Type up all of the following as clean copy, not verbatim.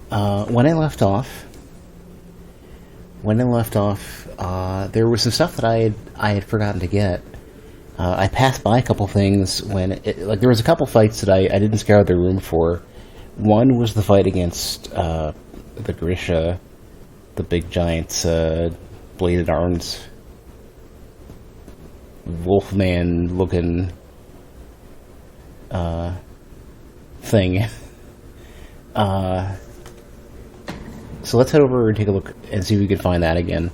When I left off, there was some stuff that I had forgotten to get. I passed by a couple things like there was a couple fights that I didn't scour the room for. One was the fight against the Grisha, the big giant bladed arms, wolfman looking thing. So let's head over and take a look and see if we can find that again.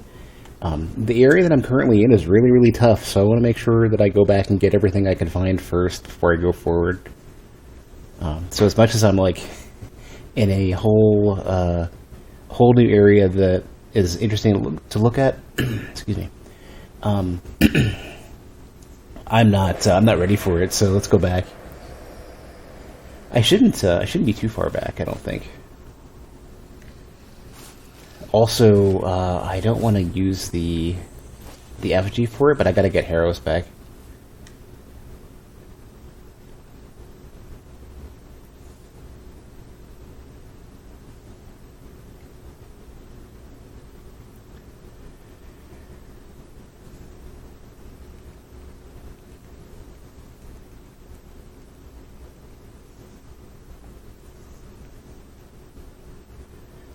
The area that I'm currently in is really, really tough, so I want to make sure that I go back and get everything I can find first before I go forward. So as much as I'm like in a whole new area that is interesting to look at, excuse me, I'm not ready for it. So let's go back. I shouldn't be too far back, I don't think. Also, I don't want to use the effigy for it, but I gotta get Harrow's back.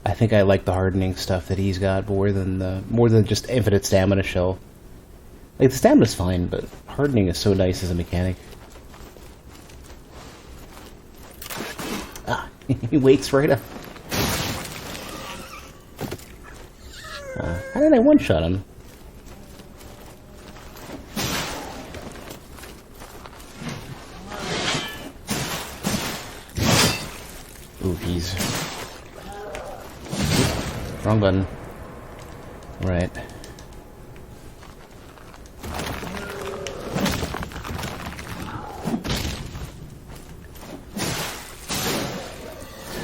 I think I like the hardening stuff that he's got more than just infinite stamina shell. Like the stamina's fine, but hardening is so nice as a mechanic. Ah, he wakes right up. How did I one-shot him? Ooh, he's... Wrong button. Right.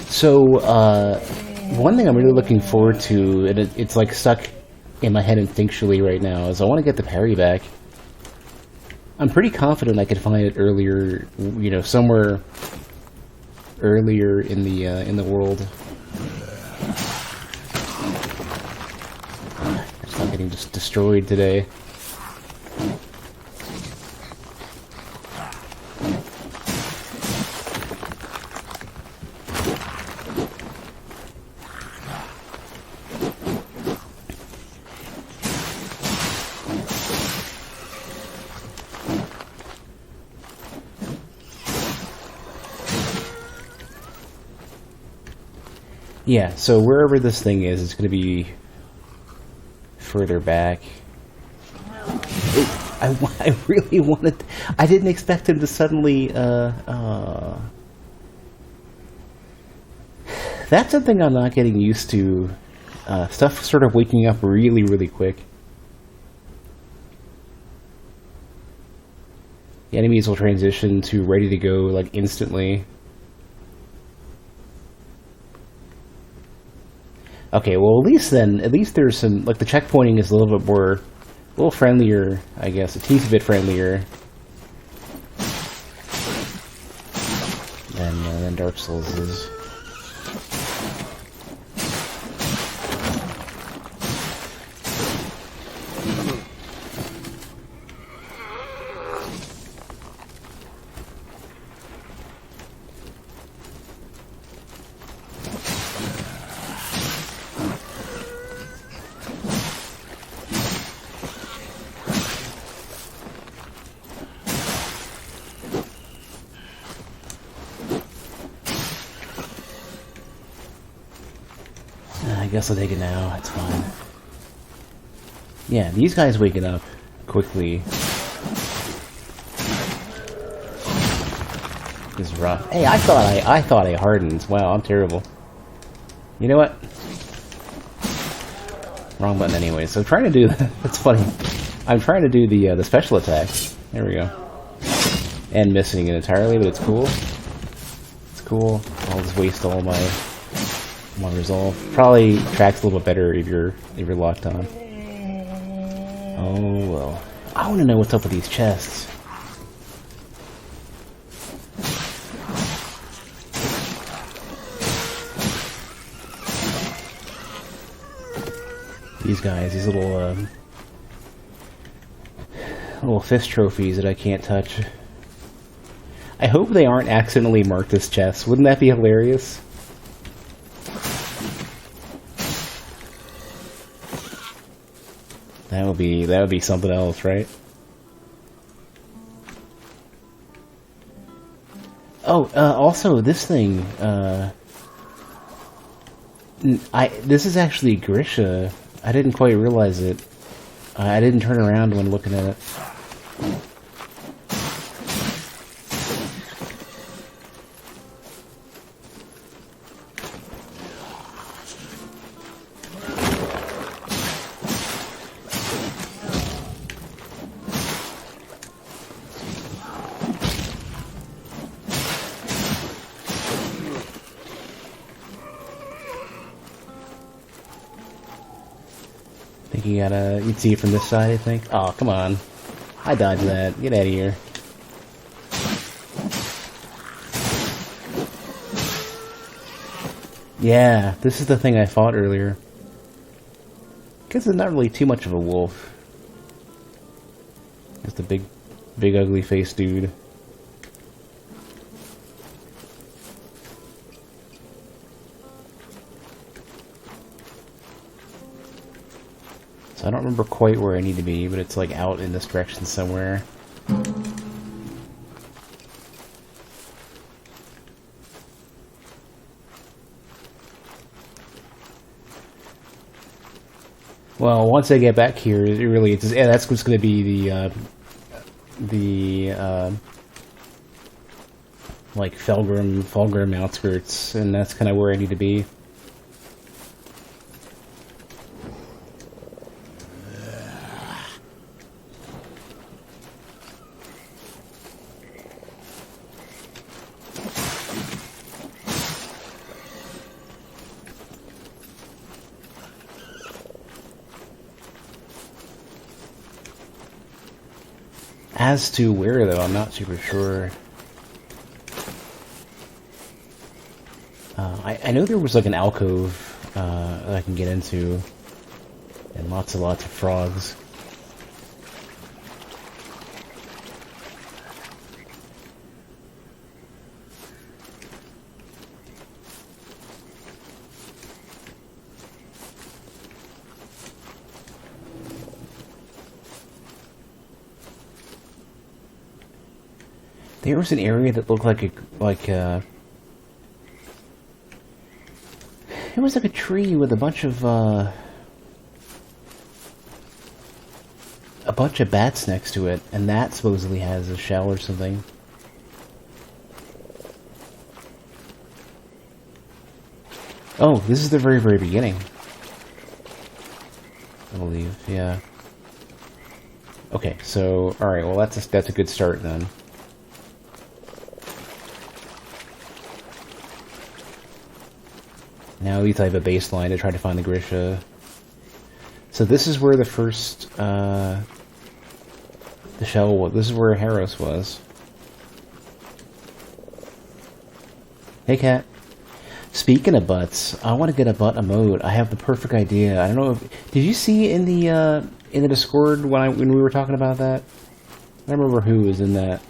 So, one thing I'm really looking forward to, and it's like stuck in my head instinctually right now, is I want to get the parry back. I'm pretty confident I could find it earlier, you know, somewhere earlier in the world. It's not getting just destroyed today. Yeah, so wherever this thing is, it's going to be further back. Ooh, I really wanted... I didn't expect him to suddenly... That's something I'm not getting used to. Stuff sort of waking up really, really quick. The enemies will transition to ready to go, like, instantly. Okay, well at least there's some, like the checkpointing is a little bit more, a little friendlier, I guess, a teensy bit friendlier than Dark Souls is. I guess I'll take it now, it's fine. Yeah, these guys waking up quickly is rough. Hey, I thought I hardened. Wow, I'm terrible. You know what? Wrong button anyway. So I'm trying to do that's funny. I'm trying to do the special attack. There we go. And missing it entirely, but it's cool. It's cool. I'll just waste all my resolve. Probably tracks a little bit better if you're locked on. Oh well. I want to know what's up with these chests. These guys, these little fist trophies that I can't touch. I hope they aren't accidentally marked as chests. Wouldn't that be hilarious? That would be something else, right? Oh, also this thing. This is actually Grisha. I didn't quite realize it. I didn't turn around when looking at it. You can see it from this side, I think. Oh, come on. I dodged that. Get out of here. Yeah, this is the thing I fought earlier. Guess it's not really too much of a wolf. Just a big ugly face dude. So I don't remember quite where I need to be, but it's like out in this direction somewhere. Well, once I get back here, it really is. Yeah, that's what's going to be the like Fulgrim outskirts, and that's kind of where I need to be. As to where, though, I'm not super sure. I know there was like an alcove that I can get into, and lots of frogs. There was an area that looked like it was like a tree with a bunch of bats next to it, and that supposedly has a shell or something. Oh, this is the very beginning, I believe. Yeah. Okay, so all right. Well, that's a good start then. Now at least I have a baseline to try to find the Grisha. So this is where the first, the shell was. This is where Harros was. Hey, cat. Speaking of butts, I want to get a butt emote. I have the perfect idea. I don't know if... Did you see in the Discord when we were talking about that? I don't remember who was in that.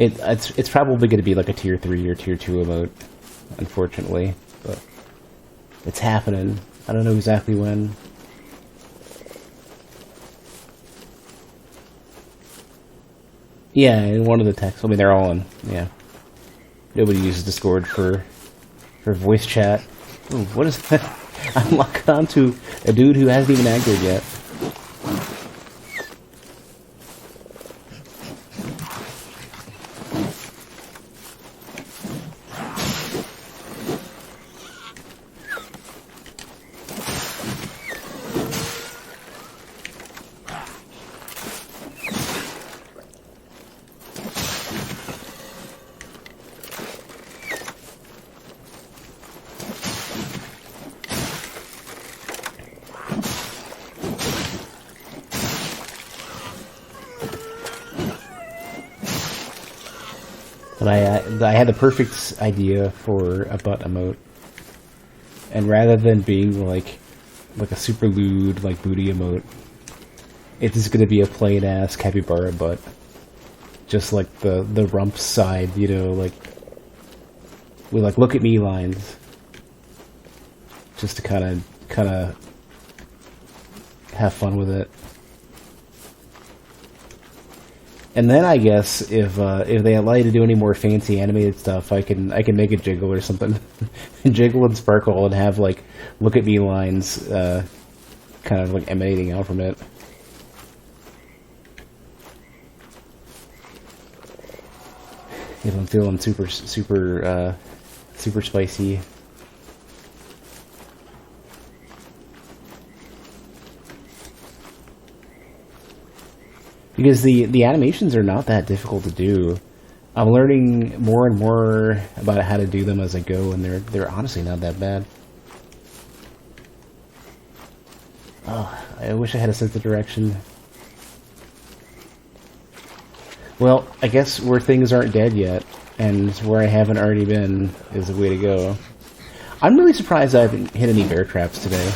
It's probably going to be like a tier 3 or tier 2 emote, unfortunately, but it's happening. I don't know exactly when. Yeah, in one of the texts. I mean, they're all in. Yeah, nobody uses Discord for voice chat. Ooh, what is that? I'm locked onto a dude who hasn't even anchored yet. But I had the perfect idea for a butt emote, and rather than being like a super lewd like booty emote, it's just gonna be a plain ass capybara butt, just like the rump side, you know, like with like look at me lines, just to kind of have fun with it. And then I guess if they allow you to do any more fancy animated stuff, I can make a jiggle or something, jiggle and sparkle, and have like look at me lines, kind of like emanating out from it. If I'm feeling super spicy. Because the animations are not that difficult to do. I'm learning more and more about how to do them as I go, and they're honestly not that bad. Oh, I wish I had a sense of direction. Well, I guess where things aren't dead yet, and where I haven't already been, is the way to go. I'm really surprised I haven't hit any bear traps today.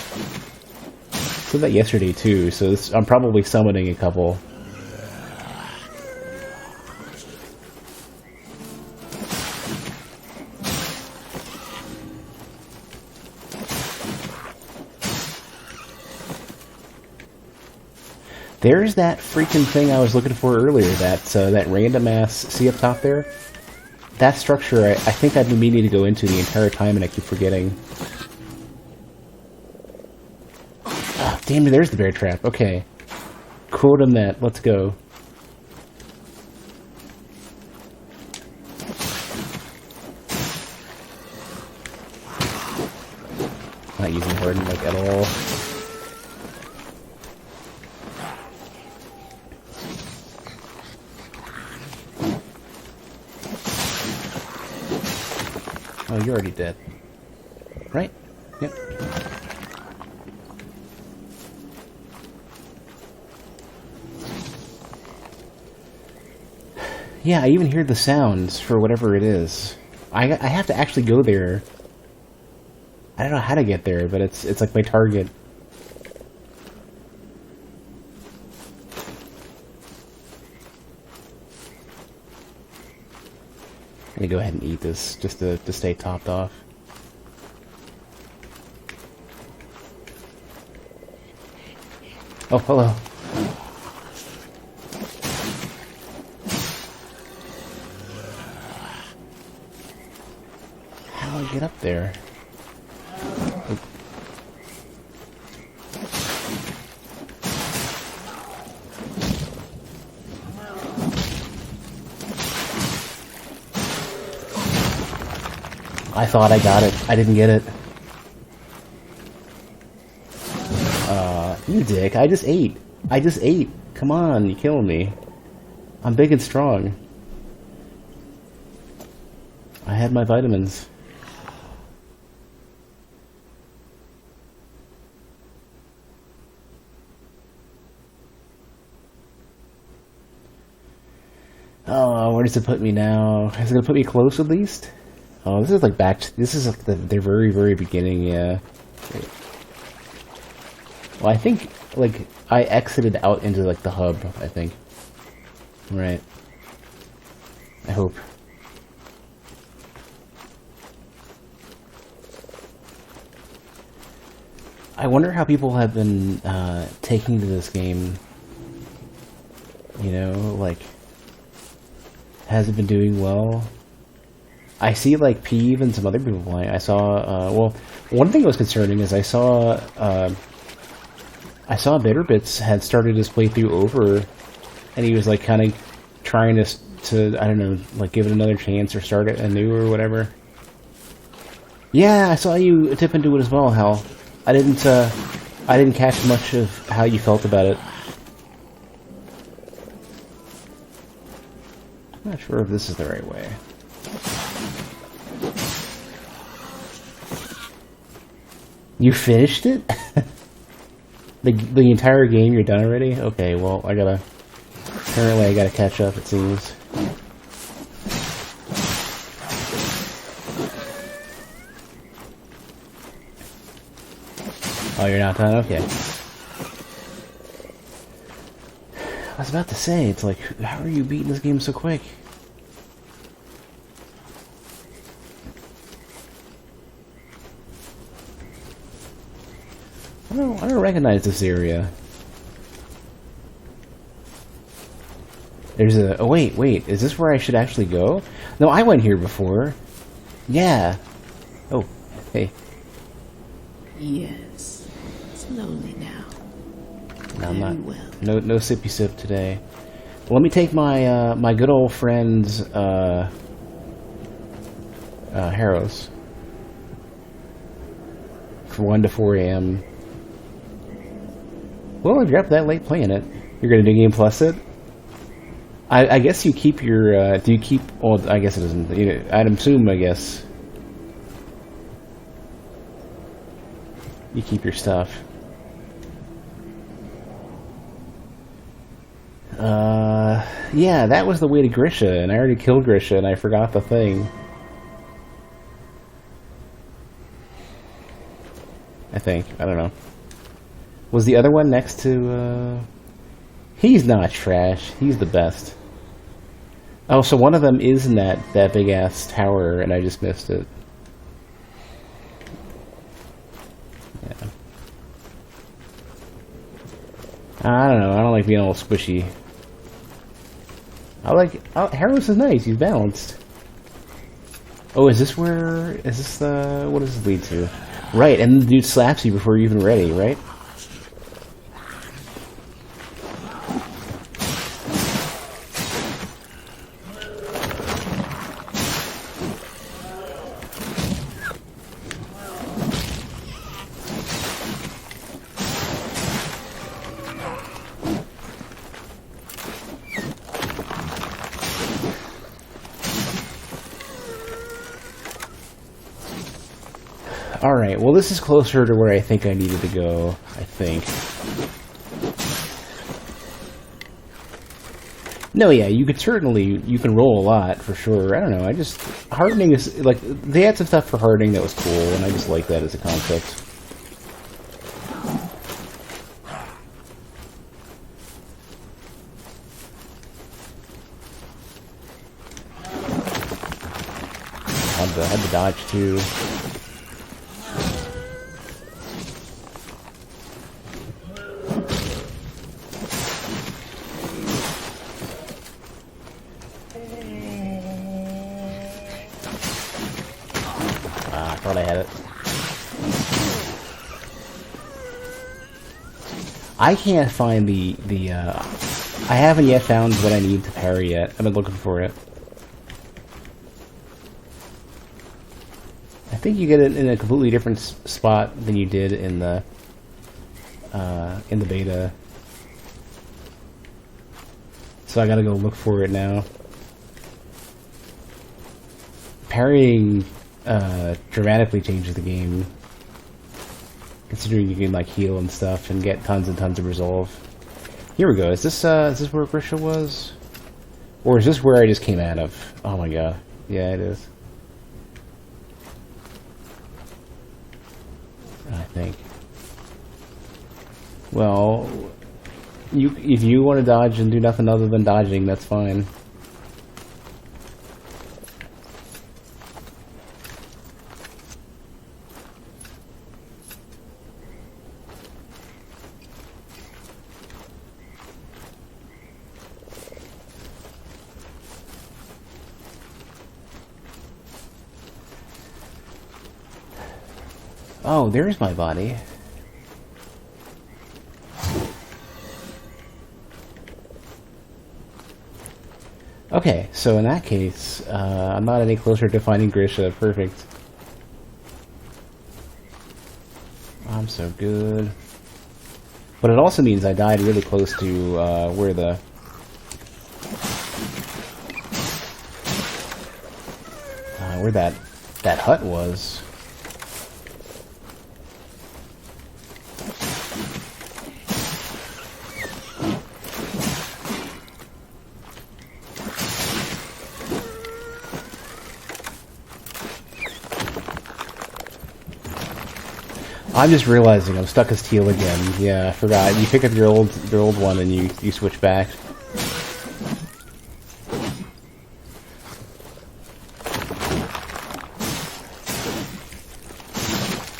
I said that yesterday too, so I'm probably summoning a couple. There's that freaking thing I was looking for earlier, that random ass, see up top there? That structure, I think I've been meaning to go into the entire time and I keep forgetting. Oh, damn it, there's the bear trap. Okay. Quote him that. Let's go. Not using Harden like at all. Oh, you're already dead. Right? Yep. Yeah, I even hear the sounds for whatever it is. I have to actually go there. I don't know how to get there, but it's like my target. I'm gonna go ahead and eat this just to stay topped off. Oh, hello. How do I get up there? Oh. I thought I got it. I didn't get it. You dick. I just ate. I just ate. Come on, you're killing me. I'm big and strong. I had my vitamins. Oh, where does it put me now? Is it gonna put me close at least? Oh, this is like this is like the very, very beginning, yeah. Wait. Well, I think, like, I exited out into, like, the hub, I think. Right. I hope. I wonder how people have been, taking to this game. You know, like, has it been doing well? I see, like, Peeve and some other people playing. I saw, well, one thing that was concerning is I saw Bitterbits had started his playthrough over, and he was, like, kind of trying to, I don't know, like, give it another chance or start it anew or whatever. Yeah, I saw you tip into it as well, Hal. I didn't catch much of how you felt about it. I'm not sure if this is the right way. You finished it? The entire game, you're done already? Okay, well, apparently I gotta catch up, it seems. Oh, you're not done? Okay. I was about to say, it's like, how are you beating this game so quick? I don't recognize this area. There's a... Oh, wait. Is this where I should actually go? No, I went here before. Yeah. Oh, hey. Yes. Slowly now. No, I'm not. Well. No sippy sip today. Well, let me take my my good old friend's Harrows from 1 to 4 a.m. Well, if you're up that late playing it, you're gonna do Game Plus it. I guess you keep your. Do you keep? Well, I guess it doesn't. You know, I'd assume. I guess you keep your stuff. Yeah, that was the way to Grisha, and I already killed Grisha, and I forgot the thing. I think. I don't know. Was the other one next to, He's not trash. He's the best. Oh, so one of them is in that big-ass tower, and I just missed it. Yeah. I don't know. I don't like being all squishy. Harrows is nice. He's balanced. Oh, is this where... Is this the... What does this lead to? Right, and the dude slaps you before you're even ready, right? Alright, well this is closer to where I think I needed to go, I think. No, yeah, you could certainly, you can roll a lot, for sure. I don't know, hardening is, like, they had some stuff for hardening that was cool, and I just like that as a concept. I had to dodge, too. I thought I had it. I can't find I haven't yet found what I need to parry yet. I've been looking for it. I think you get it in a completely different spot than you did in the beta. So I gotta go look for it now. Parrying dramatically changes the game, considering you can like heal and stuff and get tons and tons of resolve. Here we go. Is this where Grisha was, or is this where I just came out of? Oh my god! Yeah, it is. I think. Well, if you want to dodge and do nothing other than dodging, that's fine. Oh, there's my body. Okay, so in that case, I'm not any closer to finding Grisha. Perfect. I'm so good. But it also means I died really close to where that hut was. I'm just realizing I'm stuck as teal again. Yeah, I forgot. You pick up your old one and you switch back.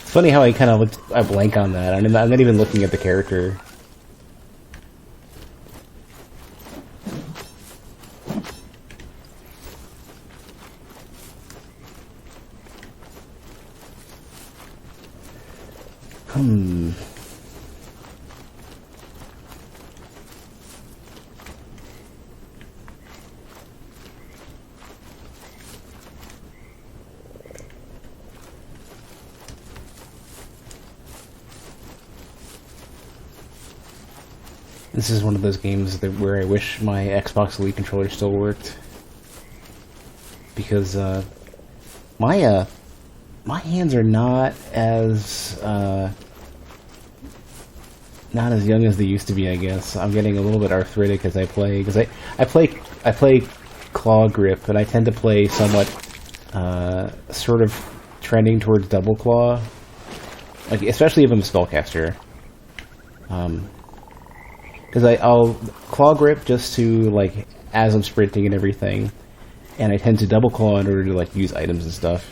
It's funny how I kind of I blank on that. I'm not even looking at the character. This is one of those games where I wish my Xbox Elite controller still worked, because my hands are not as young as they used to be. I guess I'm getting a little bit arthritic as I play, because I play claw grip, and I tend to play somewhat sort of trending towards double claw, like especially if I'm a spellcaster. Because I'll claw grip just to, like, as I'm sprinting and everything, and I tend to double claw in order to, like, use items and stuff.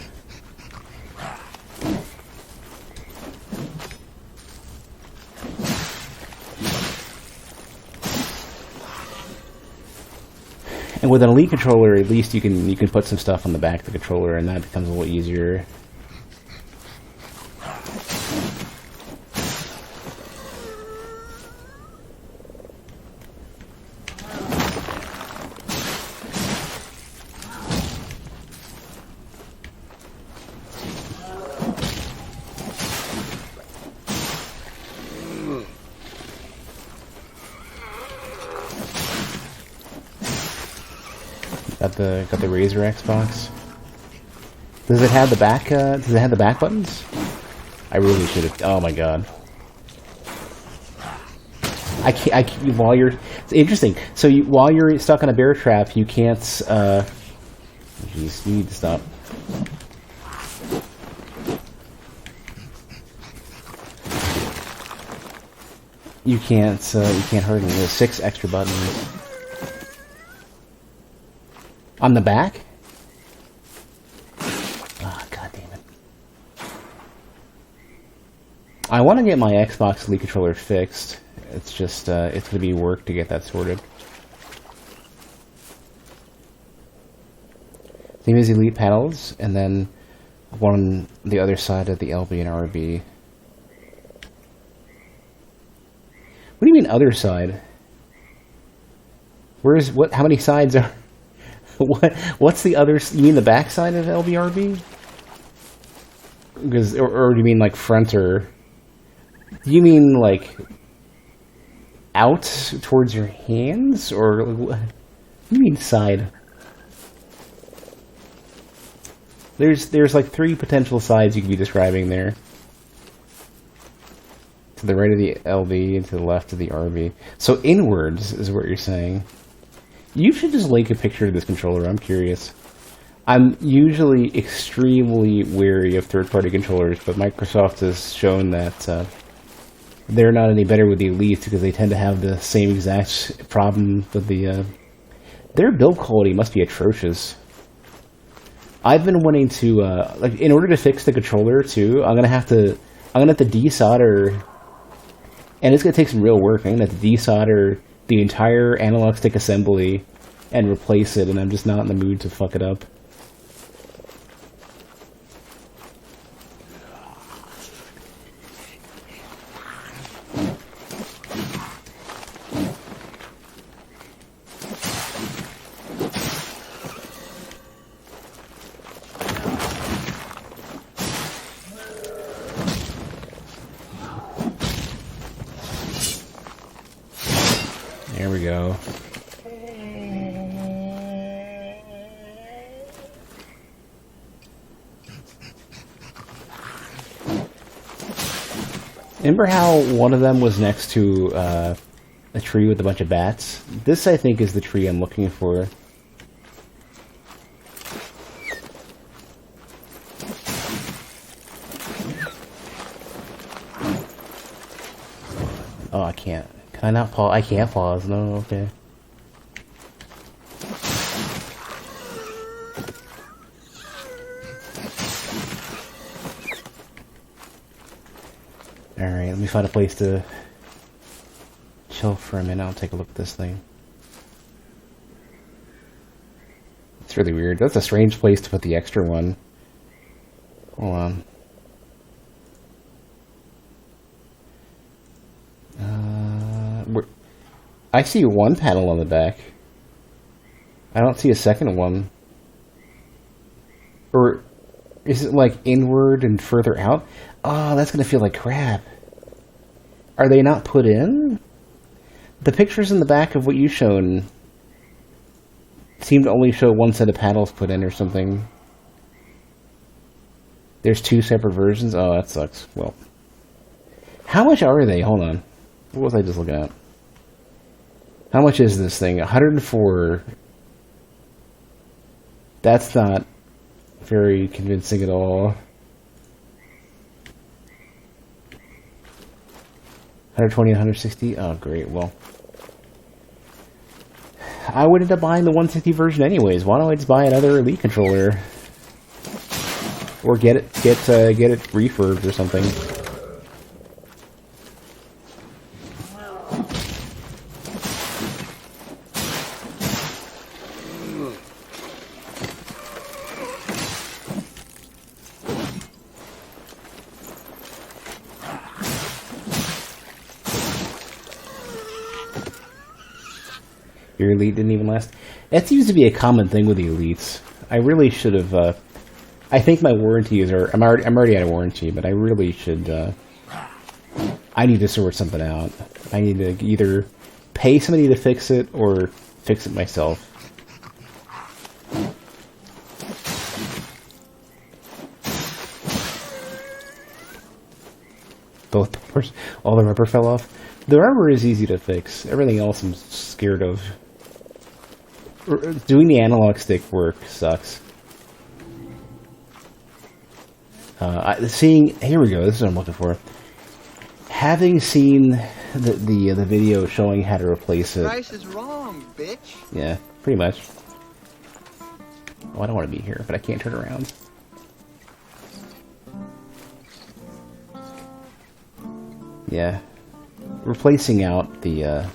And with an Elite controller, at least you can put some stuff on the back of the controller, and that becomes a little easier. Got the Razer Xbox. Does it have the back? Does it have the back buttons? I really should have. Oh my god! I can't. While you're. It's interesting. So while you're stuck on a bear trap, you can't. Jeez, you need to stop. You can't. You can't hurt me. There's 6 extra buttons. On the back? Ah, god damn it. I want to get my Xbox Elite controller fixed. It's just, it's going to be work to get that sorted. Same as Elite paddles, and then one on the other side of the LB and RB. What do you mean other side? How many sides are... What's the other? You mean the back side of LBRB? Because, or do you mean like front, or do you mean like out towards your hands, or what do you mean side? There's like 3 potential sides you could be describing there. To the right of the LB and to the left of the RB. So inwards is what you're saying. You should just link a picture of this controller. I'm curious. I'm usually extremely wary of third-party controllers, but Microsoft has shown that they're not any better with the Elite, because they tend to have the same exact problem with the... their build quality must be atrocious. I've been wanting to... like, in order to fix the controller, too, I'm gonna have to desolder... And it's gonna take some real work. I'm gonna have to desolder the entire analog stick assembly and replace it, and I'm just not in the mood to fuck it up. There we go. Remember how one of them was next to a tree with a bunch of bats? This, I think, is the tree I'm looking for. Oh, I can't. Can I not pause? I can't pause. No, okay. Alright, let me find a place to chill for a minute. I'll take a look at this thing. It's really weird. That's a strange place to put the extra one. Hold on. I see one panel on the back. I don't see a second one. Or is it like inward and further out? Oh, that's gonna feel like crap. Are they not put in? The pictures in the back of what you've shown seem to only show one set of panels put in or something. There's two separate versions? Oh, that sucks. Well. How much are they? Hold on. What was I just looking at? How much is this thing? 104. That's not very convincing at all. 120, 160? Oh, great. Well, I would end up buying the 160 version anyways. Why don't I just buy another Elite controller? Or get it refurbed or something. Your Elite didn't even last. That seems to be a common thing with the Elites. I really should have. I think my warranties are. I'm already out of warranty, but I really should. I need to sort something out. I need to either pay somebody to fix it or fix it myself. Both peppers, all the rubber fell off. The rubber is easy to fix. Everything else I'm scared of. Doing the analog stick work sucks. Here we go. This is what I'm looking for. Having seen the video showing how to replace it. Price is wrong, bitch. Yeah, pretty much. Oh, I don't want to be here, but I can't turn around. Yeah, replacing out the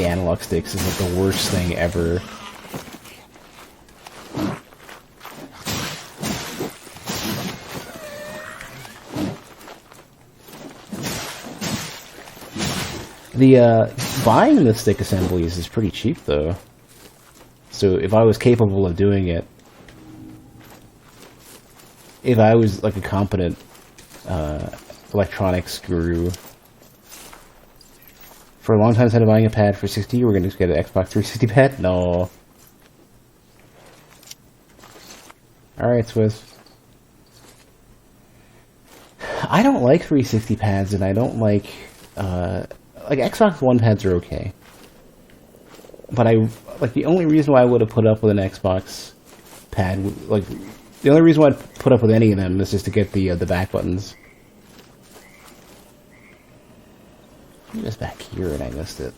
analog sticks is like the worst thing ever. The buying the stick assemblies is pretty cheap though. So if I was capable of doing it, if I was like a competent electronics guru. For a long time instead of buying a pad for 60, we're going to just get an Xbox 360 pad? No. Alright, Swizz. I don't like 360 pads, and I don't like Xbox One pads are okay. But the only reason why I would have put up with an Xbox pad, the only reason why I'd put up with any of them is just to get the back buttons. It was back here and I missed it.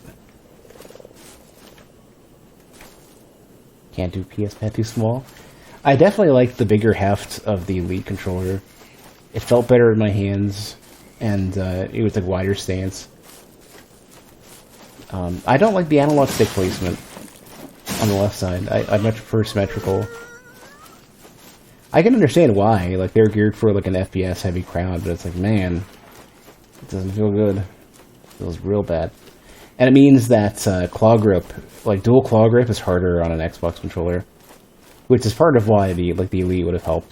Can't do PS Pad too small. I definitely liked the bigger heft of the Elite controller. It felt better in my hands, and it was like wider stance. I don't like the analog stick placement on the left side. I much prefer symmetrical. I can understand why. Like, they're geared for like an FPS heavy crowd, but it's like, man, it doesn't feel good. Feels real bad. And it means that claw grip, like dual claw grip, is harder on an Xbox controller, which is part of why the Elite would have helped.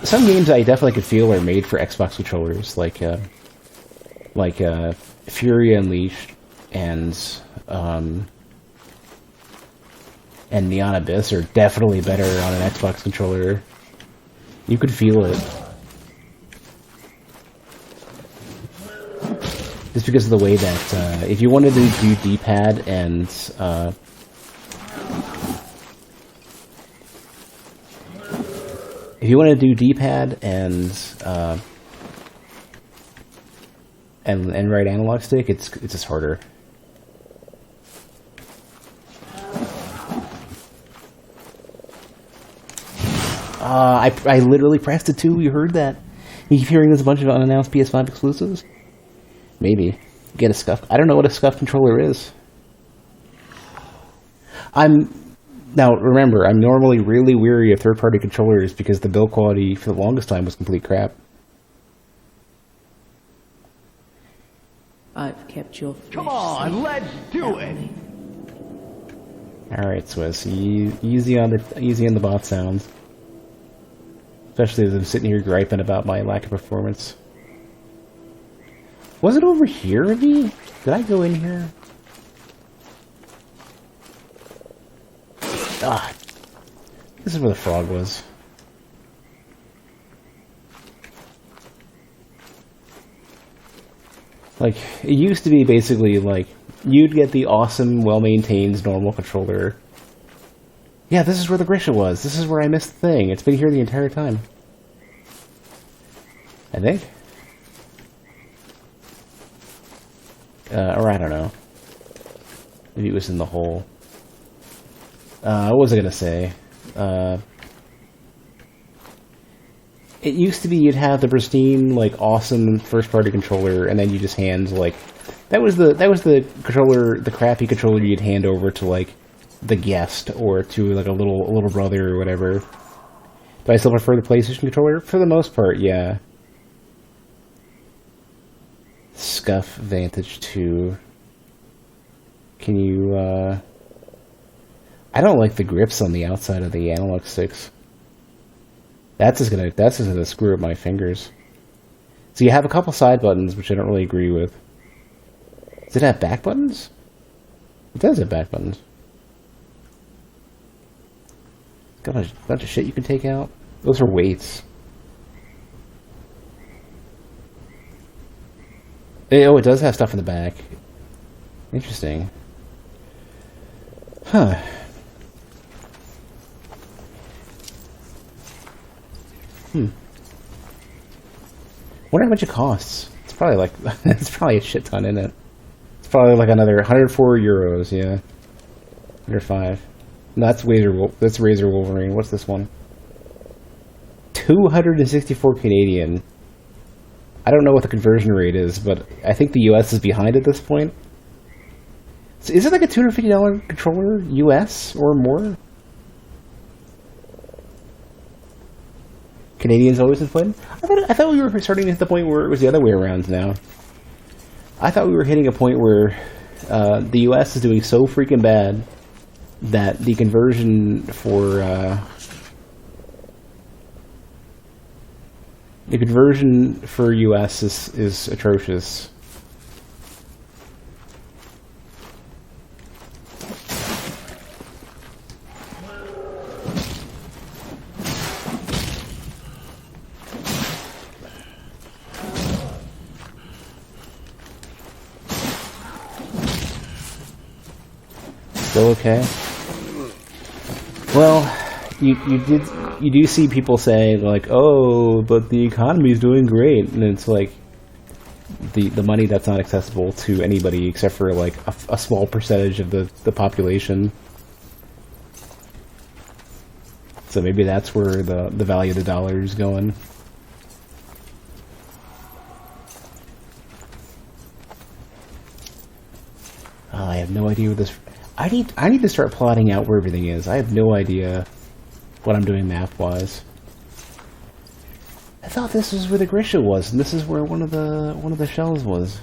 Some games I definitely could feel are made for Xbox controllers, like Fury Unleashed and Neon Abyss are definitely better on an Xbox controller. You could feel it. Just because of the way that, if you wanted to do D-pad and, and right analog stick, it's just harder. I literally pressed it too. You heard that? You keep hearing there's a bunch of unannounced PS5 exclusives. Maybe get a scuff. I don't know what a scuff controller is. Now remember, I'm normally really weary of third-party controllers because the build quality for the longest time was complete crap. I've kept your flesh. Come on, let's do it. All right, Swiss, easy on the bot sounds. Especially as I'm sitting here griping about my lack of performance. Was it over here, V? Did I go in here? Ah, this is where the frog was. Like, it used to be basically like, you'd get the awesome, well-maintained, normal controller. Yeah, this is where the Grisha was. This is where I missed the thing. It's been here the entire time. I think. Or I don't know. Maybe it was in the hole. What was I gonna say? It used to be you'd have the pristine, like, awesome first-party controller, and then you just hand, like... That was the controller, the crappy controller you'd hand over to, like, the guest, or to, like, a little brother or whatever. Do I still prefer the PlayStation controller? For the most part, yeah. Scuff Vantage 2. Can you, I don't like the grips on the outside of the analog sticks. That's just gonna screw up my fingers. So you have a couple side buttons, which I don't really agree with. Does it have back buttons? It does have back buttons. Got a bunch of shit you can take out. Those are weights. Oh, it does have stuff in the back. Interesting. Huh. Wonder how much it costs. It's probably like it's probably a shit ton in it. It's probably like another 104 euros. Yeah, 105. No, that's Razor Wolverine. What's this one? 264 Canadian. I don't know what the conversion rate is, but I think the US is behind at this point. So is it like a $250 controller US or more? Canadians always inflated? I thought we were starting to hit the point where it was the other way around now. I thought we were hitting a point where the US is doing so freaking bad that the conversion for US is atrocious. Still okay? Well, you do see people say like, oh, but the economy's doing great, and it's like the money that's not accessible to anybody except for like a small percentage of the population. So maybe that's where the value of the dollar is going. I have no idea what this. I need to start plotting out where everything is. I have no idea what I'm doing map-wise. I thought this was where the Grisha was, and this is where one of the shells was.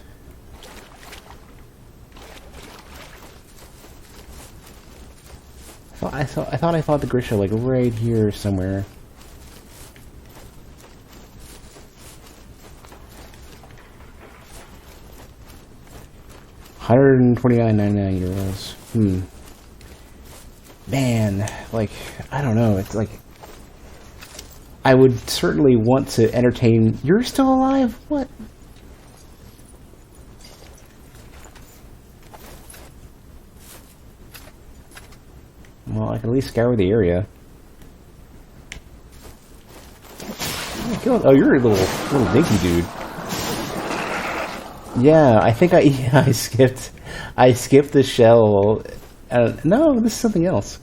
I thought I fought the Grisha like right here somewhere. €129.99. Man, like, I don't know, it's like, I would certainly want to entertain. You're still alive? What? Well, I can at least scour the area. Oh, you're a little dinky dude. Yeah, I think yeah, I skipped the shell. No, this is something else.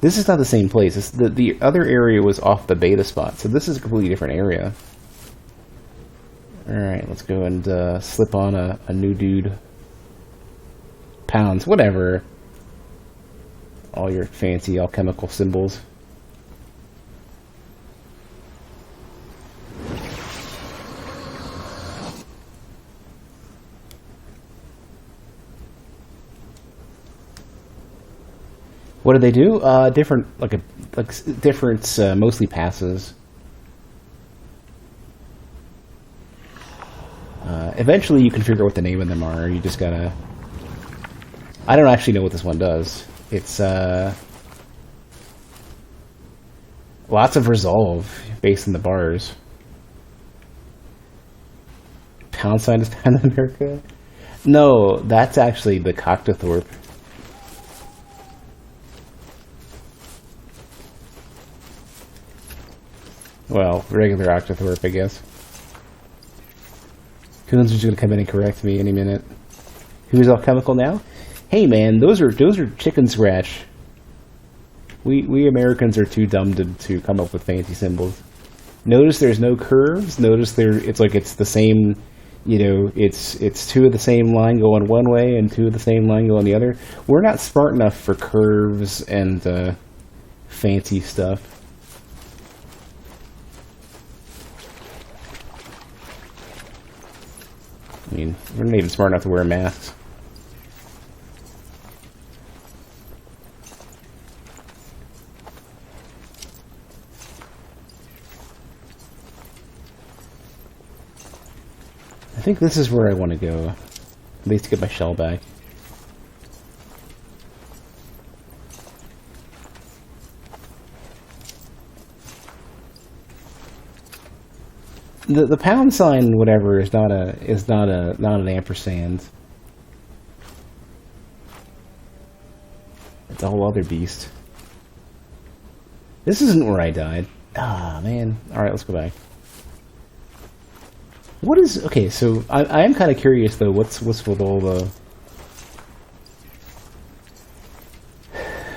This is not the same place. The other area was off the beta spot, so this is a completely different area. Alright, let's go and slip on a new dude. Pounds, whatever. All your fancy alchemical symbols. What do they do? Different, different, mostly passes. Eventually you can figure out what the name of them are. You just gotta... I don't actually know what this one does. It's, lots of resolve based on the bars. Pound sign is Pan America? No, that's actually the Coctothorpe. Well, regular Octothorpe, I guess. Coons is going to come in and correct me any minute. Who's alchemical now? Hey man, those are chicken scratch. We Americans are too dumb to come up with fancy symbols. Notice there's no curves. Notice it's the same, you know, it's two of the same line going one way and two of the same line going the other. We're not smart enough for curves and fancy stuff. I mean, we're not even smart enough to wear masks. I think this is where I want to go. At least to get my shell back. The pound sign, whatever, is not an ampersand. It's a whole other beast. This isn't where I died. Ah, man. Alright, let's go back. What is... Okay, so I am kind of curious, though. What's with all the...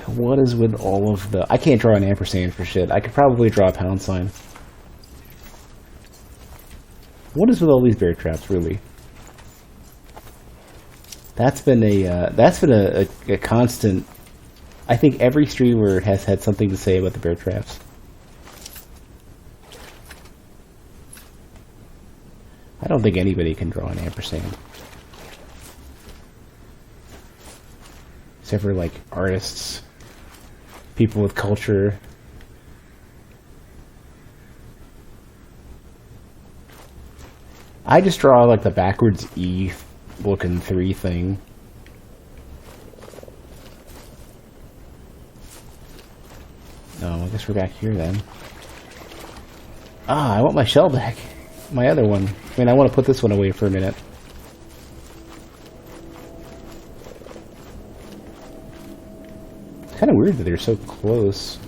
What is with all of the... I can't draw an ampersand for shit. I could probably draw a pound sign. What is with all these bear traps, really? That's been a constant... I think every streamer has had something to say about the bear traps. I don't think anybody can draw an ampersand. Except for, like, artists. People with culture. I just draw, like, the backwards E looking 3 thing. Oh, I guess we're back here then. Ah, I want my shell back. My other one. I mean, I want to put this one away for a minute. It's kind of weird that they're so close.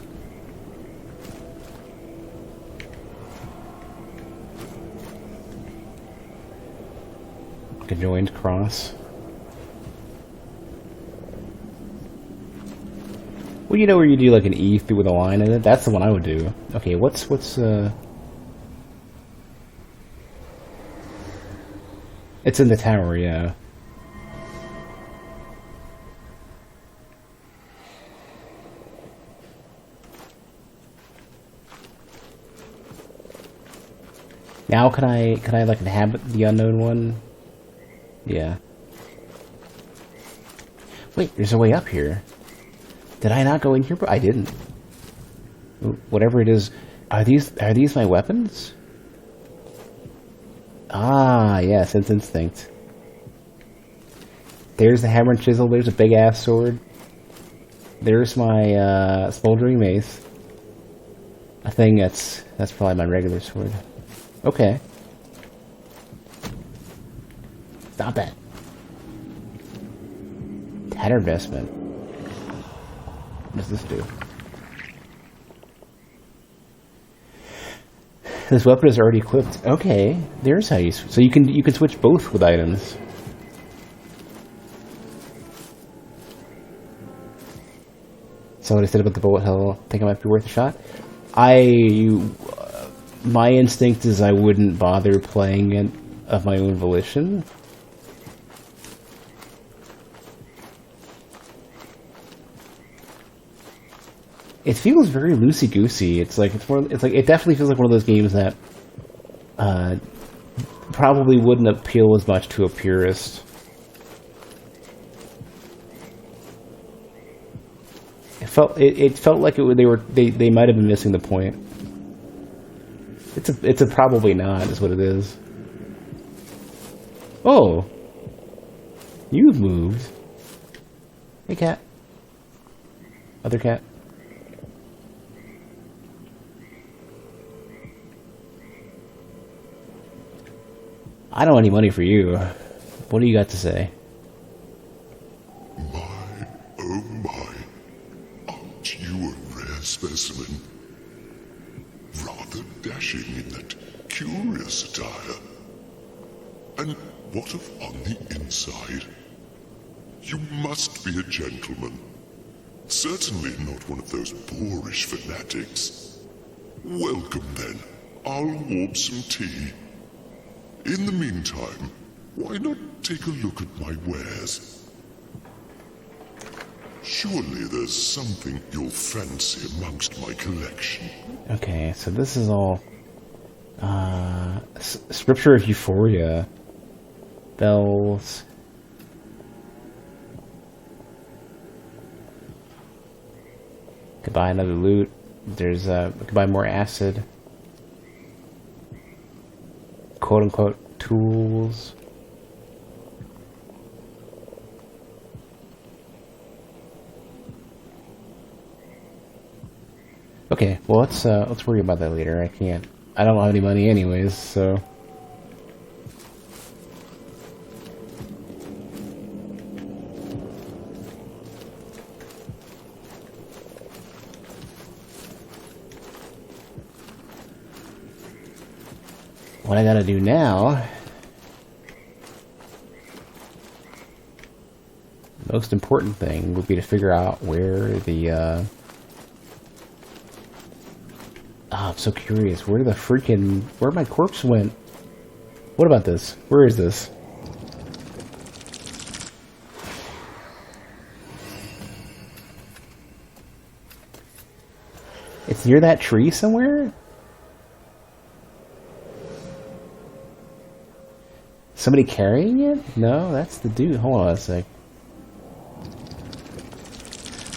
Conjoined cross. Well, you know where you do like an E through with a line in it? That's the one I would do. Okay, what's It's in the tower, yeah. Now can I like inhabit the unknown one? Yeah. Wait, there's a way up here. Did I not go in here? I didn't. Whatever it is, are these my weapons? Ah, yeah, Sense Instinct. There's the hammer and chisel. There's a big ass sword. There's my smoldering mace. I think that's probably my regular sword. Okay. Stop that. Tattered vestment. What does this do? This weapon is already equipped. Okay, there's how you... So you can switch both with items. So what I said about the bullet hell, think it might be worth a shot? My instinct is I wouldn't bother playing it of my own volition. It feels very loosey-goosey. It's like it definitely feels like one of those games that probably wouldn't appeal as much to a purist. It felt like they might have been missing the point. It's a probably not is what it is. Oh, you've moved. Hey, cat. Other cat. I don't want any money for you. What do you got to say? My, oh my, aren't you a rare specimen? Rather dashing in that curious attire. And what of on the inside? You must be a gentleman. Certainly not one of those boorish fanatics. Welcome then. I'll warm some tea. In the meantime, why not take a look at my wares? Surely there's something you'll fancy amongst my collection. Okay, so this is all Scripture of Euphoria. Bells. Could buy another loot. There's could buy more acid. Quote unquote tools. Okay, well let's worry about that later. I don't have any money anyways, so what I gotta do now, the most important thing would be to figure out where the, I'm so curious, where my corpse went. What about this? Where is this? It's near that tree somewhere? Somebody carrying it? No, that's the dude. Hold on a sec.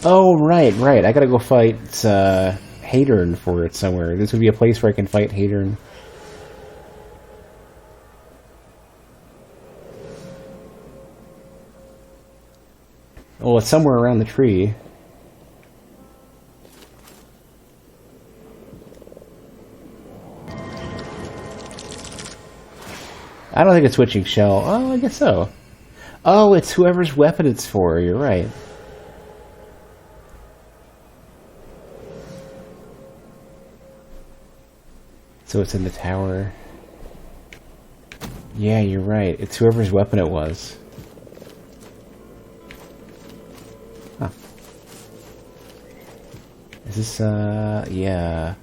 Oh, right. I gotta go fight Hadern for it somewhere. This would be a place where I can fight Hadern. Oh, it's somewhere around the tree. I don't think it's switching shell. Oh, I guess so. Oh, it's whoever's weapon it's for. You're right. So it's in the tower. Yeah, you're right. It's whoever's weapon it was. Huh. Is this, yeah.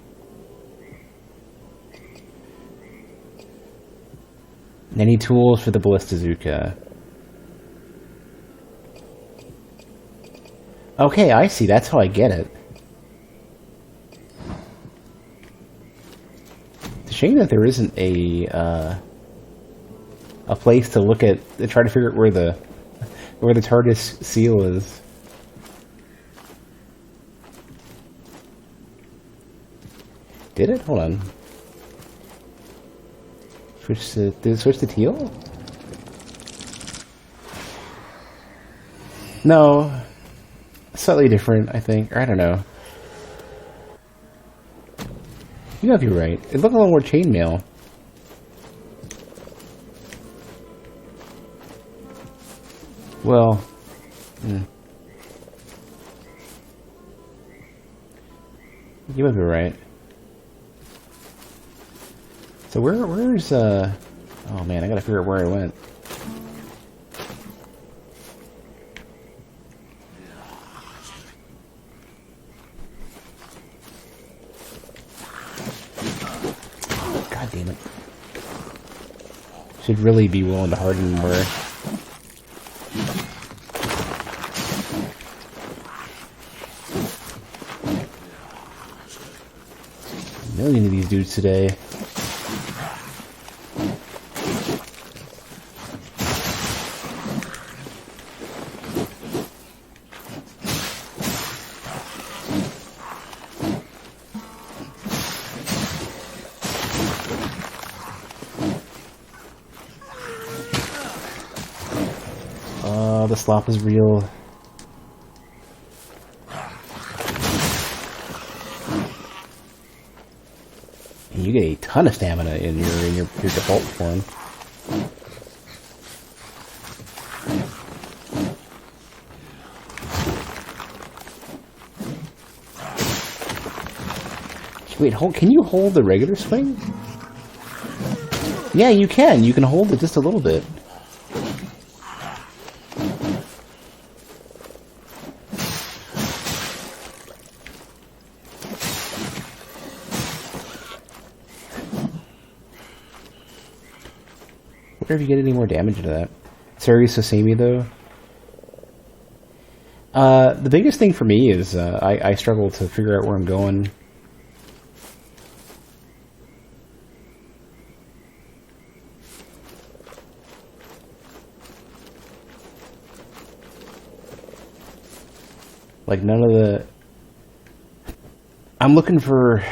Any tools for the Ballistazuka? Okay, I see. That's how I get it. It's a shame that there isn't a place to look at, to try to figure out where the TARDIS seal is. Did it? Hold on. Did it switch to teal? No. Slightly different, I think. Or I don't know. You might be right. It looked a little more chainmail. Well. You might be right. So where's oh man, I gotta figure out where I went. God damn it. Should really be willing to harden more. A million of these dudes today. Oh, the slop is real. And you get a ton of stamina in your default form. Wait, can you hold the regular swing? Yeah, you can. You can hold it just a little bit. I wonder if you get any more damage into that. Sorry, Sasami, though. The biggest thing for me is I struggle to figure out where I'm going. Like, none of the... I'm looking for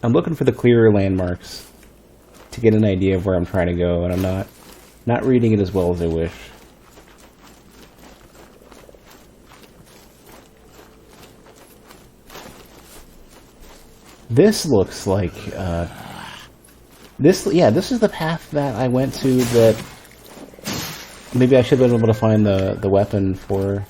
the clearer landmarks to get an idea of where I'm trying to go, and I'm not reading it as well as I wish. This looks like this is the path that I went to that maybe I should have been able to find the weapon for.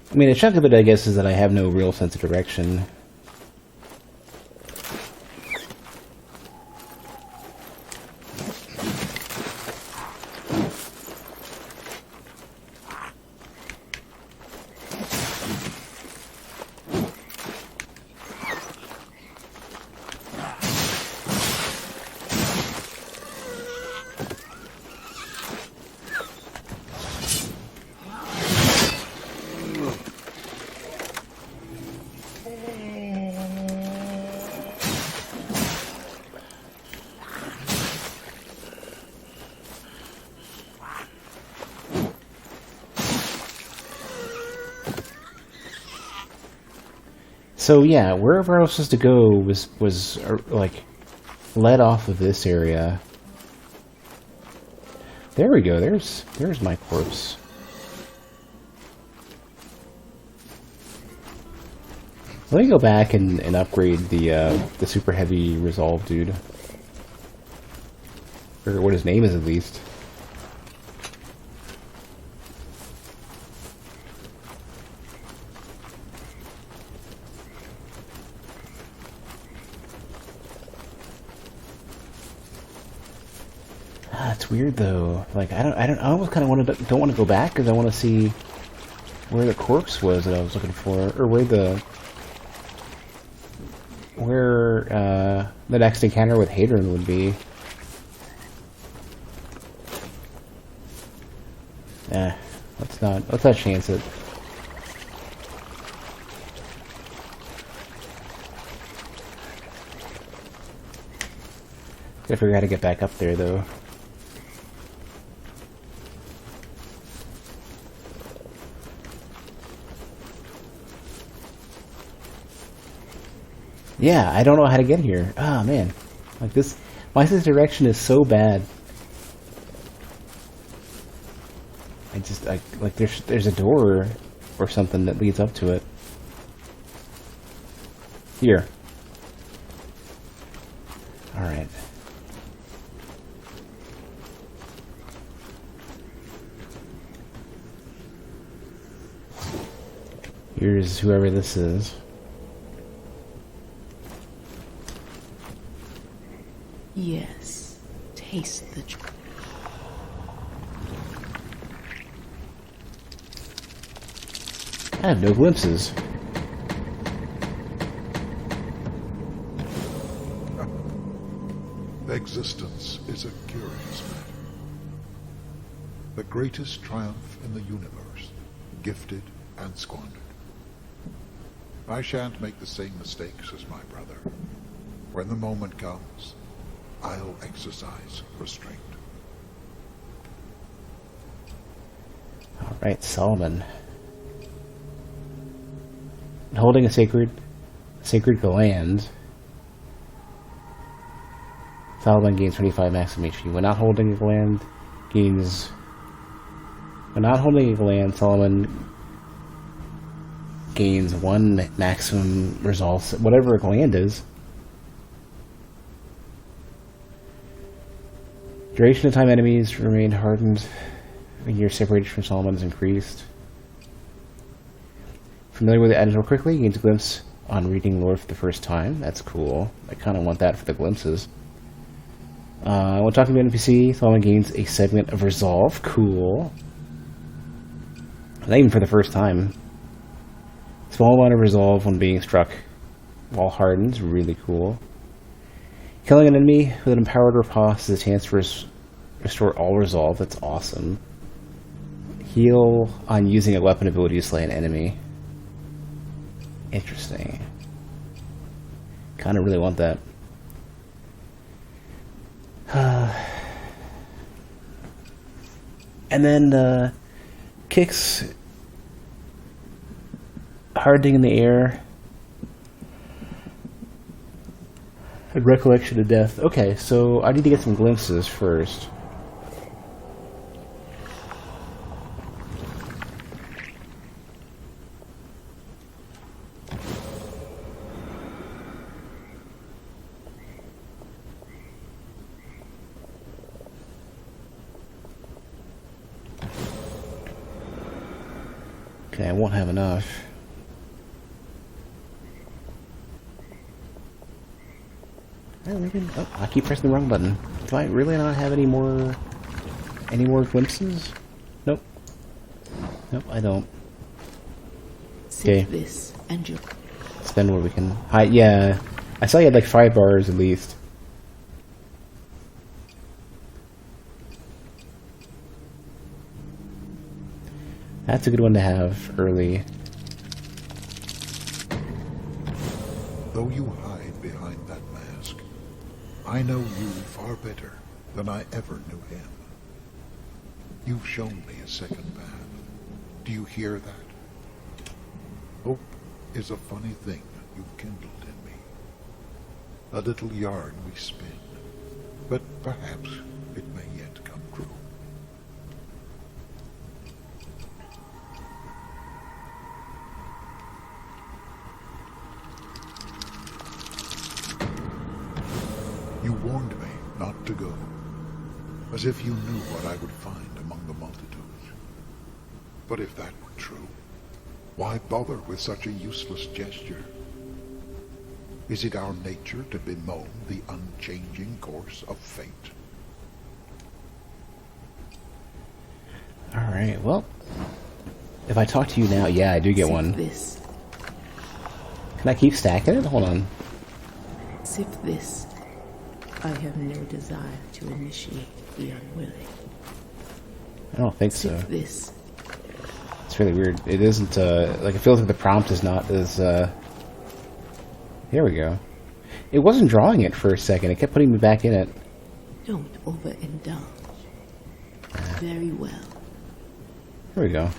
I mean, a chunk of it, I guess, is that I have no real sense of direction. So yeah, wherever I was supposed to go was like led off of this area. There we go. There's my corpse. Let me go back and upgrade the super heavy resolve dude, or what his name is at least. It's weird though. Like I almost kind of don't want to go back because I want to see where the corpse was that I was looking for, or where the next encounter with Hadron would be. Let's not chance it. Gotta figure out how to get back up there though. Yeah, I don't know how to get here. Oh man, like this, my sense of direction is so bad. like there's a door or something that leads up to it. Here. Alright. Here's whoever this is. Yes. Taste the I have no glimpses. Existence is a curious matter. The greatest triumph in the universe, gifted and squandered. I shan't make the same mistakes as my brother. When the moment comes, I'll exercise restraint. Alright, Solomon. Holding a sacred gland. Solomon gains 25 maximum HP. When not holding a gland, Solomon gains 1 maximum resolve, whatever a gland is. Duration of time enemies remain hardened when you're separated from Solomon is increased. Familiar with the items more quickly, gains a glimpse on reading lore for the first time. That's cool. I kind of want that for the glimpses. When talking to an NPC, Solomon gains a segment of resolve. Cool. Not even for the first time. Small amount of resolve when being struck while hardened. Really cool. Killing an enemy with an empowered riposte is a chance to restore all resolve. That's awesome. Heal on using a weapon ability to slay an enemy. Interesting. Kind of really want that. And then kicks hardening in the air and recollection of death. Okay, so I need to get some glimpses first. Okay, I won't have enough. Oh, I keep pressing the wrong button. Do I really not have any more glimpses? Nope. Nope, I don't. Okay. this and you. Spend what we can. Yeah, I saw you had like 5 bars at least. That's a good one to have early. Though you hide behind that mask, I know you far better than I ever knew him. You've shown me a second path. Do you hear that? Hope is a funny thing you've kindled in me. A little yarn we spin, but perhaps it may yet come true. You warned me not to go, as if you knew what I would find among the multitudes. But if that were true, why bother with such a useless gesture? Is it our nature to bemoan the unchanging course of fate? Alright, well, if I talk to you now, yeah, I do get one. This. Can I keep stacking it? Hold on. Sip this. I have no desire to initiate the unwilling. I don't think so. Sip this. It's really weird. It isn't, like, it feels like the prompt is not as, Here we go. It wasn't drawing it for a second. It kept putting me back in it. Don't overindulge. Very well. Here we go.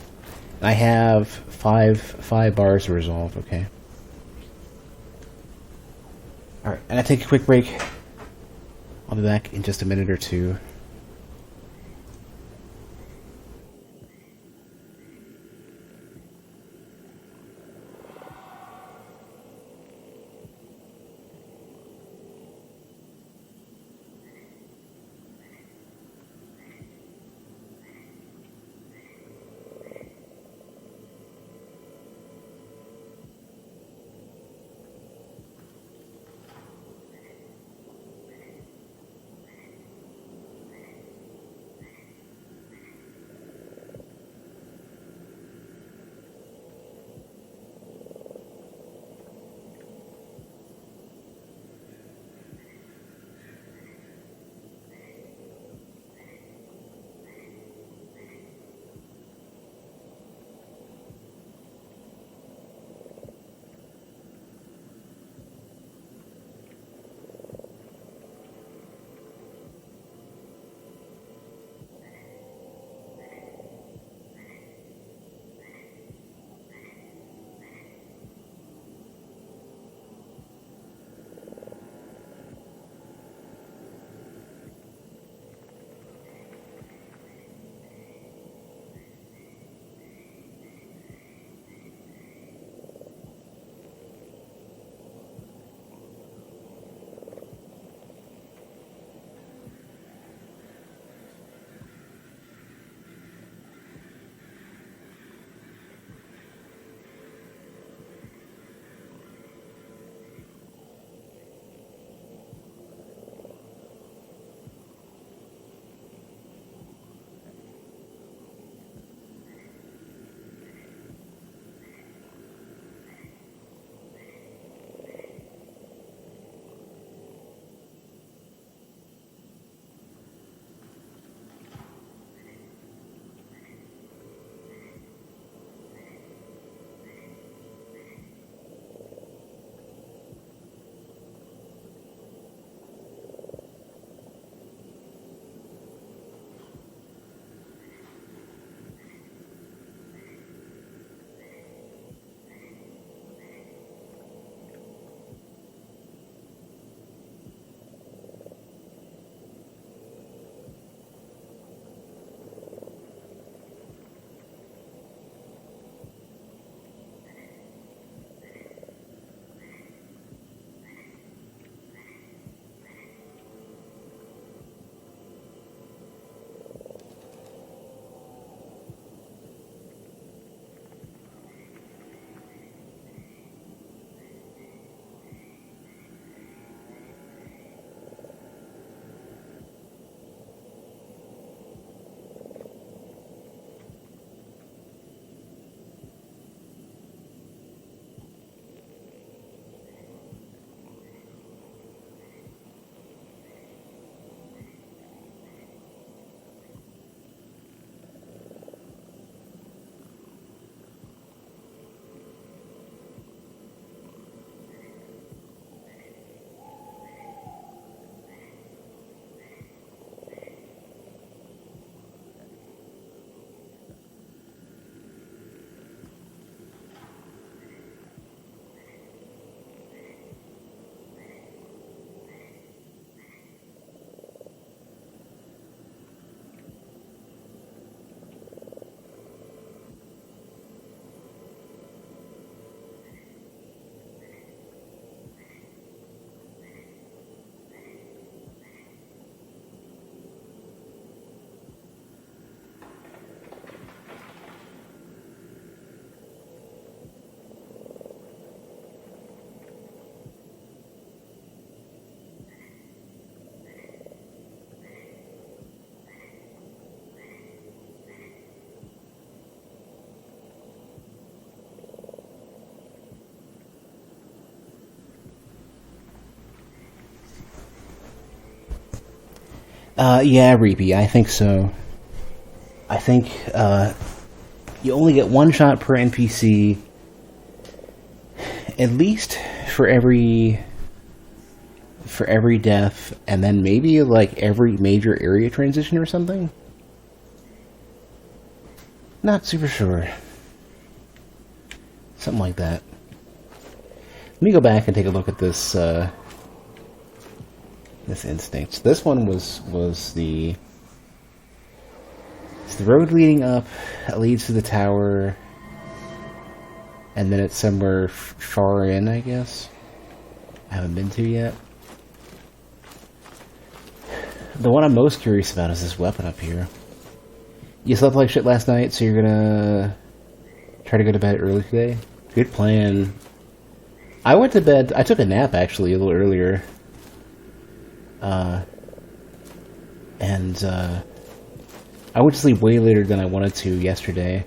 I have five bars to resolve, okay. Alright, and I take a quick break. I'll be back in just a minute or two. Yeah, Reapy, I think so. I think, you only get one shot per NPC, at least for every death, and then maybe, like, every major area transition or something? Not super sure. Something like that. Let me go back and take a look at this, this instinct. This one was the... It's the road leading up, it leads to the tower, and then it's somewhere far in, I guess. I haven't been to yet. The one I'm most curious about is this weapon up here. You slept like shit last night, so you're gonna try to go to bed early today? Good plan. I went to bed, I took a nap actually a little earlier. I went to sleep way later than I wanted to yesterday.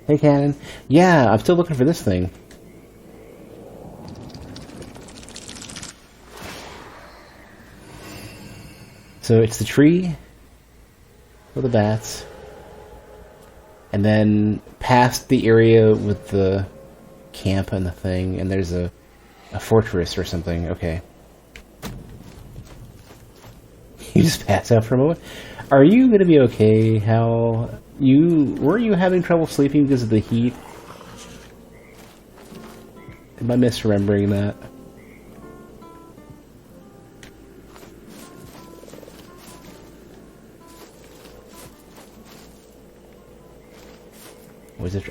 Hey, Cannon. Yeah, I'm still looking for this thing. So it's the tree with the bats, and then past the area with the camp and the thing, and there's a fortress or something. Okay. You just pass out for a moment? Are you going to be okay? Were you having trouble sleeping because of the heat? Am I misremembering that? Was it?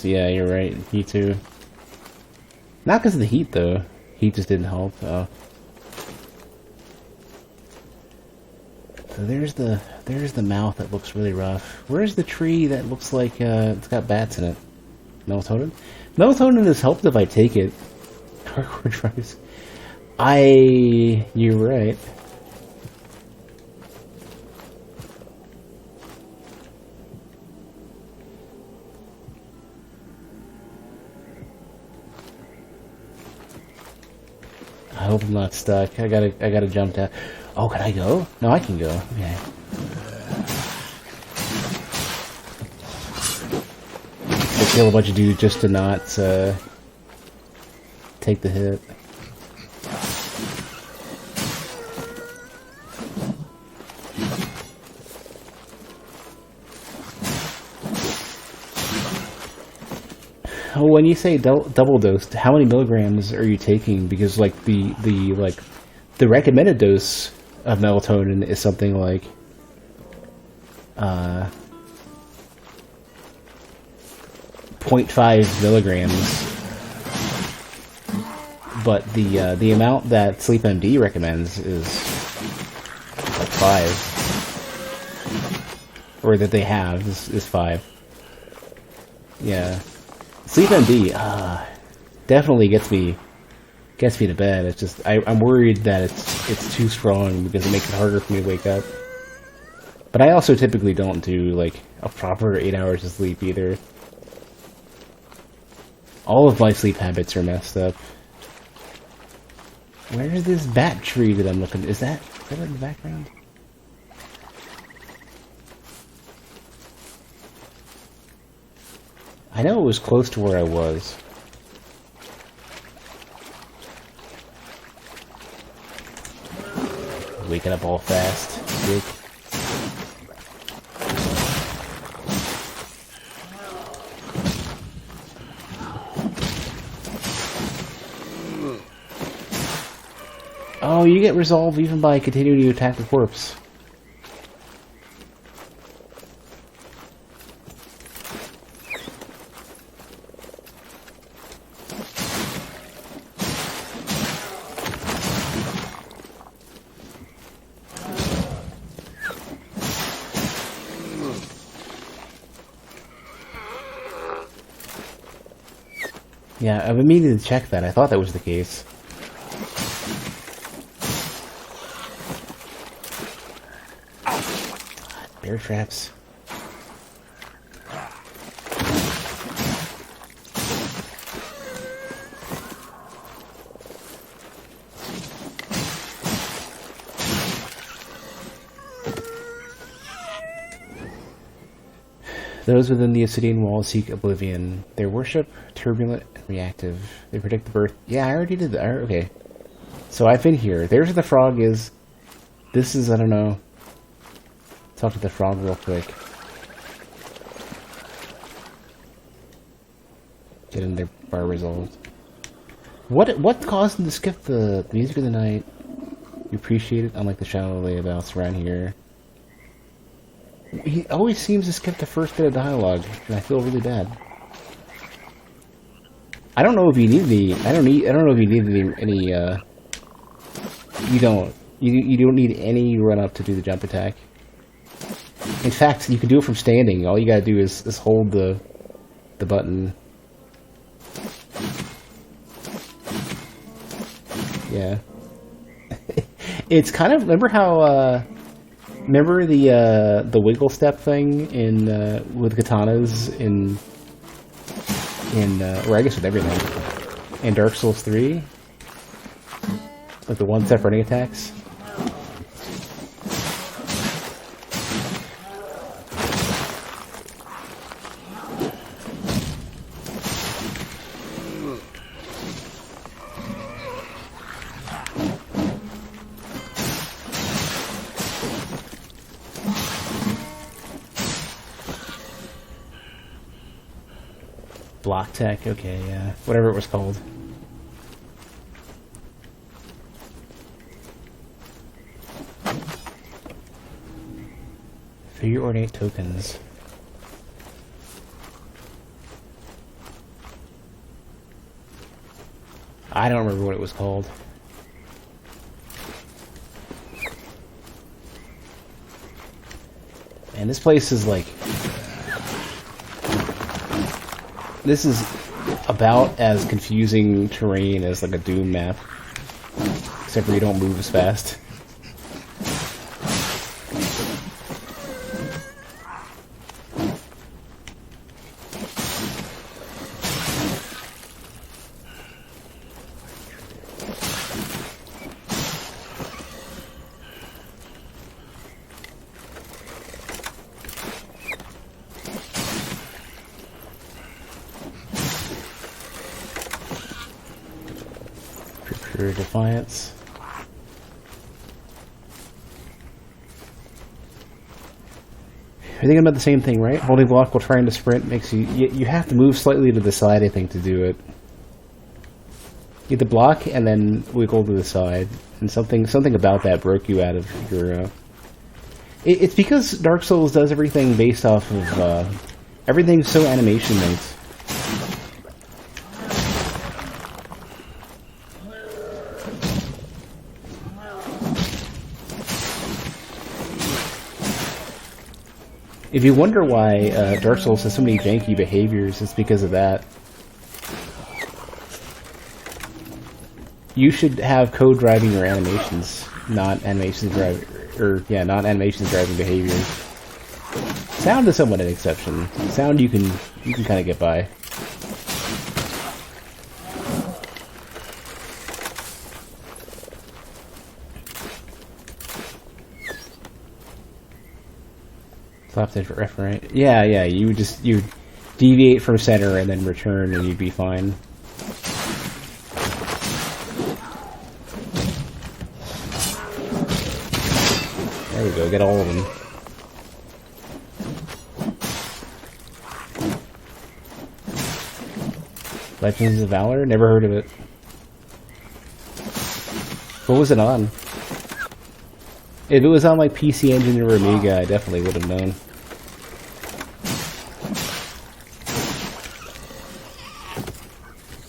Yeah, you're right. Me too. Not because of the heat, though. Heat just didn't help. Oh. So there's the mouth that looks really rough. Where's the tree that looks like it's got bats in it? Melatonin? Melatonin is helped if I take it. Hardcore tries. You're right. I hope I'm not stuck. I gotta jump down. Oh, can I go? No, I can go. Okay. I kill a bunch of dudes just to not take the hit. Oh, when you say double dose, how many milligrams are you taking? Because like the recommended dose of melatonin is something like 0.5 milligrams, but the amount that SleepMD recommends is like 5, or that they have is 5. Yeah, SleepMD definitely gets me to bed. It's just I'm worried that it's too strong because it makes it harder for me to wake up. But I also typically don't do like a proper 8 hours of sleep either. All of my sleep habits are messed up. Where is this bat tree that I'm looking? Is that in the background? I know it was close to where I was. Waking up all fast. Jake. Oh, you get resolved even by continuing to attack the corpse. Yeah, I've been meaning to check that. I thought that was the case. Bear traps. Those within the obsidian wall seek oblivion. Their worship, turbulent and reactive. They predict the birth. Yeah, I already did that. Okay. So I've been here. There's where the frog is. This is, I don't know. Talk to the frog real quick. Get in their bar resolved. What caused them to skip the music of the night? You appreciate it, unlike the shallow layabouts around here. He always seems to skip the first bit of dialogue, and I feel really bad. I don't know if you need any. I don't know if you need any. You don't. You don't need any run up to do the jump attack. In fact, you can do it from standing. All you gotta do is hold the button. Yeah. It's kind of, remember how remember the wiggle step thing in with katanas in or I guess with everything in Dark Souls 3, like the one-step running attacks. Block tech, okay, yeah. Whatever it was called. Figure ornate tokens. I don't remember what it was called. And this place is like... This is about as confusing terrain as like a Doom map, except for you don't move as fast. Pure Defiance. You're thinking about the same thing, right? Holding block while trying to sprint makes you have to move slightly to the side, I think, to do it. You hit the block and then wiggle to the side, and something about that broke you out of your. It's because Dark Souls does everything based off of everything's so animation based. If you wonder why Dark Souls has so many janky behaviors, it's because of that. You should have code driving your animations, not animations driving, not animations driving behaviors. Sound is somewhat an exception. Sound you can kind of get by. Left right? Yeah, you deviate from center and then return and you'd be fine. There we go, get all of them. Legends of Valor? Never heard of it. What was it on? If it was on like PC Engine or Amiga, I definitely would have known.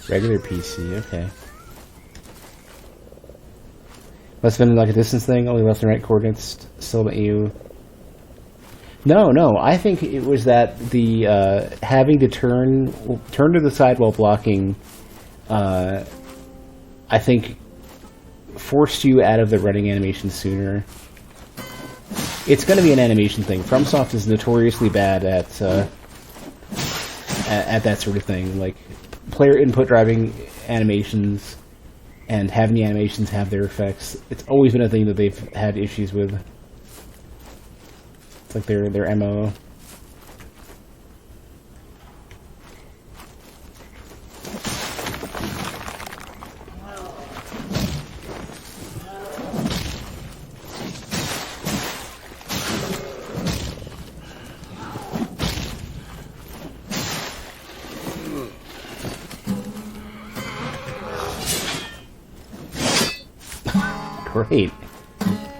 Regular PC, okay. Must have been like a distance thing, only left and right coordinates still let you... No, I think it was that the having to turn to the side while blocking, I think forced you out of the running animation sooner. It's going to be an animation thing. FromSoft is notoriously bad at that sort of thing, like player input driving animations and having the animations have their effects. It's always been a thing that they've had issues with. It's like their MO. Great.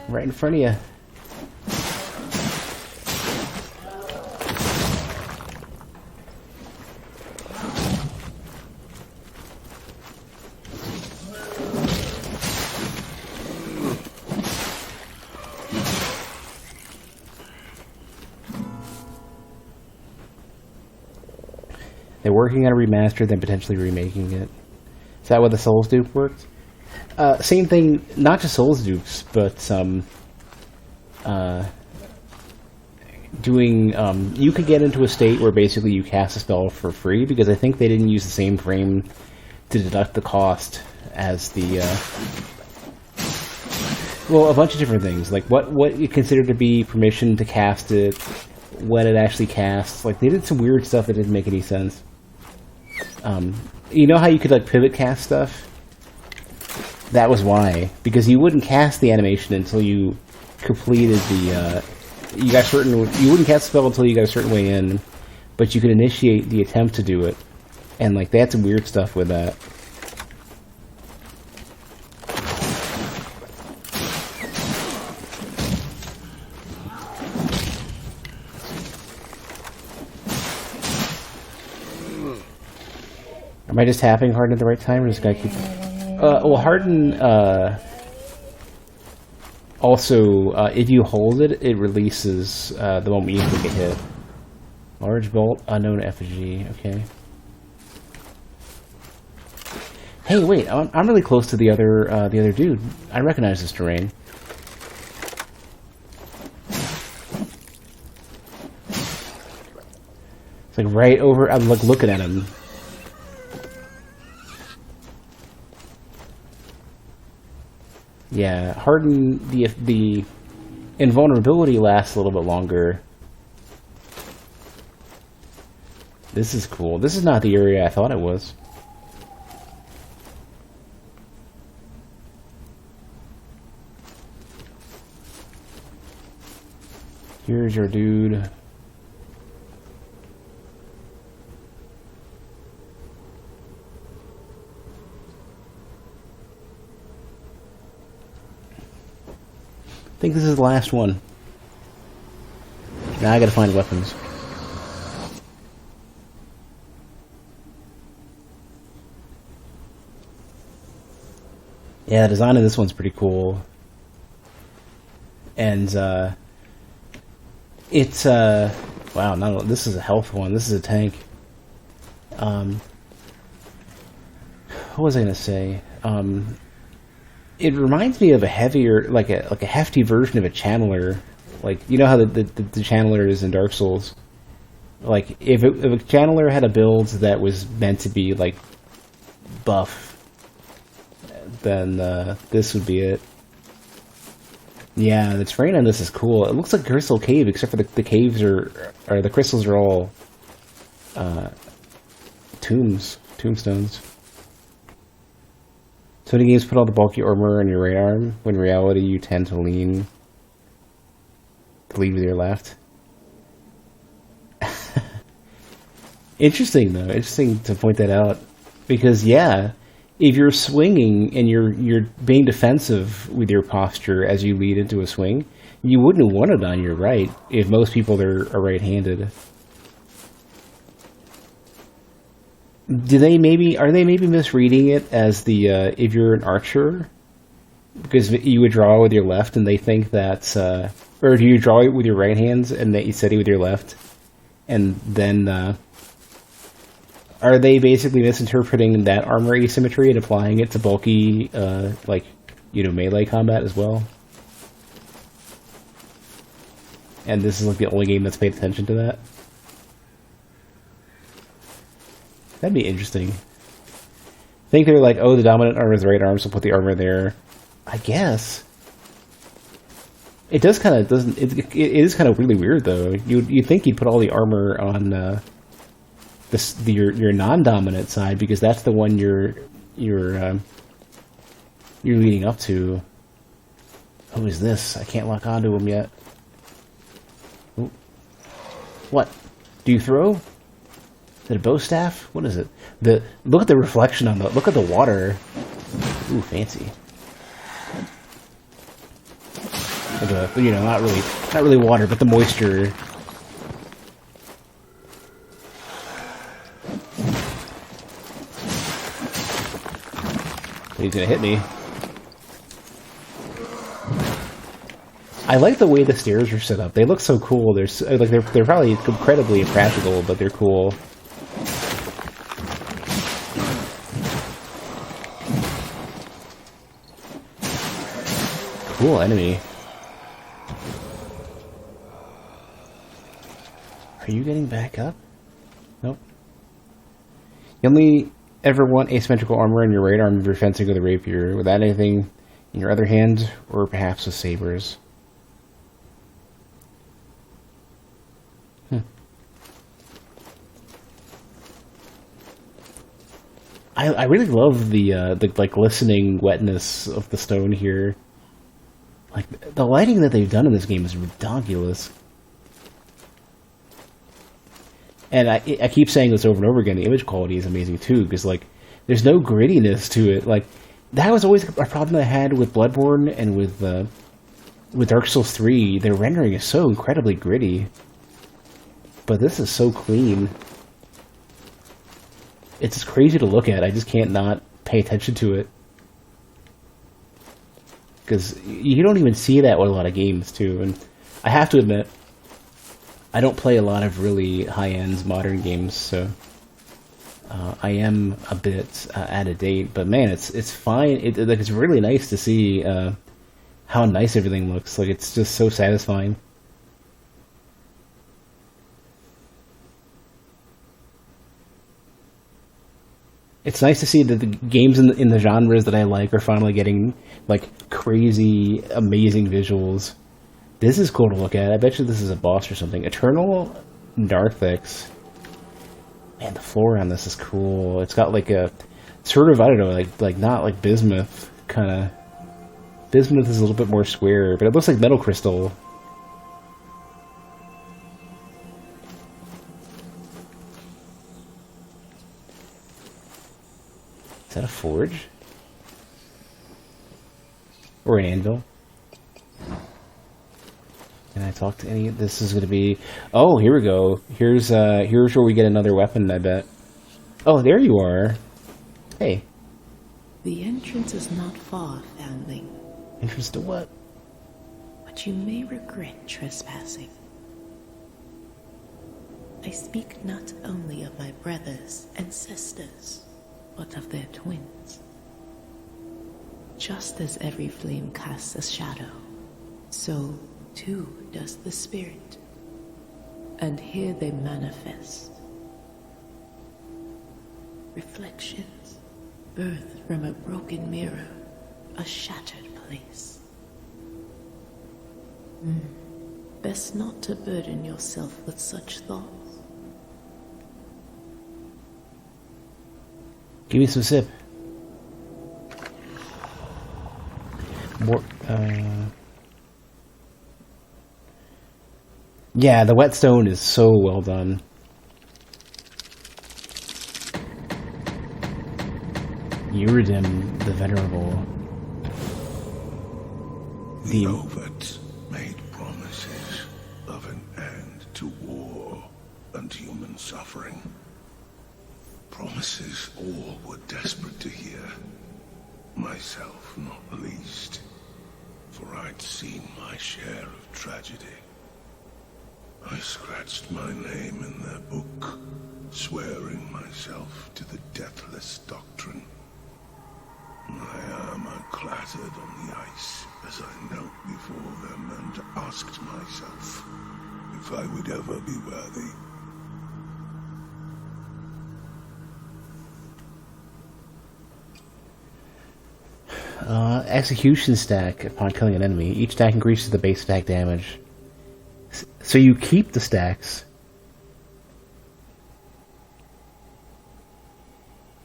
Right in front of you. They're working on a remaster, then potentially remaking it. Is that what the Souls Dupe worked? Same thing, not just Souls Dupes, but doing. You could get into a state where basically you cast a spell for free, because I think they didn't use the same frame to deduct the cost as the. Well, a bunch of different things, like what you consider to be permission to cast it, what it actually casts. Like, they did some weird stuff that didn't make any sense. You know how you could, like, pivot cast stuff? That was why. Because you wouldn't cast the animation until you completed the, you wouldn't cast the spell until you got a certain way in, but you could initiate the attempt to do it. And, like, they had some weird stuff with that. Am I just tapping Harden at the right time, or just gotta keep... well, Harden, also, if you hold it, it releases, the moment you take a hit. Large bolt, unknown effigy, okay. Hey, wait, I'm really close to the other dude. I recognize this terrain. It's like right over, I'm like looking at him. Yeah, Harden, the invulnerability lasts a little bit longer. This is cool. This is not the area I thought it was. Here's your dude. I think this is the last one. Now I gotta find weapons. Yeah, the design of this one's pretty cool. And, it's, wow, this is a health one. This is a tank. What was I gonna say? It reminds me of a heavier, like a hefty version of a channeler. Like, you know how the channeler is in Dark Souls? Like, if a channeler had a build that was meant to be, like, buff, then this would be it. Yeah, the terrain on this is cool. It looks like Crystal Cave, except for the caves or the crystals are all tombstones. So many games put all the bulky armor on your right arm, when in reality you tend to lead with your left. Interesting, though. Interesting to point that out. Because, yeah, if you're swinging and you're being defensive with your posture as you lead into a swing, you wouldn't want it on your right if most people are right-handed. Are they maybe misreading it as the if you're an archer, because you would draw with your left, and they think that's or do you draw it with your right hands and that you steady with your left, and then are they basically misinterpreting that armor asymmetry and applying it to bulky melee combat as well? And this is like the only game that's paid attention to that. That'd be interesting. I think they're like, oh, the dominant arm is the right arm, so put the armor there. I guess. It does kind of doesn't. It is kind of really weird though. You'd think you'd put all the armor on your non-dominant side, because that's the one you're leading up to. Who is this? I can't lock onto him yet. Ooh. What? Do you throw? Is it a bow staff? What is it? Look at the reflection on look at the water. Ooh, fancy. The, you know, not really water, but the moisture. He's gonna hit me. I like the way the stairs are set up. They look so cool. They're probably incredibly impractical, but they're cool. Cool enemy. Are you getting back up? Nope. You only ever want asymmetrical armor in your right arm if you're fencing with a rapier, without anything in your other hand, or perhaps with sabers. I really love the like glistening wetness of the stone here. Like the lighting that they've done in this game is ridiculous. And I keep saying this over and over again. The image quality is amazing too, because like there's no grittiness to it. Like that was always a problem that I had with Bloodborne and with Dark Souls 3. Their rendering is so incredibly gritty, but this is so clean. It's just crazy to look at. I just can't not pay attention to it. Because you don't even see that with a lot of games, too. And I have to admit, I don't play a lot of really high-end modern games, so I am a bit out of date. But man, it's fine. It's really nice to see how nice everything looks. Like it's just so satisfying. It's nice to see that the games in the genres that I like are finally getting like crazy, amazing visuals. This is cool to look at. I bet you this is a boss or something. Eternal Narthex. Man, the floor on this is cool. It's got like a sort of, I don't know, like not like bismuth kind of. Bismuth is a little bit more square, but it looks like metal crystal. Is that a forge? Or an anvil? Can I talk to any? This is going to be... Oh, here we go. Here's where we get another weapon, I bet. Oh, there you are. Hey. The entrance is not far, foundling. Entrance to what? But you may regret trespassing. I speak not only of my brothers and sisters, but of their twins. Just as every flame casts a shadow, so too does the spirit. And here they manifest. Reflections, birthed from a broken mirror, a shattered place. Best not to burden yourself with such thoughts. Give me some sip. More, yeah, the whetstone is so well done. Uridim the Venerable. The Overt made promises of an end to war and human suffering. Promises all were desperate to hear. Myself not least, for I'd seen my share of tragedy. I scratched my name in their book, swearing myself to the deathless doctrine. My armor clattered on the ice as I knelt before them and asked myself if I would ever be worthy. Execution stack upon killing an enemy. Each stack increases the base attack damage. So you keep the stacks.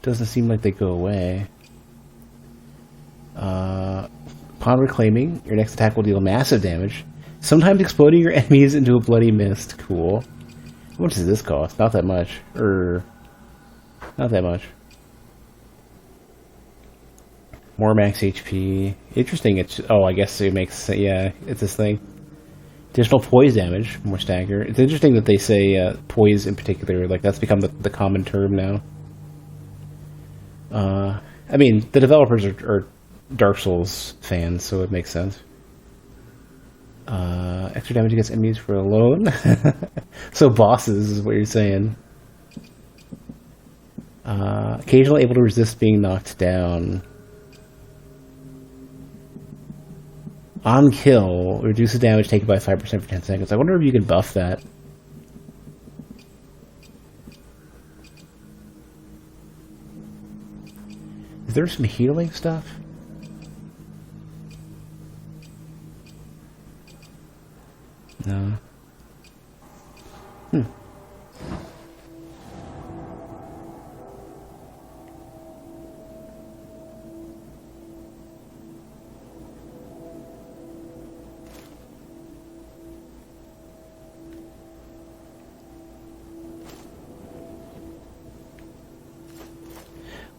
Doesn't seem like they go away. Upon reclaiming, your next attack will deal massive damage, sometimes exploding your enemies into a bloody mist. Cool. How much does this cost? Not that much. Not that much. More max HP. Interesting. It's I guess it makes it's this thing. Additional poise damage, more stagger. It's interesting that they say poise in particular. Like that's become the common term now. I mean, the developers are Dark Souls fans, so it makes sense. Extra damage against enemies for alone. So bosses is what you're saying. Occasionally able to resist being knocked down. On kill, reduces damage taken by 5% for 10 seconds. I wonder if you can buff that. Is there some healing stuff? No.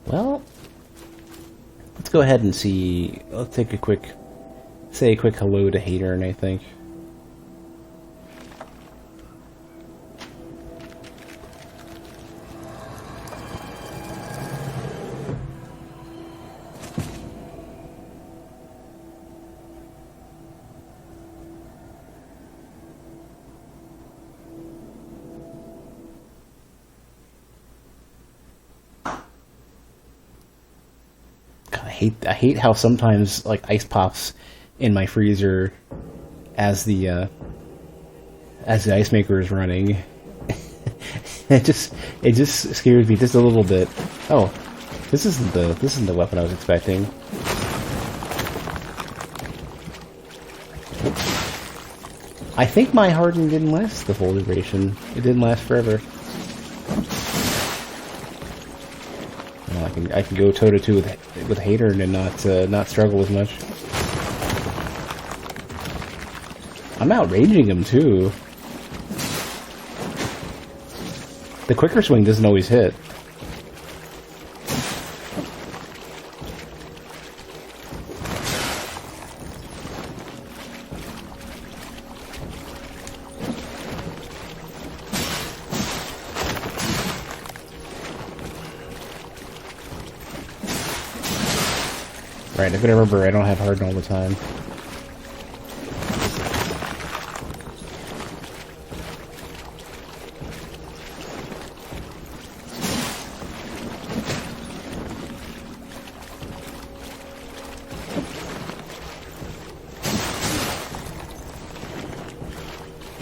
Well, let's go ahead and see. Let's take say a quick hello to Hatern, I think. I hate how sometimes like ice pops in my freezer as the ice maker is running. it just scares me just a little bit. Oh, this isn't the weapon I was expecting. I think my hardening didn't last the full duration. It didn't last forever. I can go toe to toe with Hatern and not struggle as much. I'm outranging him too. The quicker swing doesn't always hit. Right, I've got to remember I don't have harden all the time.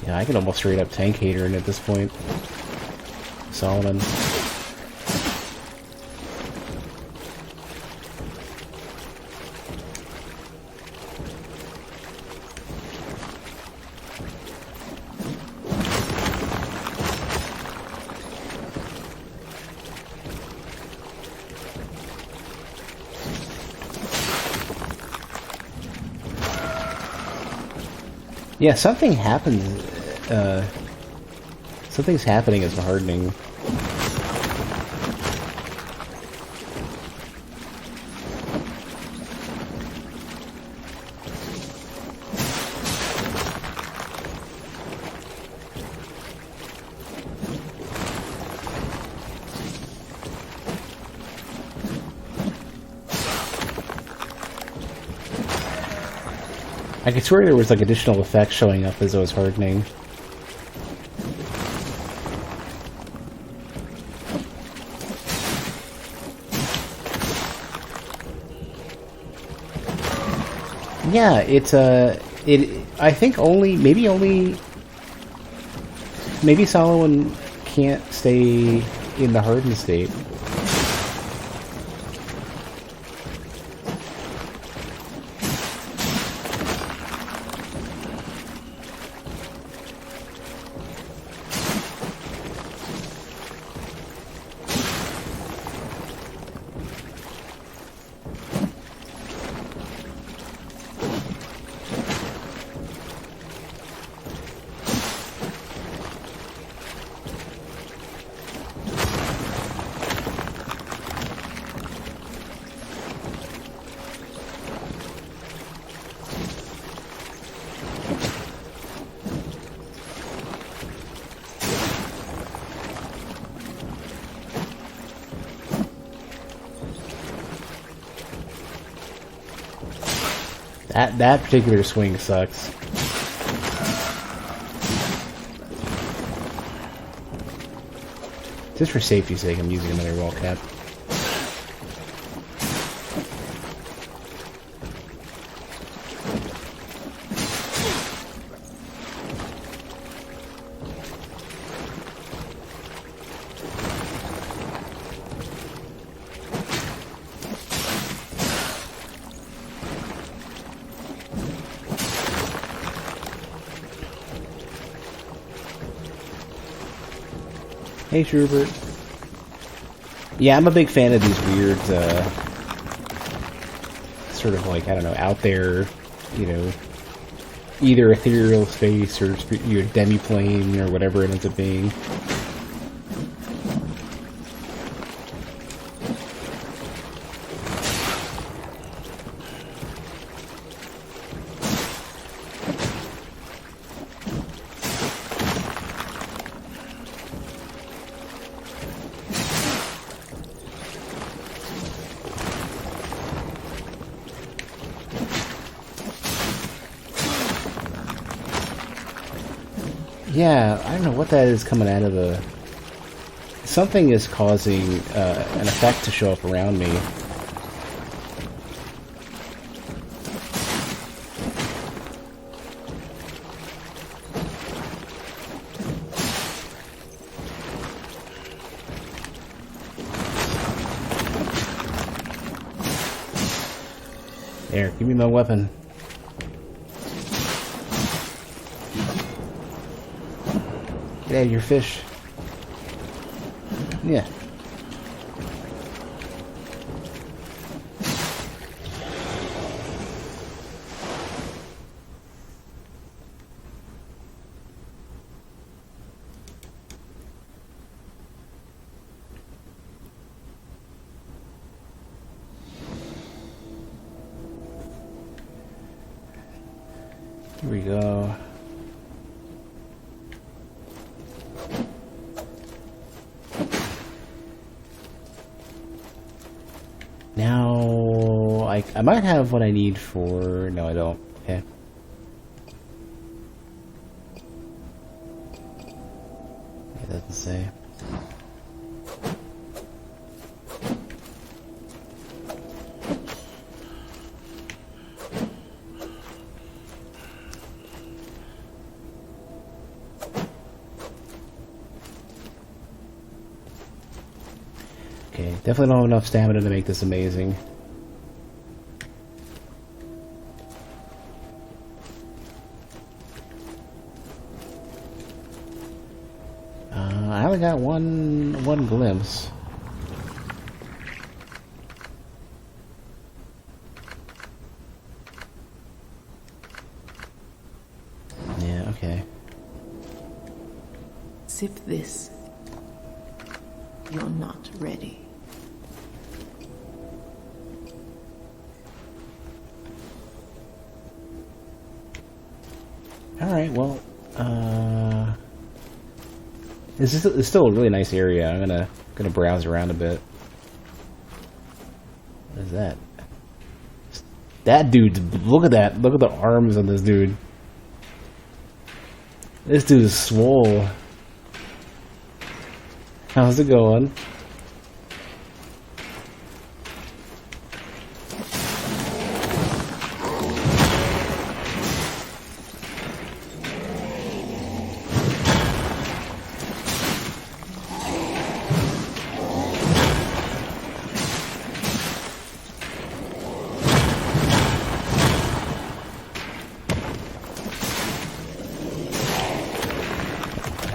Yeah, I can almost straight up tank Hatern at this point. Solomon. Yeah, something happens. Something's happening as the hardening. I could swear there was like additional effects showing up as I was hardening. Yeah, it's I think maybe Solomon can't stay in the hardened state. That particular swing sucks. Just for safety's sake, I'm using another wall cap. Hey, Schubert. Yeah, I'm a big fan of these weird, sort of like, I don't know, out there, you know, either ethereal space or demi-plane or whatever it ends up being. Yeah, I don't know what that is coming out of the... Something is causing an effect to show up around me. There, give me my weapon. Get out of your fish. Yeah. Here we go. Now, I might have what I need for... No, I don't. Okay. It doesn't say. Okay, definitely don't have enough stamina to make this amazing. I only got one glimpse. Yeah, okay. Sip this. You're not ready. Alright, well, it's still a really nice area. I'm gonna browse around a bit. What is that? That dude, look at that. Look at the arms on this dude. This dude is swole. How's it going?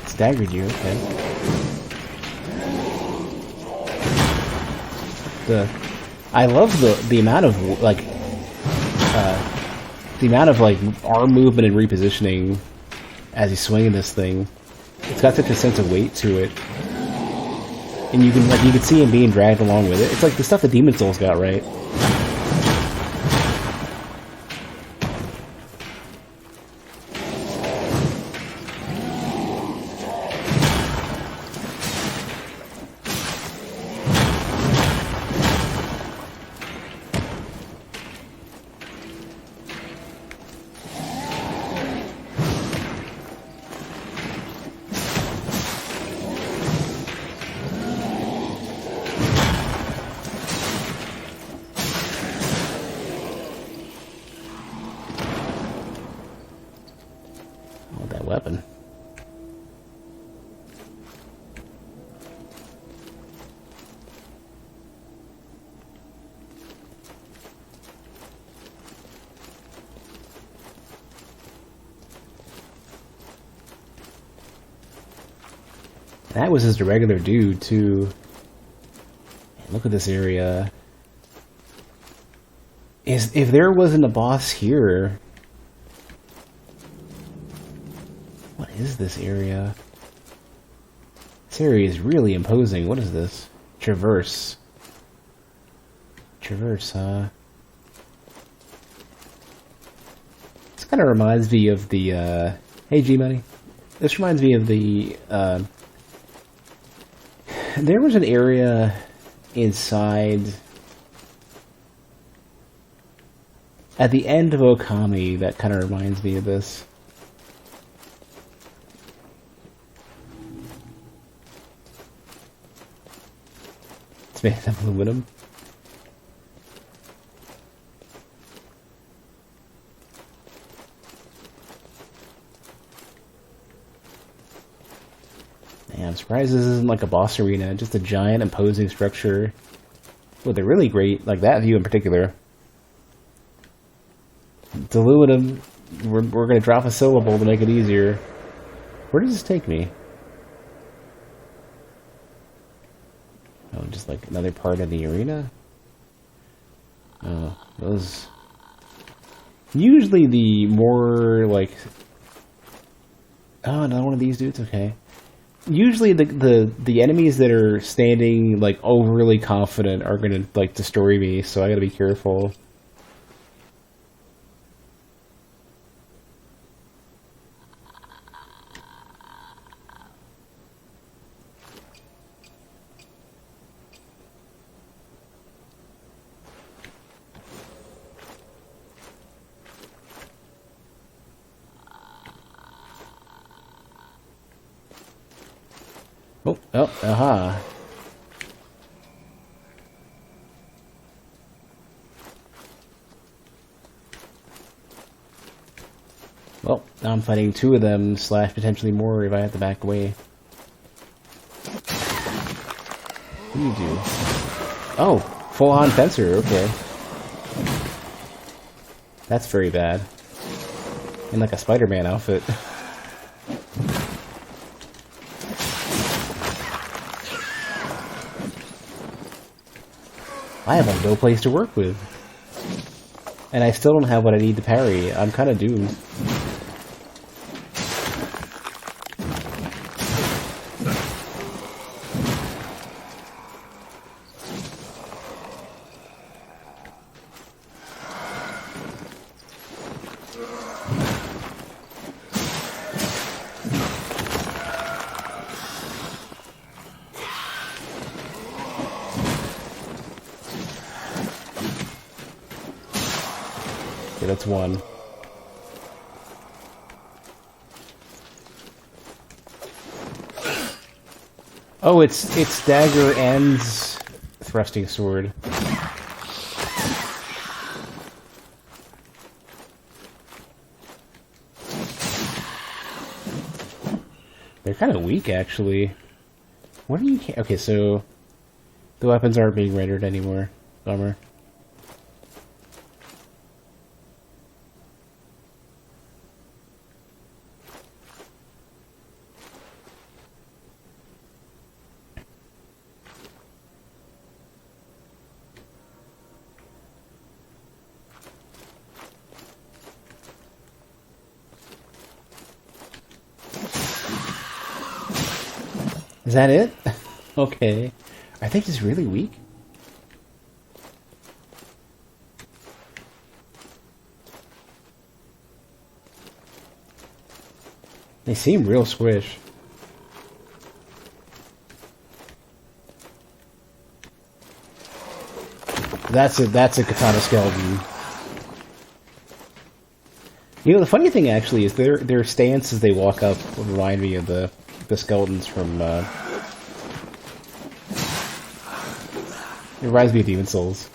Staggered you, okay. I love the amount of arm movement and repositioning as he's swinging this thing. It's got such a sense of weight to it, and you can see him being dragged along with it. It's like the stuff that Demon Souls got right. weapon. That was just a regular dude, too. Man, look at this area. If there wasn't a boss here... What is this area? This area is really imposing. What is this? Traverse. Traverse, huh? This kind of reminds me of the, Hey, G-Money. This reminds me of the, there was an area inside... At the end of Okami that kind of reminds me of this. It's made of aluminum. Man, I'm surprised this isn't like a boss arena, just a giant imposing structure. Well, they're really great, like that view in particular. It's aluminum. We're going to drop a syllable to make it easier. Where does this take me? Oh, just like another part of the arena? Oh, those... Usually the more, like... Oh, another one of these dudes? Okay. Usually the enemies that are standing, like, overly confident are gonna, like, destroy me, so I gotta be careful. Oh, aha. Well, now I'm fighting two of them, slash potentially more if I have to back away. What do you do? Oh, full-on fencer, okay. That's very bad. In like a Spider-Man outfit. I have like no place to work with. And I still don't have what I need to parry. I'm kind of doomed. Okay, that's one. Oh, it's dagger and thrusting sword. They're kind of weak, actually. What are you? Okay, so the weapons aren't being rendered anymore. Bummer. Is that it? Okay. Are they just really weak? They seem real squish. That's a katana skeleton. You know, the funny thing actually is their stance as they walk up would remind me of the skeletons from, it reminds me of Demon Souls.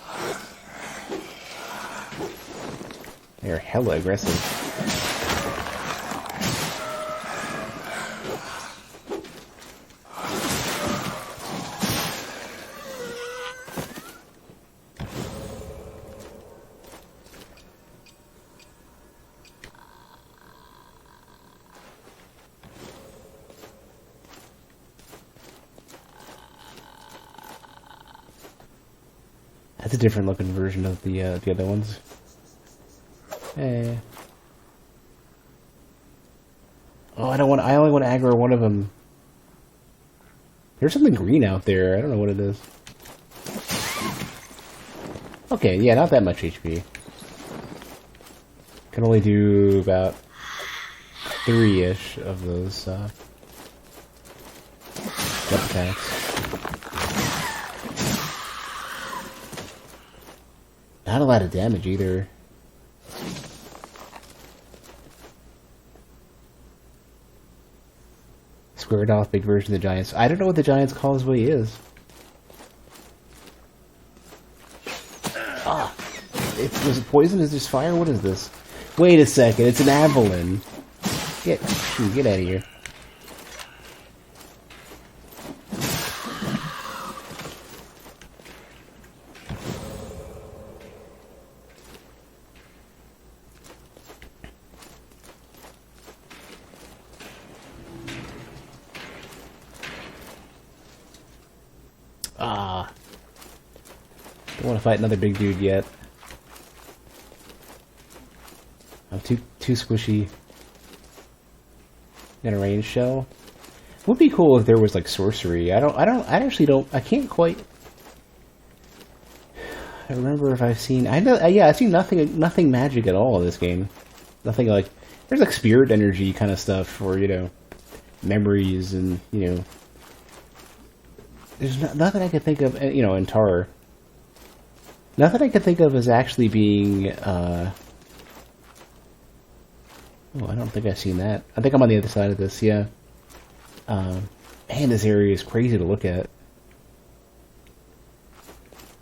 They're hella aggressive. It's a different looking version of the other ones. Eh. Oh, I only want to aggro one of them. There's something green out there. I don't know what it is. Okay, yeah, not that much HP. Can only do about 3-ish of those jump attacks. Not a lot of damage either. Squared off big version of the Giants. I don't know what the Giants Causeway is. Ah, was it poison? Is this fire? What is this? Wait a second, it's an Avalon. Get out of here. Ah. Don't want to fight another big dude yet. I'm too squishy. Got a range shell. Would be cool if there was like sorcery. I can't quite. I remember if I've seen. I've seen nothing magic at all in this game. Nothing like. There's like spirit energy kind of stuff, or memories, and there's nothing I could think of. In Tar. Nothing I could think of as actually being. Oh, I don't think I've seen that. I think I'm on the other side of this, yeah. Man, this area is crazy to look at.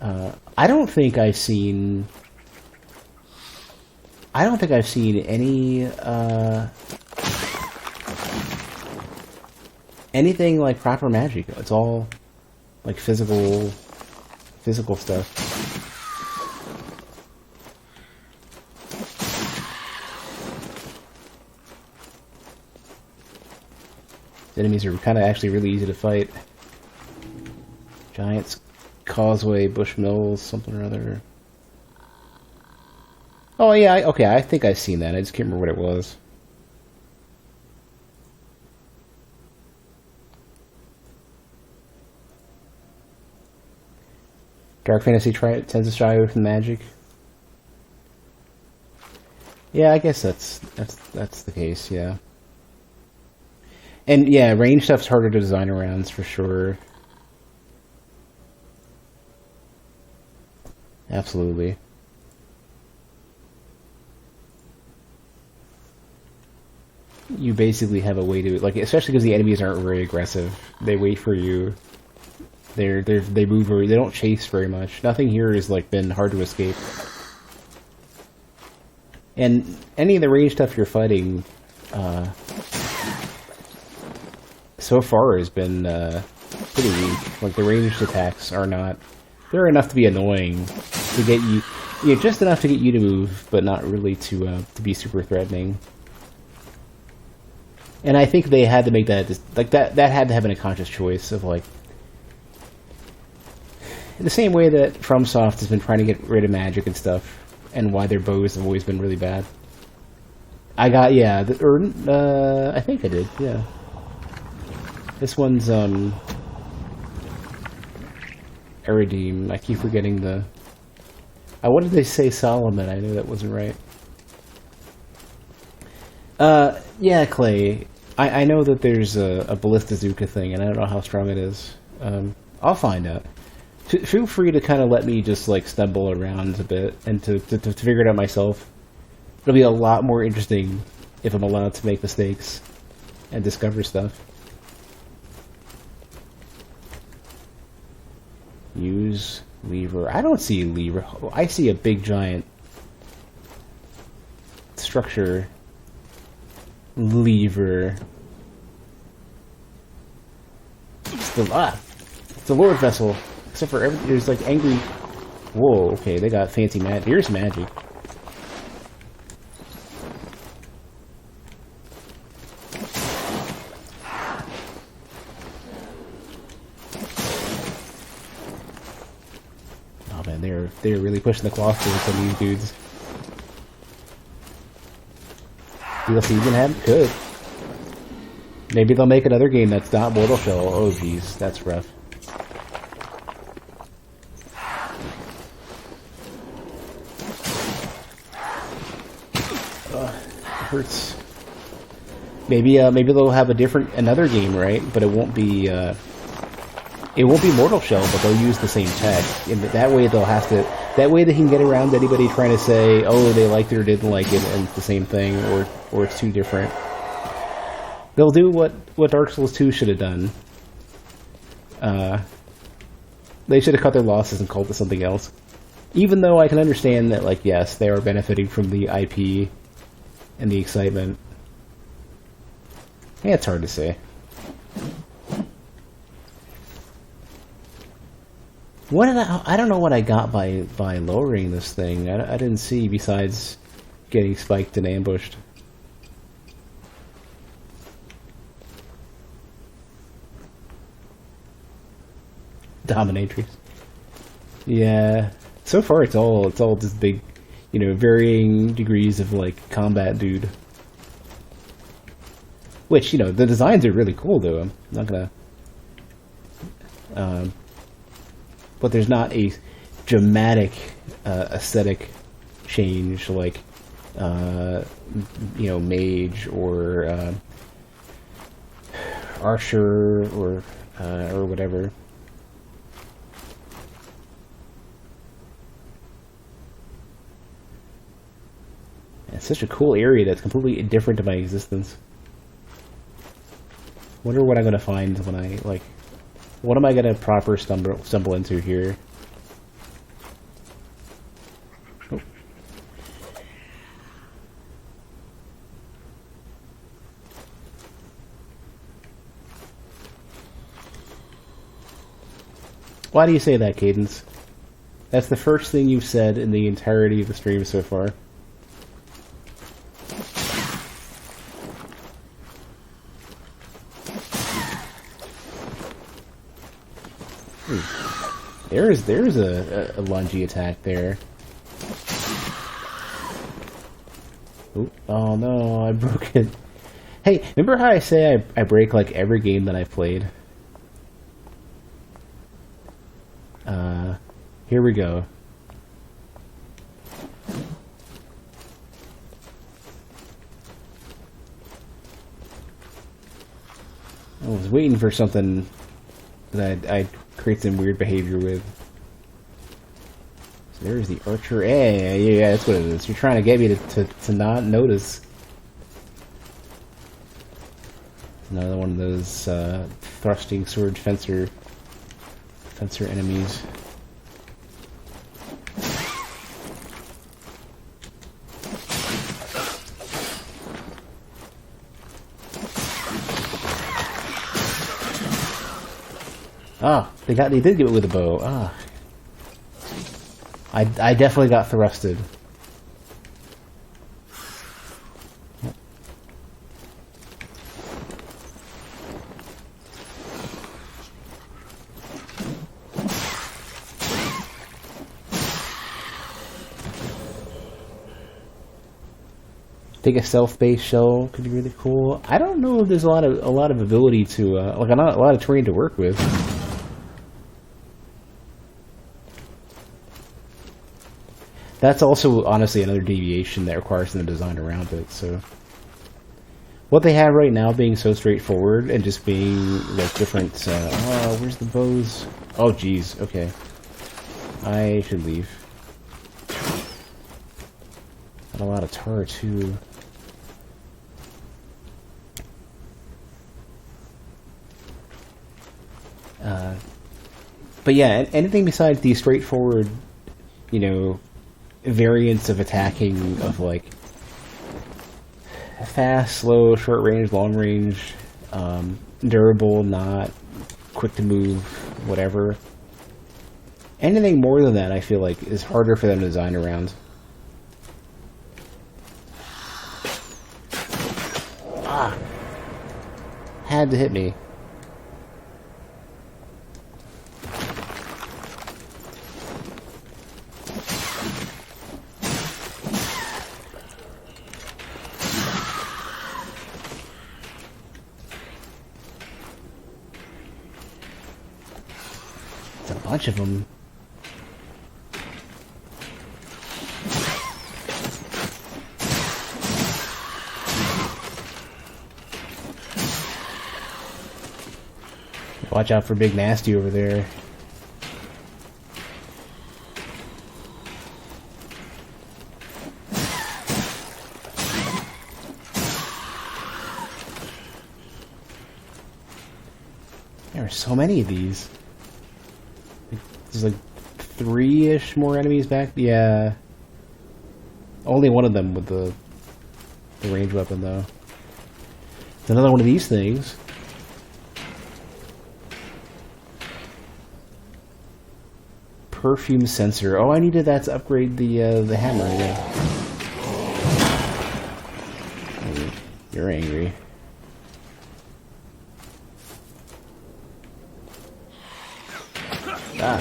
I don't think I've seen any, anything like proper magic. It's all, like, physical stuff. The enemies are kind of actually really easy to fight. Giants, Causeway, Bush Mills, something or other. Oh yeah, okay, I think I've seen that. I just can't remember what it was. Dark Fantasy tends to shy away from magic. Yeah, I guess that's the case, yeah. And yeah, range stuff's harder to design around, for sure. Absolutely. You basically have a way to, like, especially because the enemies aren't very aggressive. They wait for you. They move very, they don't chase very much. Nothing here has like been hard to escape. And any of the range stuff you're fighting, so far has been pretty weak. Like the ranged attacks are not. They're enough to be annoying to get you, just enough to get you to move, but not really to be super threatening. And I think they had to make that that had to have been a conscious choice of like the same way that FromSoft has been trying to get rid of magic and stuff, and why their bows have always been really bad. I got I think I did, yeah. This one's Eridim. I keep forgetting the. What did they say, Solomon? I knew that wasn't right. Yeah, Clay. I know that there's a Ballistazuka thing, and I don't know how strong it is. I'll find out. Feel free to kind of let me just like stumble around a bit and to figure it out myself. It'll be a lot more interesting if I'm allowed to make mistakes and discover stuff. Use lever. I don't see lever. I see a big giant structure. Lever. It's the Lord vessel. Except for there's like angry. Whoa. Okay, they got fancy magic. Here's magic. they're really pushing the cloth on these dudes. DLC even have good. Maybe they'll make another game that's not Mortal Shell. Oh jeez, that's rough. It hurts. Maybe they'll have another game, right? But it won't be Mortal Shell, but they'll use the same tech. And that way they'll have to. That way they can get around anybody trying to say, oh, they liked it or didn't like it, and it's the same thing, or it's too different. They'll do what Dark Souls 2 should have done. They should have cut their losses and called it something else. Even though I can understand that, like, yes, they are benefiting from the IP and the excitement. Yeah, it's hard to say. What did I don't know what I got by lowering this thing. I didn't see besides getting spiked and ambushed. Dominatrix. Yeah. So far it's all just big, varying degrees of like combat dude. Which, the designs are really cool though. I'm not gonna but there's not a dramatic aesthetic change like mage or archer or whatever. It's such a cool area that's completely indifferent to my existence. Wonder what I'm gonna find when I what am I gonna proper stumble into here? Oh. Why do you say that, Cadence? That's the first thing you've said in the entirety of the stream so far. There's a lungy attack there. Ooh, oh no, I broke it. Hey, remember how I say I break like every game that I've played? Here we go. I was waiting for something that I'd create some weird behavior with. So there's the archer. Yeah, that's what it is. You're trying to get me to not notice. Another one of those thrusting sword fencer enemies. Ah, they did get it with a bow. Ah. I definitely got thrusted. Take a self-based shell could be really cool. I don't know if there's a lot of ability to not a lot of terrain to work with. That's also, honestly, another deviation that requires them to design around it, so... What they have right now being so straightforward and just being, like, different, where's the bows? Oh, jeez, okay. I should leave. Got a lot of tar, too. But yeah, anything besides the straightforward, variants of attacking of like fast, slow, short range, long range, durable, not quick to move, whatever. Anything more than that, I feel like, is harder for them to design around. Ah! Had to hit me. bunch of them. Watch out for Big Nasty over there. There are so many of these. There's like 3-ish more enemies back. Yeah. Only one of them with the ranged weapon, though. It's another one of these things. Perfume sensor. Oh, I needed that to upgrade the hammer. Yeah. Oh, you're angry. Ah.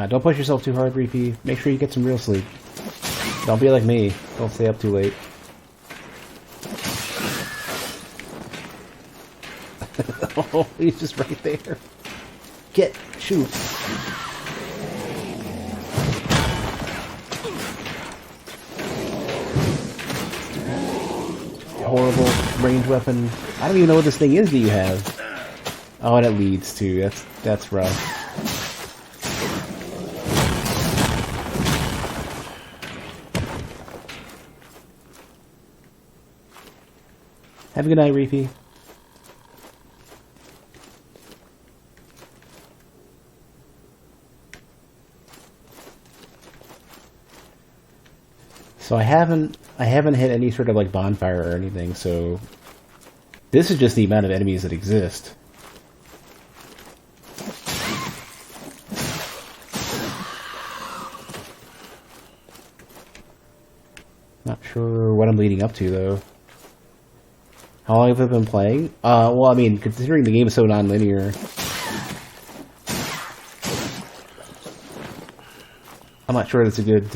Don't push yourself too hard, Reefy. Make sure you get some real sleep. Don't be like me. Don't stay up too late. Oh, he's just right there. Shoot. Horrible ranged weapon. I don't even know what this thing is that you have. Oh, and it leads to. That's rough. Have a good night, Reefy. So I haven't hit any sort of like bonfire or anything, so this is just the amount of enemies that exist. Not sure what I'm leading up to though. How long have I been playing? Well, I mean, considering the game is so non-linear, I'm not sure that's a good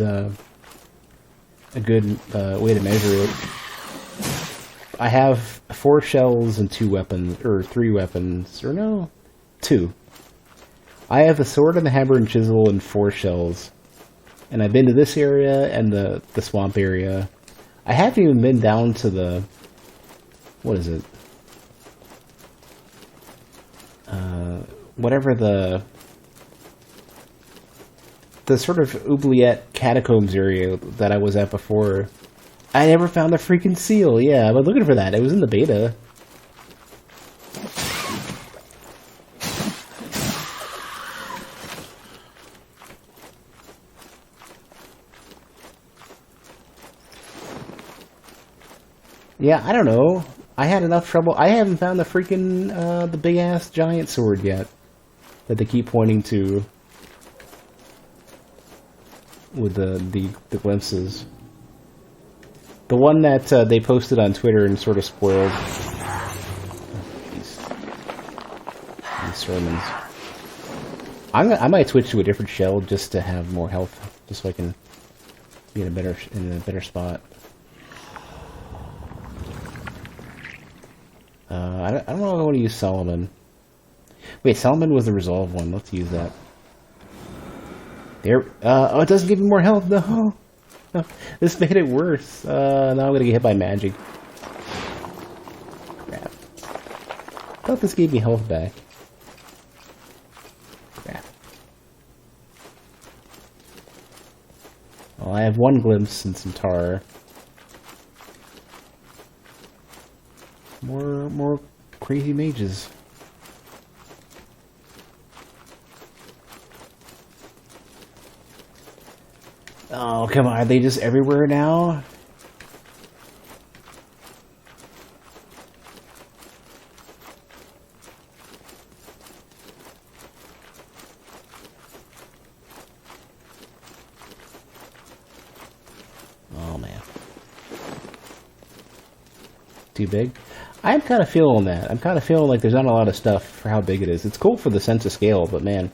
way to measure it. I have 4 shells and 2 weapons, or 3 weapons, or no, 2. I have a sword and a hammer and chisel and 4 shells, and I've been to this area and the swamp area. I haven't even been down to the, what is it? Whatever the sort of oubliette catacombs area that I was at before. I never found the freaking seal. Yeah, I've been looking for that. It was in the beta. Yeah, I don't know. I had enough trouble. I haven't found the freaking, the big-ass giant sword yet that they keep pointing to with the glimpses. The one that they posted on Twitter and sort of spoiled. These sermons. I might switch to a different shell just to have more health, just so I can be in a better spot. I don't know if I want to use Solomon. Wait, Solomon was the resolve one. Let's use that. There. Oh, it doesn't give me more health. No. No. This made it worse. Now I'm gonna get hit by magic. Crap. I thought this gave me health back. Crap. Well, I have 1 glimpse and some tar. More crazy mages. Oh, come on. Are they just everywhere now? Oh, man. Too big? I'm kind of feeling that. I'm kind of feeling like there's not a lot of stuff for how big it is. It's cool for the sense of scale, but man,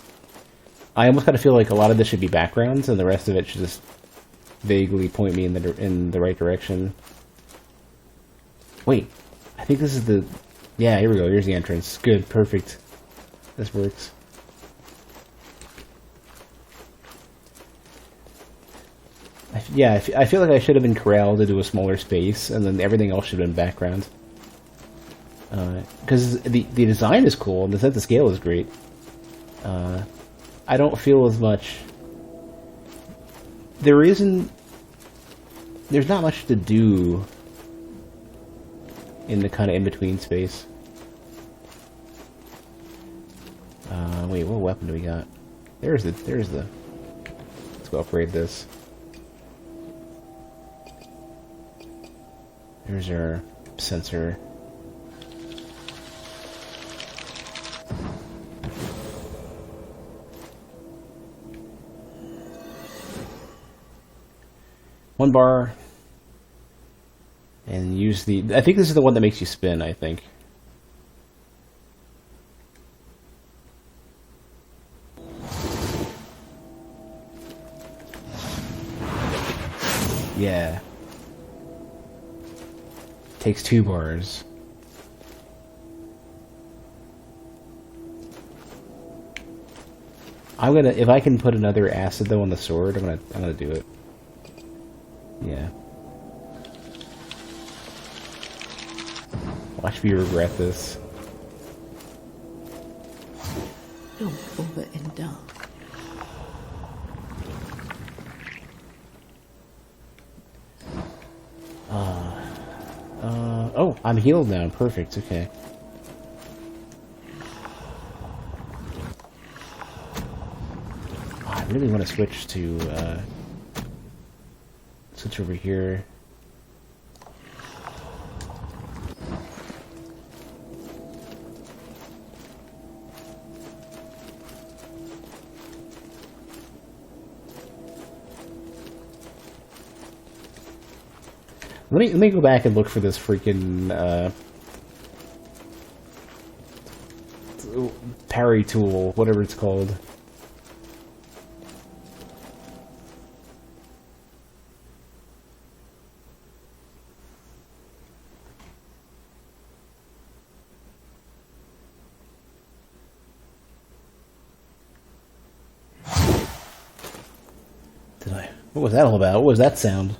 I almost kind of feel like a lot of this should be backgrounds, and the rest of it should just vaguely point me in the right direction. Wait, I think this is the... Yeah, here we go. Here's the entrance. Good, perfect. This works. I feel like I should have been corralled into a smaller space, and then everything else should have been background. Because the design is cool, and the sense of scale is great. I don't feel as much... There's not much to do in the kind of in-between space. Wait, what weapon do we got? There's the... Let's go upgrade this. There's our sensor. One bar. And use the... I think this is the one that makes you spin, I think. Yeah. Takes 2 bars. I'm gonna... If I can put another acid, though, on the sword, I'm gonna do it. Yeah. Watch me regret this. Don't overindulge. Oh, I'm healed now. Perfect. Okay. Oh, I really want to switch to, switch over here. Let me go back and look for this freaking parry tool, whatever it's called. What was that all about? What was that sound?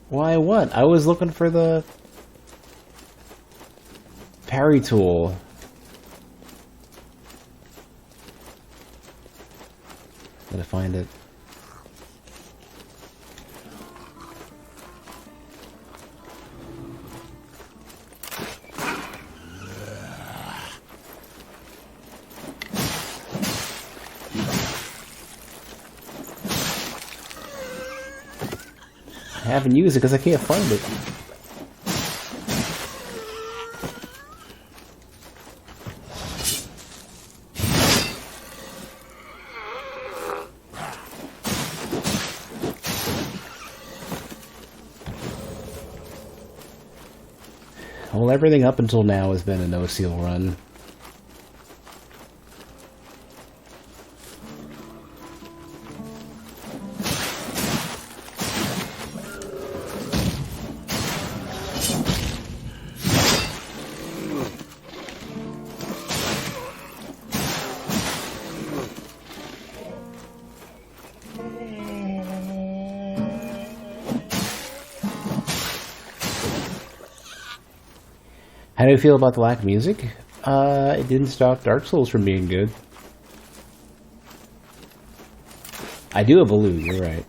Why, what? I was looking for the parry tool. Gotta find it. I haven't used it because I can't find it. Well, everything up until now has been a no-seal run. How do you feel about the lack of music? It didn't stop Dark Souls from being good. I do have a loot, you're right.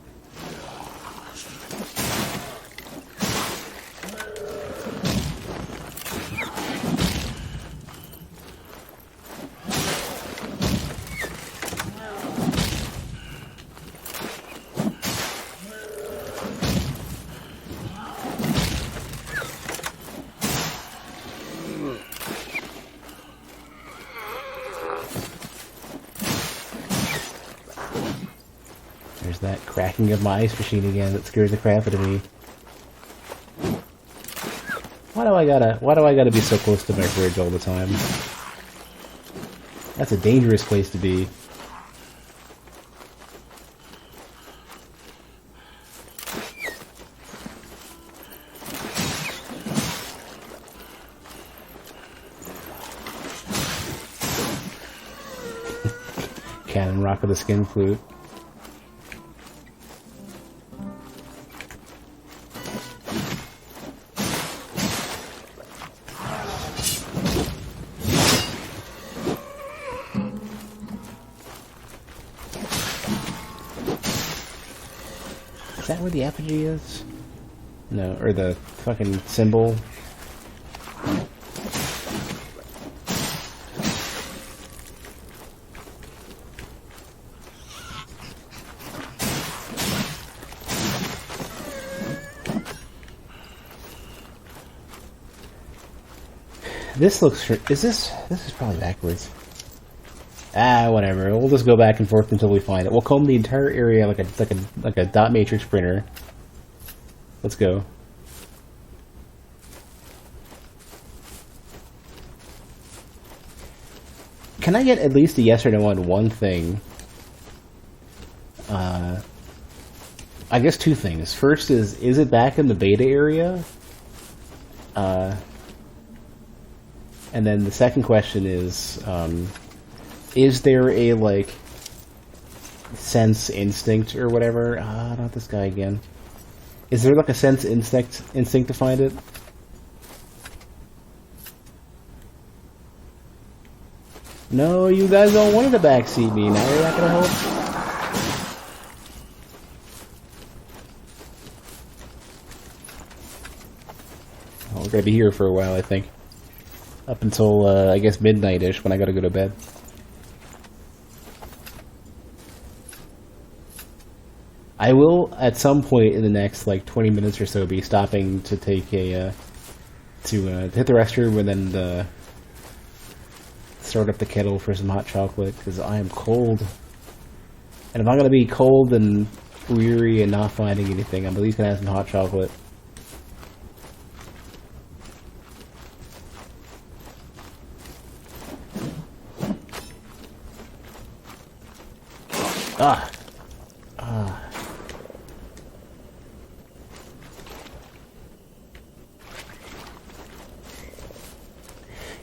that cracking of my ice machine again that scared the crap out of me. Why do I gotta be so close to my fridge all the time? That's a dangerous place to be. Cannon rock with a skin flute. Is that where the effigy is? No, or the fucking symbol? This looks... Is this... This is probably backwards. Ah, whatever. We'll just go back and forth until we find it. We'll comb the entire area like a dot matrix printer. Let's go. Can I get at least a yes or no on one thing? I guess two things. First is it back in the beta area? And then the second question is there a, like, sense instinct or whatever? Not this guy again. Is there, like, a sense instinct to find it? No, you guys don't want to backseat me. Now you're not gonna help? Oh, we're gonna be here for a while, I think. Up until, I guess, midnight-ish, when I gotta go to bed. I will, at some point in the next, like, 20 minutes or so, be stopping to take a, to hit the restroom and then, start up the kettle for some hot chocolate, because I am cold. And if I'm gonna be cold and weary and not finding anything, I'm at least gonna have some hot chocolate.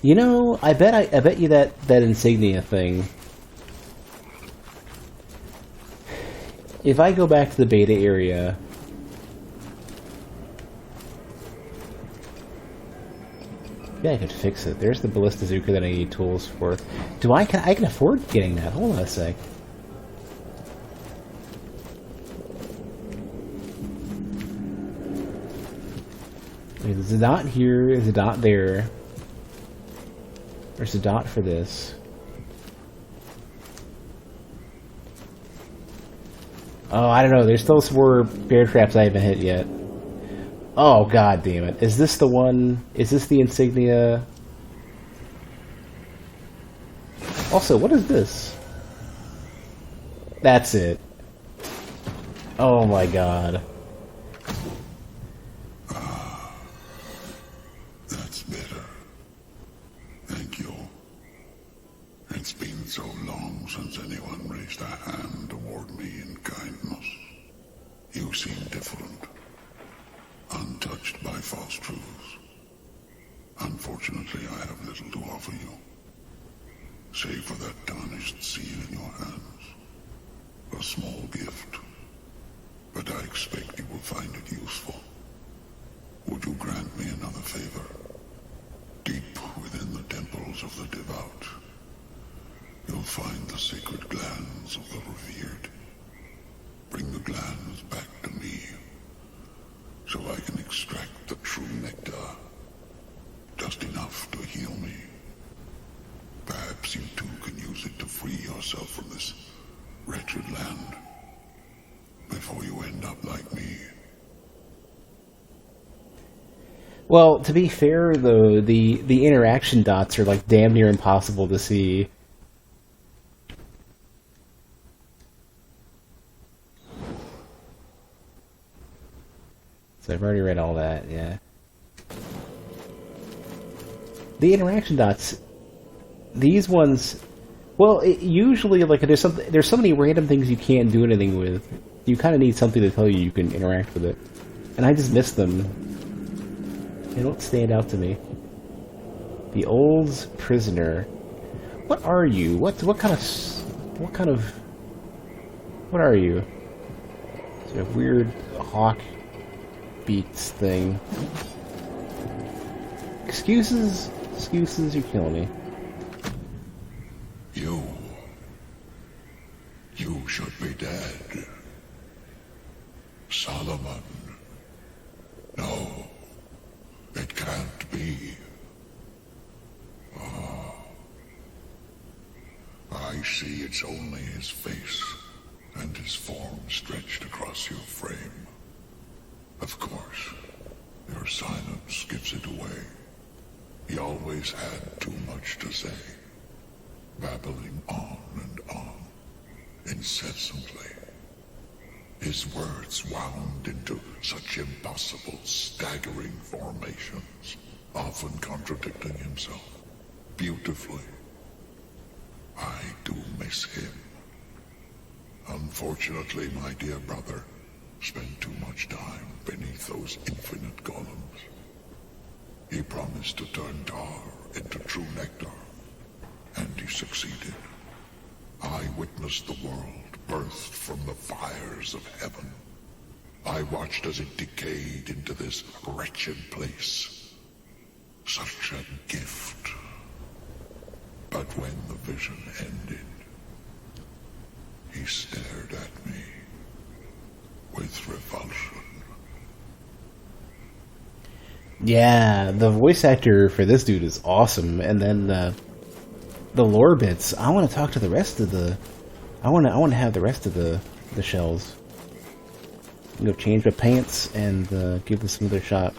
You know, I bet you that insignia thing. If I go back to the beta area, yeah, I could fix it. There's the ballista bazooka that I need tools for. I can afford getting that? Hold on a sec. There's a dot here, there's a dot there. There's a dot for this. Oh, I don't know. There's still some more bear traps I haven't hit yet. Oh, god damn it. Is this the one? Is this the insignia? Also, what is this? That's it. Oh my god. That's better. Thank you. It's been so long since anyone raised a hand toward me in kindness. You seem different, untouched by false truths. Unfortunately, I have little to offer you, save for that tarnished seal in your hands. A small gift, but I expect you will find it useful. Would you grant me another favor? Deep within the temples of the devout, you'll find the sacred glands of the revered. Bring the glands back to me, so I can extract the true nectar, just enough to heal me. Perhaps you too can use it to free yourself from this wretched land, before you end up like me. Well, to be fair, though, the interaction dots are, like, damn near impossible to see. So I've already read all that, yeah. The interaction dots, these ones, well, usually, like, there's so many random things you can't do anything with. You kind of need something to tell you can interact with it. And I just miss them. They don't stand out to me. The old prisoner. What are you? What kind of what are you? It's a weird hawk beats thing. Excuses, you're killing me. You should be dead. Solomon. No, it can't be. Oh, I see it's only his face and his form stretched across your frame. Of course, your silence gives it away. He always had too much to say, babbling on and on, incessantly. His words wound into such impossible, staggering formations, often contradicting himself, beautifully. I do miss him. Unfortunately, my dear brother spent too much time beneath those infinite columns. He promised to turn tar into true nectar, and he succeeded. I witnessed the world birthed from the fires of heaven. I watched as it decayed into this wretched place. Such a gift. But when the vision ended, he stared at me with revulsion. Yeah, the voice actor for this dude is awesome, and then the lore bits. I want to talk to the rest of the. I want to have the rest of the shells. Go change my pants and give this another shot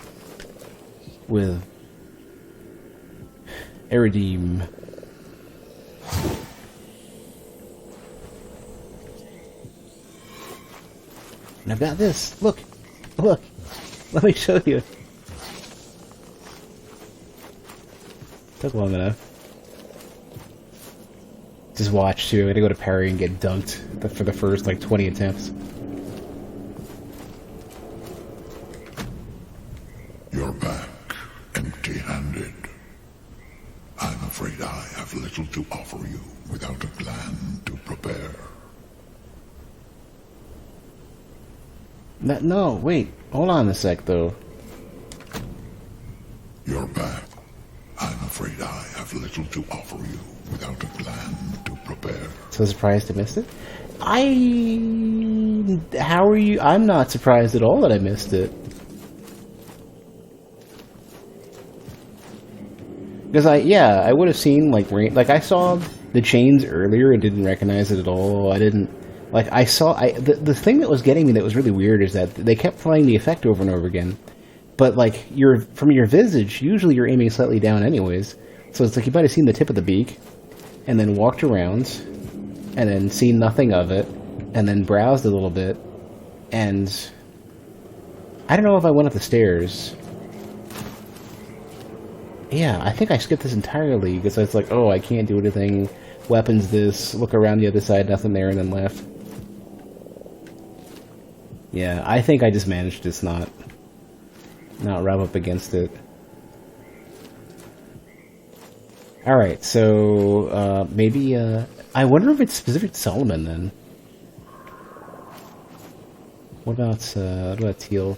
with Eridim. And I've got this. Look. Let me show you. Took long enough. Just watch too. I had to go to parry and get dunked for the first like 20 attempts. You're back, empty-handed. I'm afraid I have little to offer you without a plan to prepare. No, wait. Hold on a sec, though. You're back. I'm afraid I have little to offer you without a plan to prepare. So surprised I missed it? How are you? I'm not surprised at all that I missed it. Because I would have seen, like I saw the chains earlier and didn't recognize it at all. I didn't, the thing that was getting me that was really weird is that they kept playing the effect over and over again. But, from your visage, usually you're aiming slightly down anyways. So it's like you might have seen the tip of the beak, and then walked around, and then seen nothing of it, and then browsed a little bit, and I don't know if I went up the stairs. Yeah, I think I skipped this entirely, because I was like, oh, I can't do anything, weapons this, look around the other side, nothing there, and then left. Yeah, I think I just managed to not rub up against it. Alright, so, maybe, I wonder if it's specific to Solomon, then. What about Teal?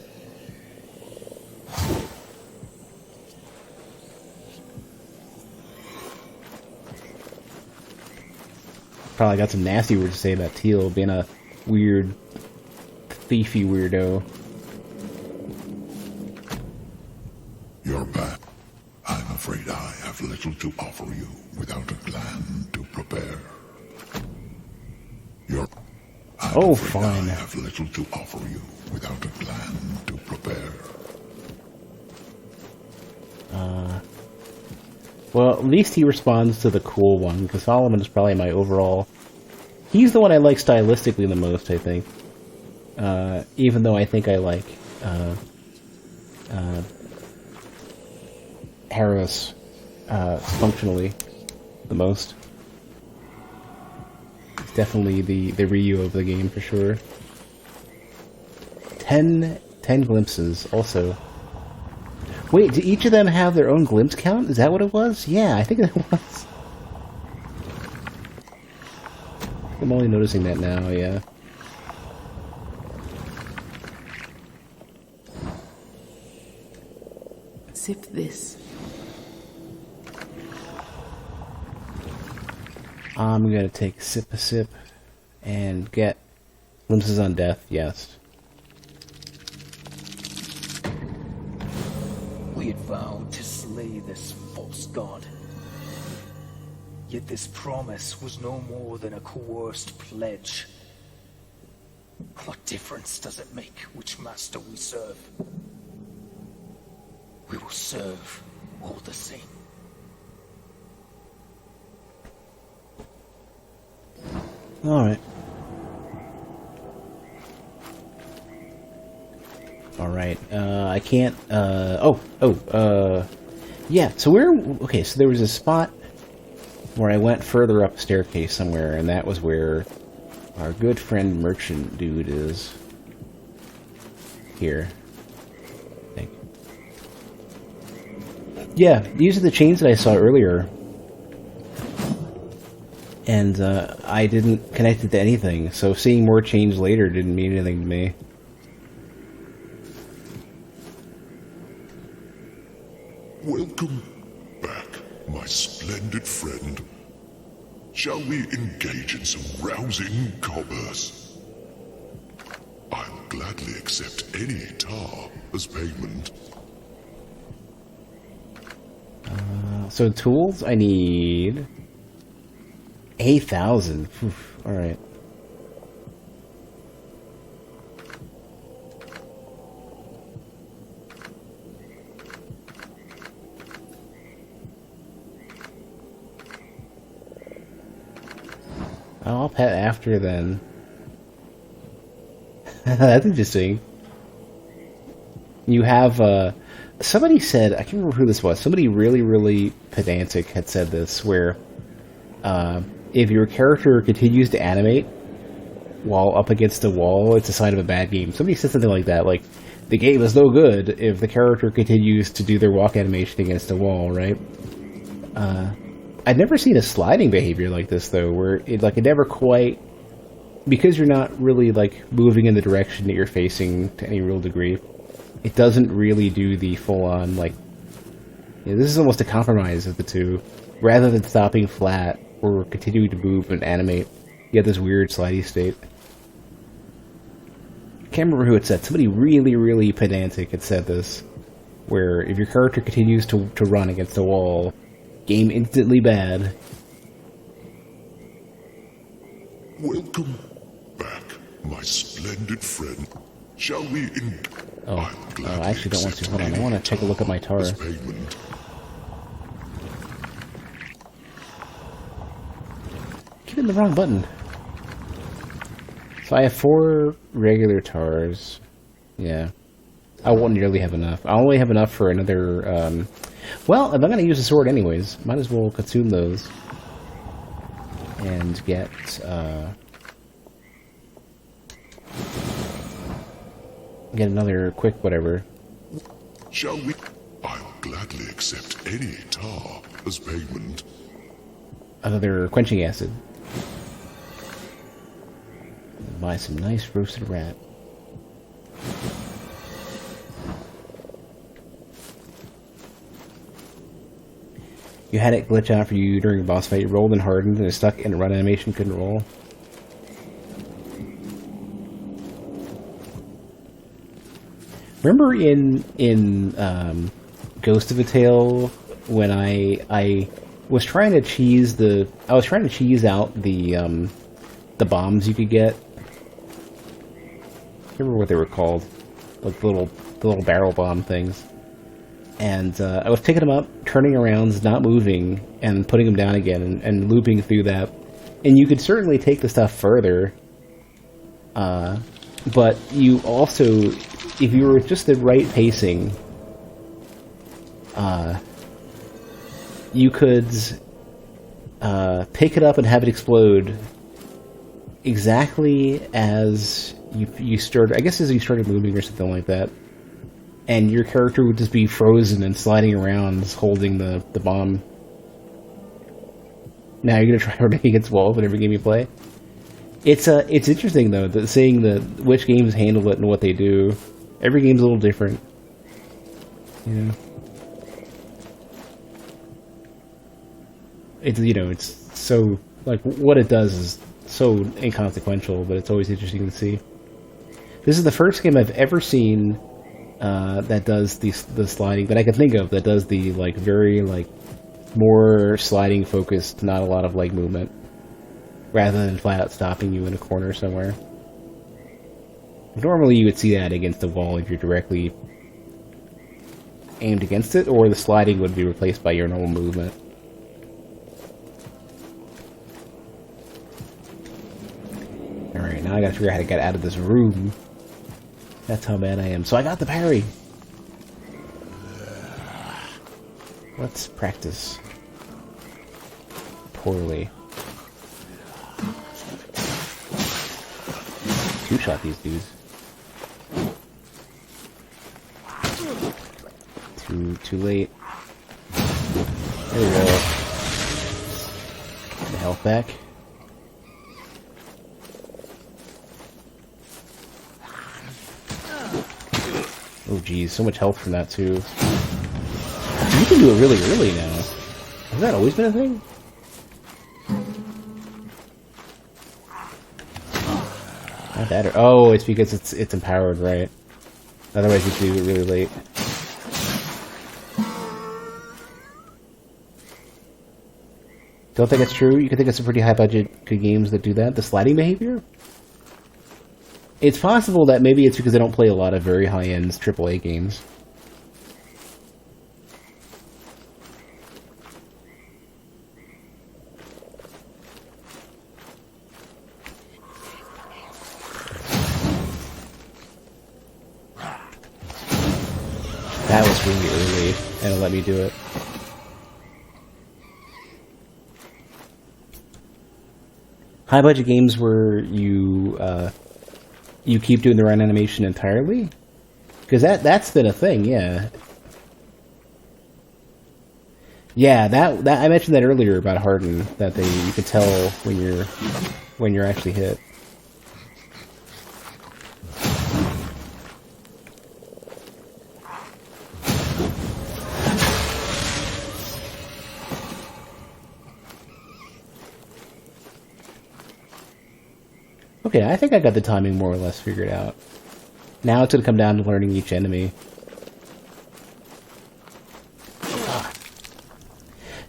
Probably got some nasty words to say about Teal being a weird, thiefy weirdo. You're back. I'm afraid I have little to offer you without a plan to prepare. I'm afraid fine. I have little to offer you without a plan to prepare. Well, at least he responds to the cool one, because Solomon is probably my overall... He's the one I like stylistically the most, I think. Even though I think I like Harris functionally the most. It's definitely the Ryu of the game for sure. 10 glimpses also. Wait, do each of them have their own glimpse count? Is that what it was? Yeah, I think that was. I'm only noticing that now, yeah. Sip this. I'm gonna take sip a sip and get glimpses on death, yes. We had vowed to slay this false god. Yet this promise was no more than a coerced pledge. What difference does it make which master we serve? We will serve all the same. Alright. Alright, I can't, yeah, so okay, so there was a spot where I went further up a staircase somewhere, and that was where our good friend merchant dude is. Here. I think. Yeah, these are the chains that I saw earlier. And I didn't connect it to anything, so seeing more chains later didn't mean anything to me. Welcome back, my splendid friend. Shall we engage in some rousing commerce? I'll gladly accept any tar as payment. So tools, I need 8,000. Alright. I'll pet after then. That's interesting. You have, somebody said, I can't remember who this was, somebody really, really pedantic had said this, where, if your character continues to animate while up against a wall, it's a sign of a bad game. Somebody said something like that, like, the game is no good if the character continues to do their walk animation against a wall, right? I'd never seen a sliding behavior like this, though, where it never quite, because you're not really, moving in the direction that you're facing to any real degree, it doesn't really do the full-on, this is almost a compromise of the two. Rather than stopping flat, or continuing to move and animate, you have this weird slidey state. I can't remember who it said. Somebody really, really pedantic had said this, where if your character continues to run against a wall, game instantly bad. Welcome back, my splendid friend. Shall we I actually don't want to. Hold on, I want to take a look at my tar. Keep hitting the wrong button. So I have 4 regular tars. Yeah. I won't nearly have enough. I only have enough for another, well, if I'm going to use a sword anyways, might as well consume those. And get, get another quick whatever. Shall we? I'll gladly accept any tar as payment. Another quenching acid. Buy some nice roasted rat. You had it glitch out for you during a boss fight. You rolled and hardened and it stuck in a run animation, couldn't roll. Remember in Ghost of a Tale when I was trying to cheese out the bombs you could get. I can't remember what they were called, like the little barrel bomb things. And I was picking them up, turning around, not moving, and putting them down again, and looping through that. And you could certainly take the stuff further, but you also, if you were just the right pacing, you could pick it up and have it explode exactly as you started, I guess as you started moving or something like that. And your character would just be frozen and sliding around holding the bomb. Now you're gonna try running against walls in every game you play? It's interesting though, that seeing which games handle it and what they do. Every game's a little different. Yeah. It's so, like, what it does is so inconsequential, but it's always interesting to see. This is the first game I've ever seen that does the sliding, that I can think of, that does the, like, very, like, more sliding focused, not a lot of leg movement, rather than flat out stopping you in a corner somewhere. Normally you would see that against the wall if you're directly aimed against it, or the sliding would be replaced by your normal movement. Alright, now I gotta figure out how to get out of this room. That's how bad I am. So I got the parry! Let's practice. Poorly. Two-shot these dudes. Too late. There we go. Get the health back. Oh geez, so much health from that too. You can do it really early now. Has that always been a thing? Not that oh, it's because it's empowered, right? Otherwise you could do it really late. Don't think it's true? You can think of some pretty high budget good games that do that? The sliding behavior? It's possible that maybe it's because I don't play a lot of very high-end AAA games. That was really early, and it let me do it. High budget games where you keep doing the run animation entirely? Because that's been a thing, yeah. Yeah, that I mentioned that earlier about Harden, that you can tell when you're actually hit. Okay, I think I got the timing more or less figured out. Now it's going to come down to learning each enemy.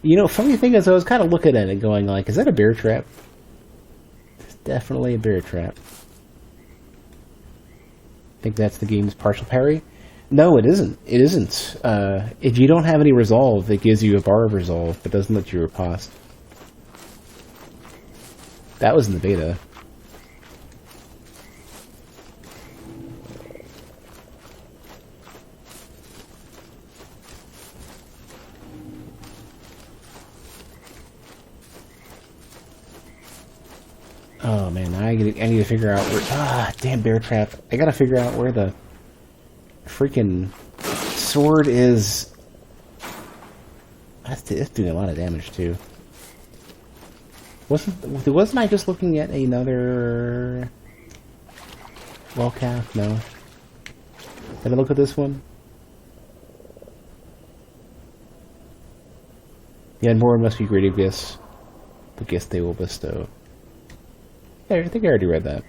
You know, funny thing is, I was kind of looking at it going like, is that a bear trap? It's definitely a bear trap. Think that's the game's partial parry? No, it isn't. It isn't. If you don't have any resolve, it gives you a bar of resolve, but doesn't let you riposte. That was in the beta. Oh man, now I need to figure out where... damn bear trap. I gotta figure out where the freaking sword is. It's doing a lot of damage too. Wasn't I just looking at another... Well calf? No. Did I look at this one? The unborn must be great of gifts. The gifts they will bestow. Yeah, I think I already read that.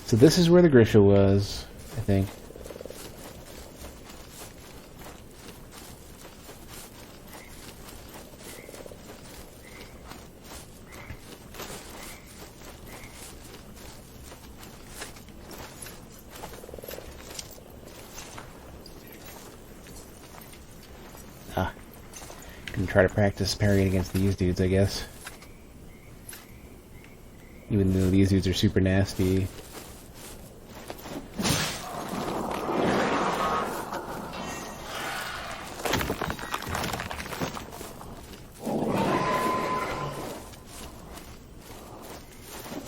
So this is where the Grisha was, I think. Gonna try to practice parrying against these dudes, I guess. Even though these dudes are super nasty.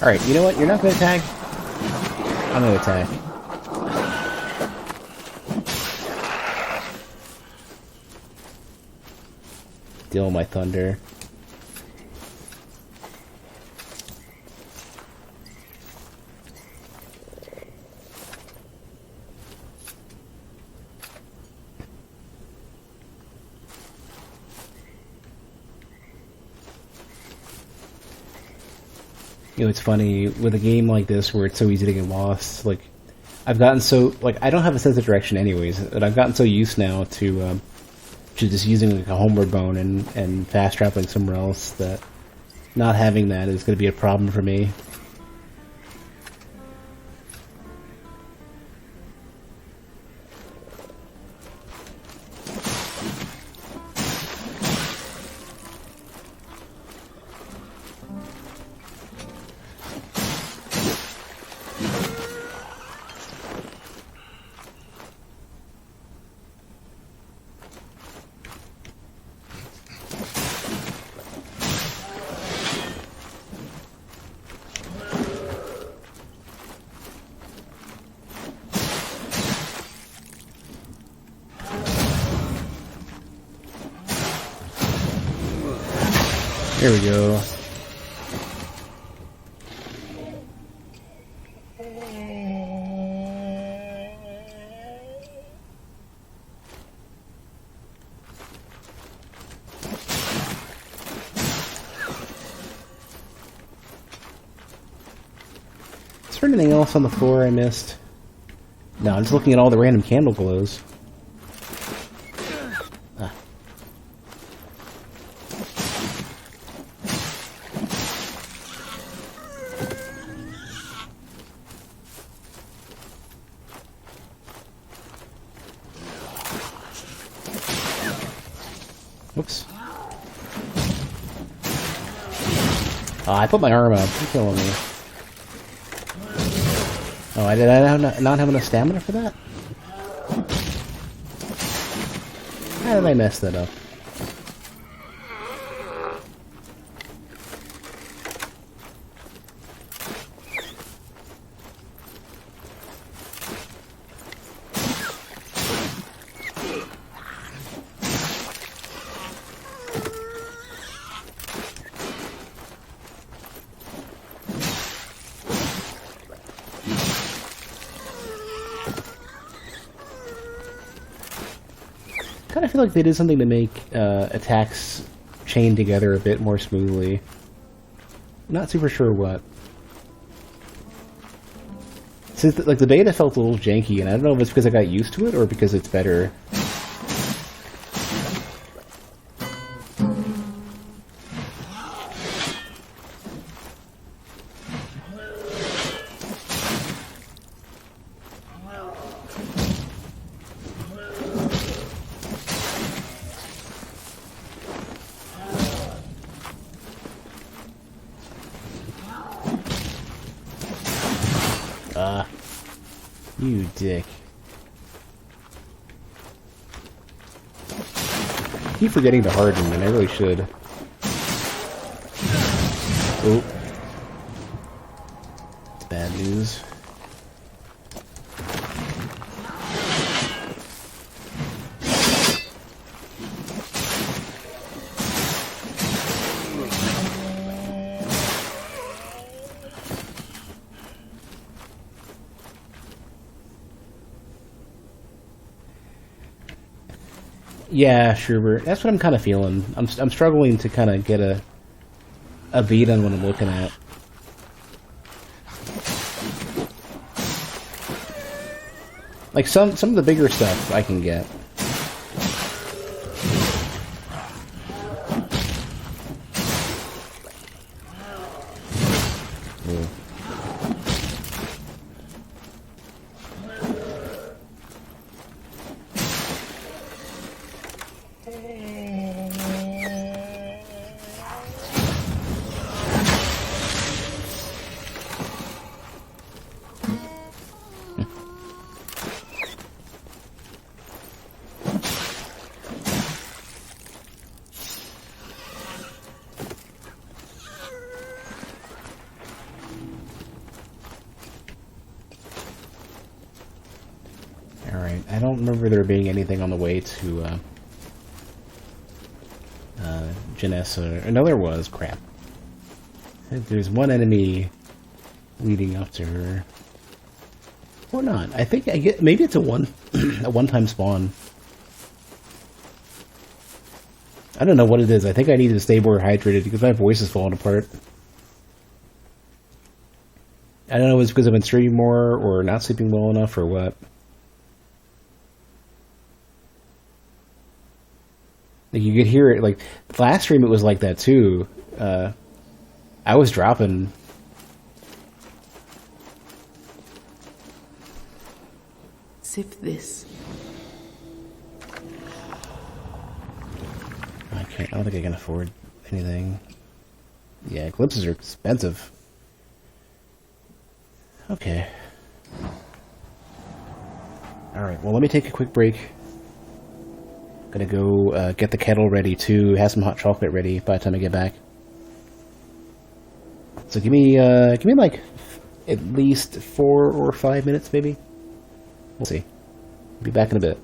Alright, you know what? You're not gonna attack? I'm gonna attack. Deal with my thunder. You know, it's funny, with a game like this where it's so easy to get lost, like, I've gotten so, like, I don't have a sense of direction anyways, but I've gotten so used now to just using, like, a homeward bone and fast traveling somewhere else that not having that is going to be a problem for me. There we go. Is there anything else on the floor I missed? No, I'm just looking at all the random candle glows. Ah. Whoops. I put my arm up. You're killing me. Oh, did I not have enough stamina for that? How did I mess that up? I kind of feel like they did something to make attacks chain together a bit more smoothly. Not super sure what. So, like, the beta felt a little janky, and I don't know if it's because I got used to it or because it's better. You dick. I keep forgetting to harden, and I really should. Oh. It's bad news. Yeah, Schubert. That's what I'm kind of feeling. I'm struggling to kind of get a beat on what I'm looking at. Like some of the bigger stuff I can get. Ooh. Alright, I don't remember there being anything on the way to Janessa. No, there was. Crap. There's one enemy leading up to her. Or not. I think I get maybe it's a one-time spawn. I don't know what it is. I think I need to stay more hydrated because my voice is falling apart. I don't know if it's because I've been streaming more or not sleeping well enough or what. Like you could hear it. Like last stream, it was like that too. I was dropping. Sip this. I can't. I don't think I can afford anything. Yeah, eclipses are expensive. Okay. Alright, well let me take a quick break. Gonna go get the kettle ready too, have some hot chocolate ready by the time I get back. So give me like at least 4 or 5 minutes maybe? We'll see. Be back in a bit.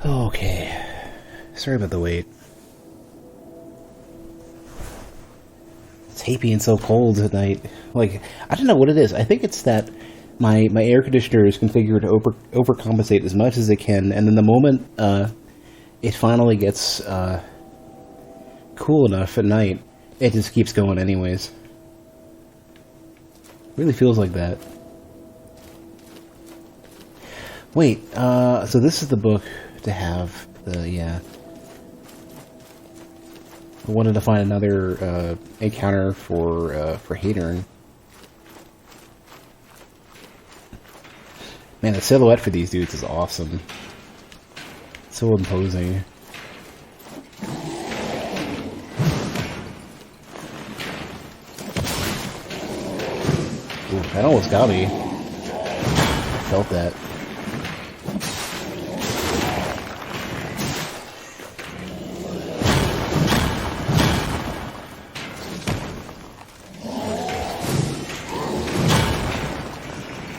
Okay. Sorry about the wait. It's hate being so cold at night. Like, I don't know what it is. I think it's that my air conditioner is configured to overcompensate as much as it can, and then the moment it finally gets cool enough at night, it just keeps going anyways. Really feels like that. Wait, so this is the book to have the, yeah. I wanted to find another encounter for Hadern. Man, the silhouette for these dudes is awesome. So imposing. Ooh, that almost got me. Felt that.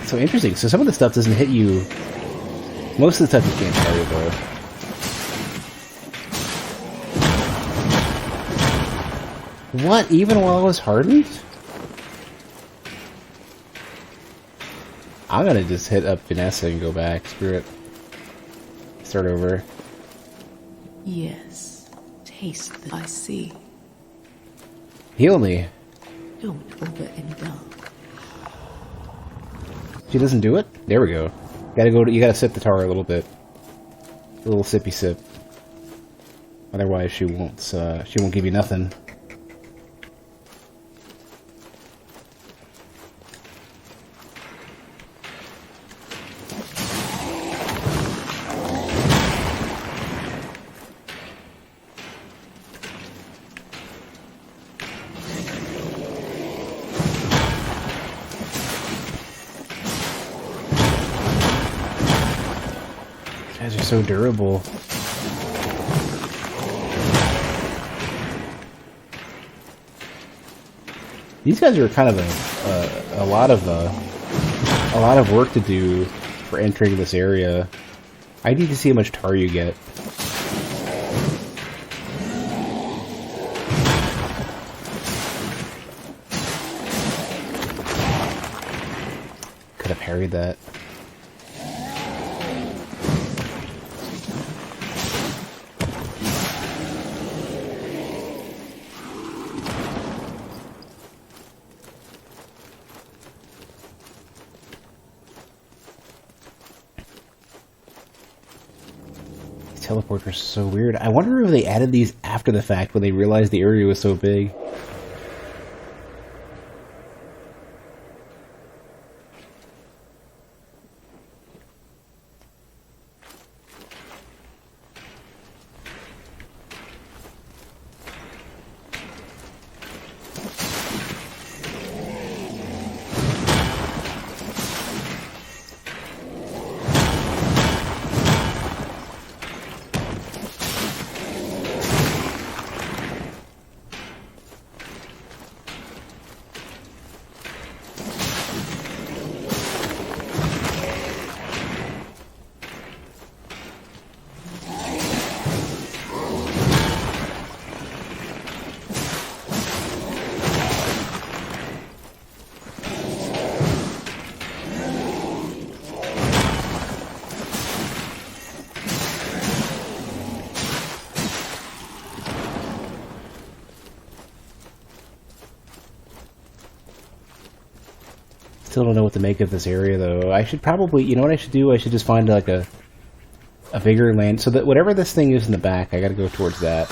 So interesting. So some of the stuff doesn't hit you. Most of the stuff you can't carry though. What? Even while I was hardened? I'm gonna just hit up Vanessa and go back. Screw it. Start over. Yes, taste that I see. Heal me. Don't overindulge. She doesn't do it? There we go. You gotta sip the tar a little bit. A little sippy sip. Otherwise she won't give you nothing. Guys are so durable. These guys are kind of a lot of work to do for entering this area. I need to see how much tar you get. Could have parried that. Teleporters are so weird. I wonder if they added these after the fact when they realized the area was so big. Still don't know what to make of this area, though. I should probably, you know what I should do? I should just find, like, a bigger land. So that whatever this thing is in the back, I gotta go towards that.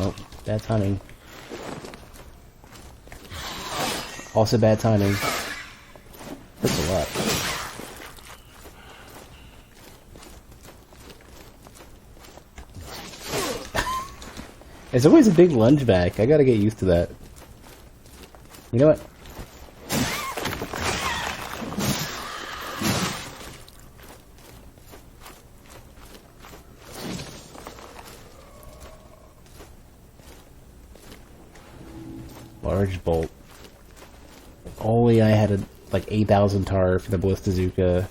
Oh, bad timing. Also bad timing. Hurts a lot. It's always a big lunge back. I gotta get used to that. You know what? Large bolt. Oh yeah, I had like 8,000 tar for the Ballistazuka.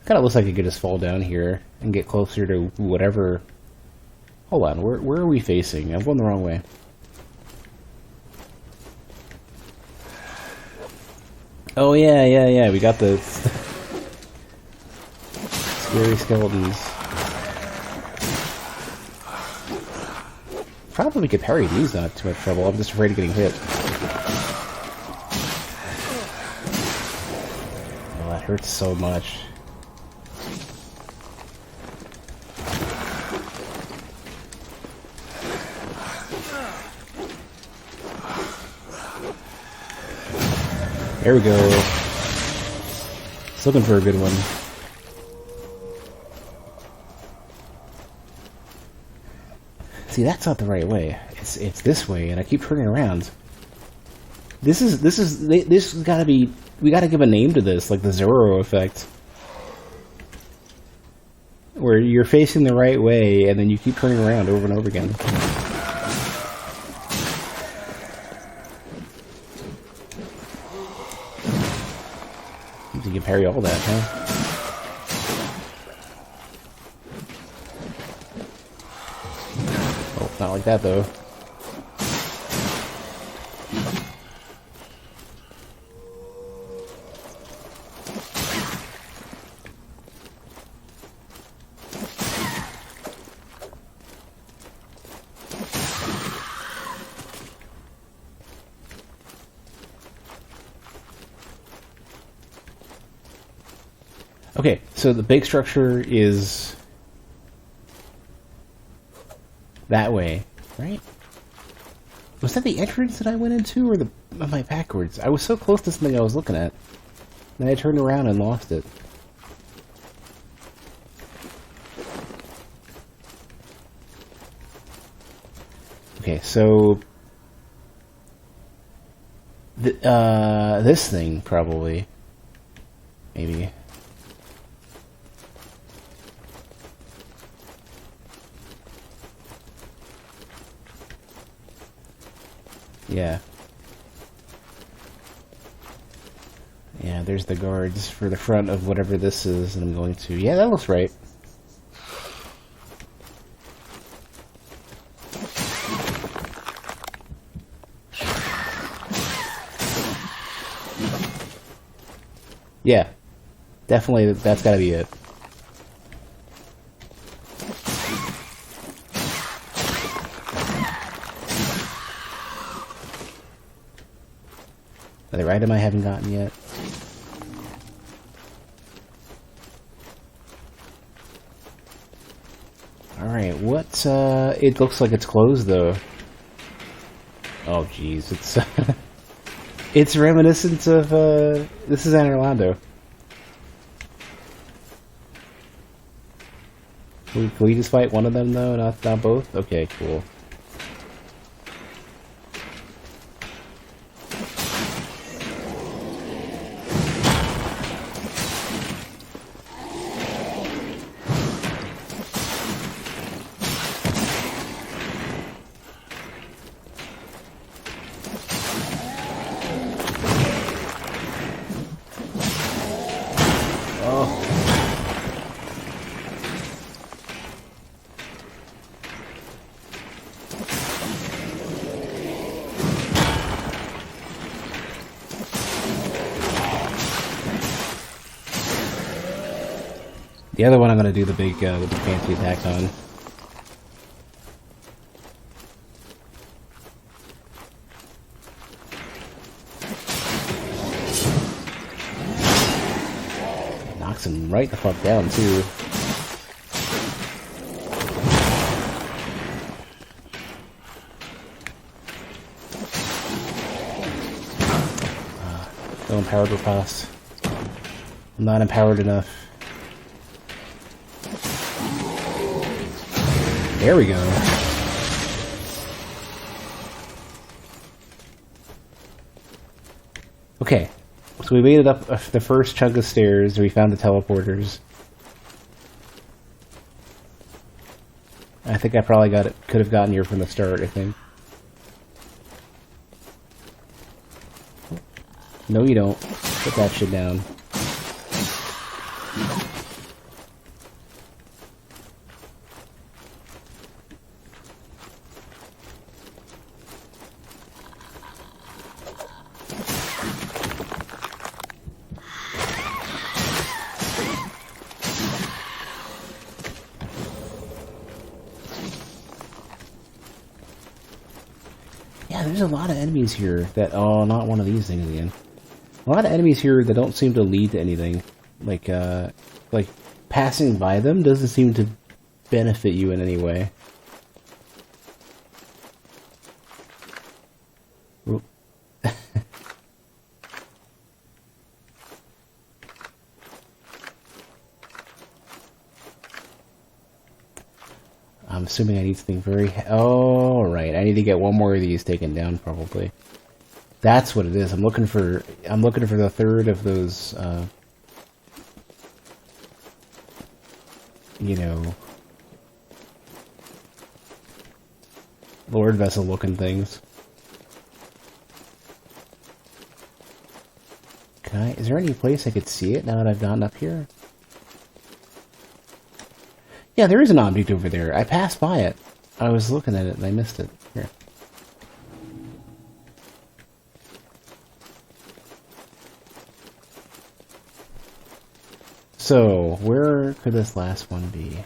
Kind of looks like it could just fall down here and get closer to whatever. Hold on, where are we facing? I'm going the wrong way. Oh yeah, we got the scary skeletons. Probably could parry these, not too much trouble. I'm just afraid of getting hit. Oh, that hurts so much. There we go. Just looking for a good one. See, that's not the right way. It's this way, and I keep turning around. This has gotta be. We gotta give a name to this, like the Zoro effect, where you're facing the right way, and then you keep turning around over and over again. You can parry all that, huh? Oh, not like that, though. Okay, so the big structure is that way, right? Was that the entrance that I went into, or am I backwards? I was so close to something I was looking at, then I turned around and lost it. Okay, so this thing probably, maybe. Yeah. Yeah, there's the guards for the front of whatever this is, and I'm going to... Yeah, that looks right. Yeah. Definitely, that's gotta be it. Another item I haven't gotten yet. Alright, what's, it looks like it's closed, though. Oh, jeez, it's, it's reminiscent of, this is Anne Orlando. Can we just fight one of them, though, not both? Okay, cool. The other one I'm going to do the big fancy attack on. Knocks him right the fuck down, too. No empowered riposte. I'm not empowered enough. There we go. Okay, so we made it up the first chunk of stairs. We found the teleporters. I think I probably could have gotten here from the start, I think. No, you don't. Put that shit down. Yeah, there's a lot of enemies here that... Oh, not one of these things again. A lot of enemies here that don't seem to lead to anything. Like passing by them doesn't seem to benefit you in any way. Oop. I'm assuming I need something very... Oh, right. I need to get one more of these taken down, probably. That's what it is. I'm looking for the third of those, you know, Lord Vessel looking things. Is there any place I could see it now that I've gotten up here? Yeah, there is an object over there. I passed by it. I was looking at it and I missed it. Here. So, where could this last one be?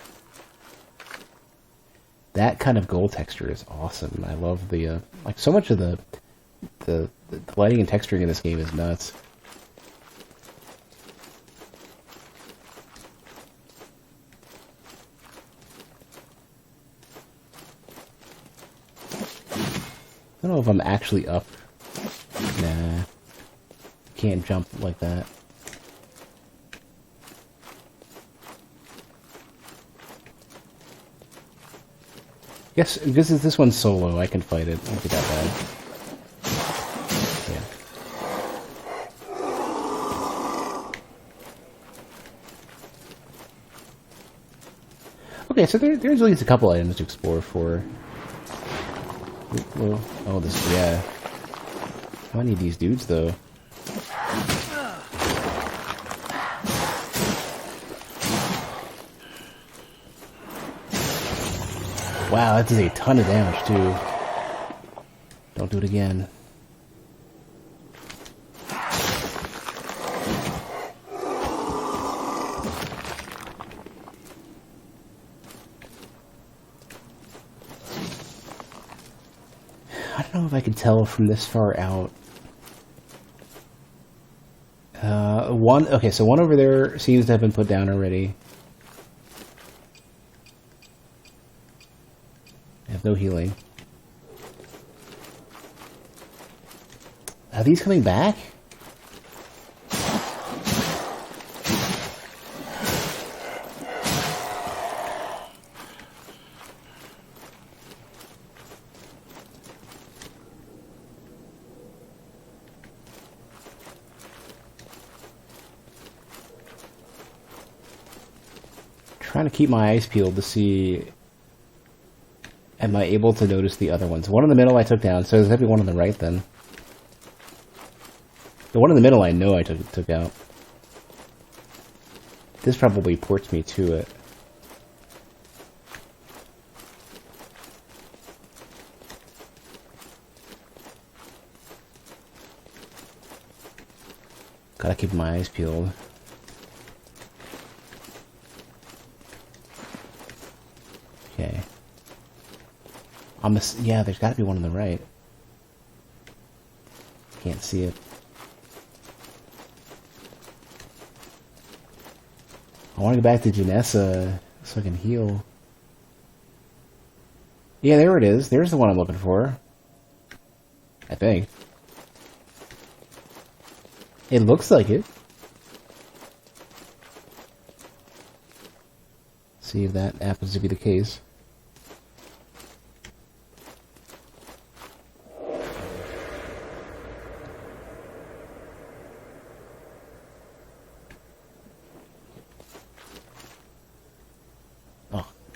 That kind of gold texture is awesome. I love the, like, so much of the lighting and texturing in this game is nuts. I don't know if I'm actually up. Nah. Can't jump like that. Guess because this one's solo, I can fight it. Won't be that bad. Yeah. Okay, so there's at least a couple items to explore for. Oh, this, yeah. I need these dudes, though. Wow, that does a ton of damage, too. Don't do it again. I don't know if I can tell from this far out. Okay, so one over there seems to have been put down already. I have no healing. Are these coming back? Trying to keep my eyes peeled to see, am I able to notice the other ones? One in the middle I took down, so there's definitely one on the right then. The one in the middle I know I took out. This probably ports me to it. Gotta keep my eyes peeled. Okay. Yeah, there's gotta be one on the right. Can't see it. I want to go back to Janessa so I can heal. Yeah, there it is. There's the one I'm looking for. I think. It looks like it. See if that happens to be the case.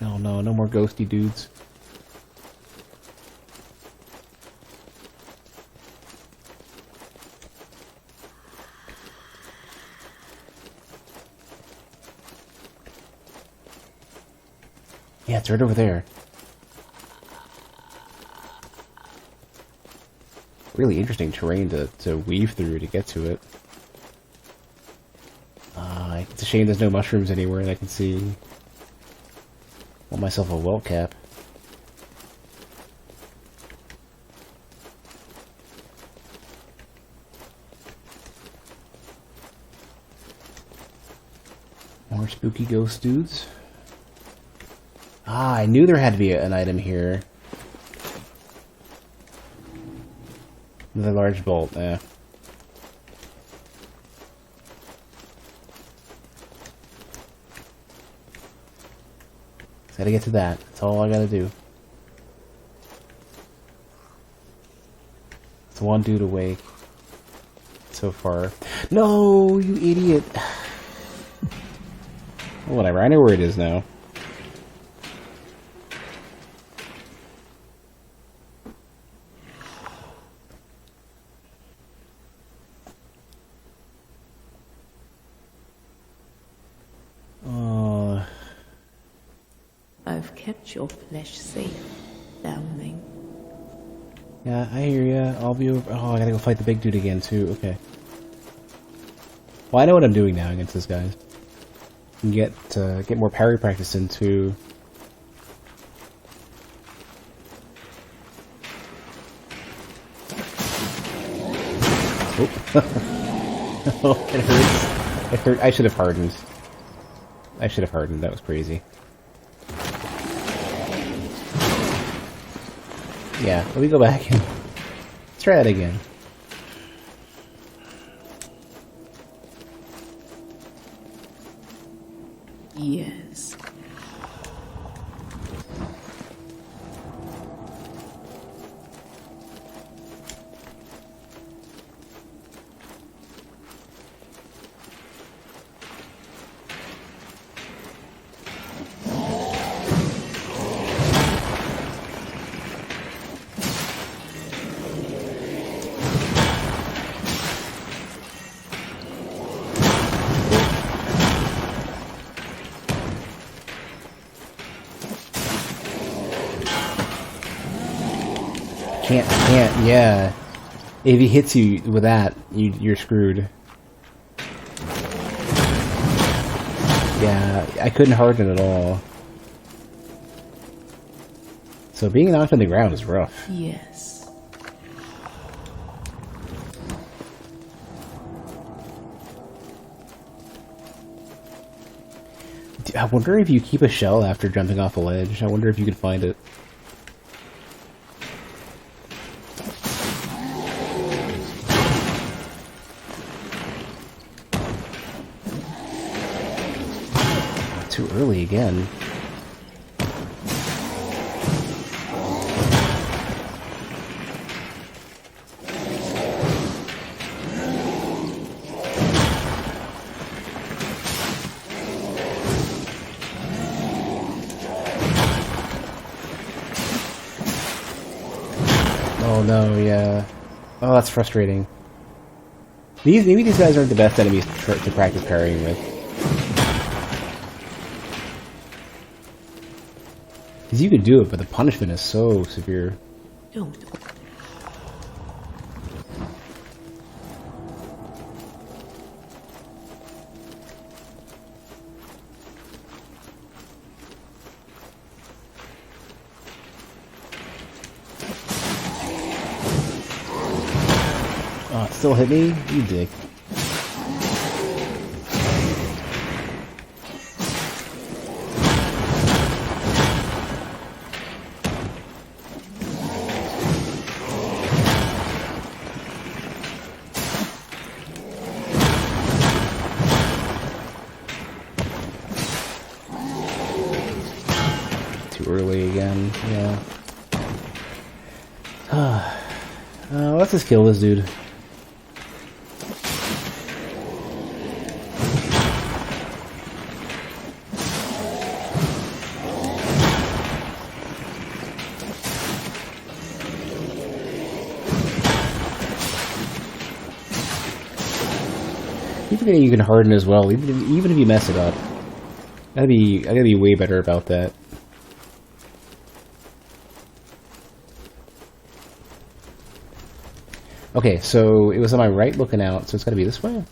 Oh, no, no more ghosty dudes. Yeah, it's right over there. Really interesting terrain to weave through to get to it. It's a shame there's no mushrooms anywhere that I can see. Want myself a welt cap. More spooky ghost dudes. I knew there had to be an item here. The large bolt, yeah. Gotta get to that. That's all I gotta do. It's one dude awake. So far. No, you idiot. Well, whatever, I know where it is now. I've kept your flesh safe, damning. Yeah, I hear ya. I'll be over. Oh, I gotta go fight the big dude again, too. Okay. Well, I know what I'm doing now against this guy. Get more parry practice into. Oh, it hurts. It hurt. I should have hardened. That was crazy. Yeah, let me go back and let's try it again. Yes. Can't, yeah. If he hits you with that, you're screwed. Yeah, I couldn't harden at all. So being knocked on the ground is rough. Yes. I wonder if you keep a shell after jumping off a ledge. I wonder if you could find it. Too early again. Oh no, yeah. Oh, that's frustrating. Maybe these guys aren't the best enemies to practice parrying with. Because you could do it, but the punishment is so severe. Don't. Oh, it still hit me? You dick. Early again, yeah. Let's just kill this dude. Even you can harden as well, even if you mess it up. I gotta be way better about that. Okay, so it was on my right looking out, so it's got to be this way?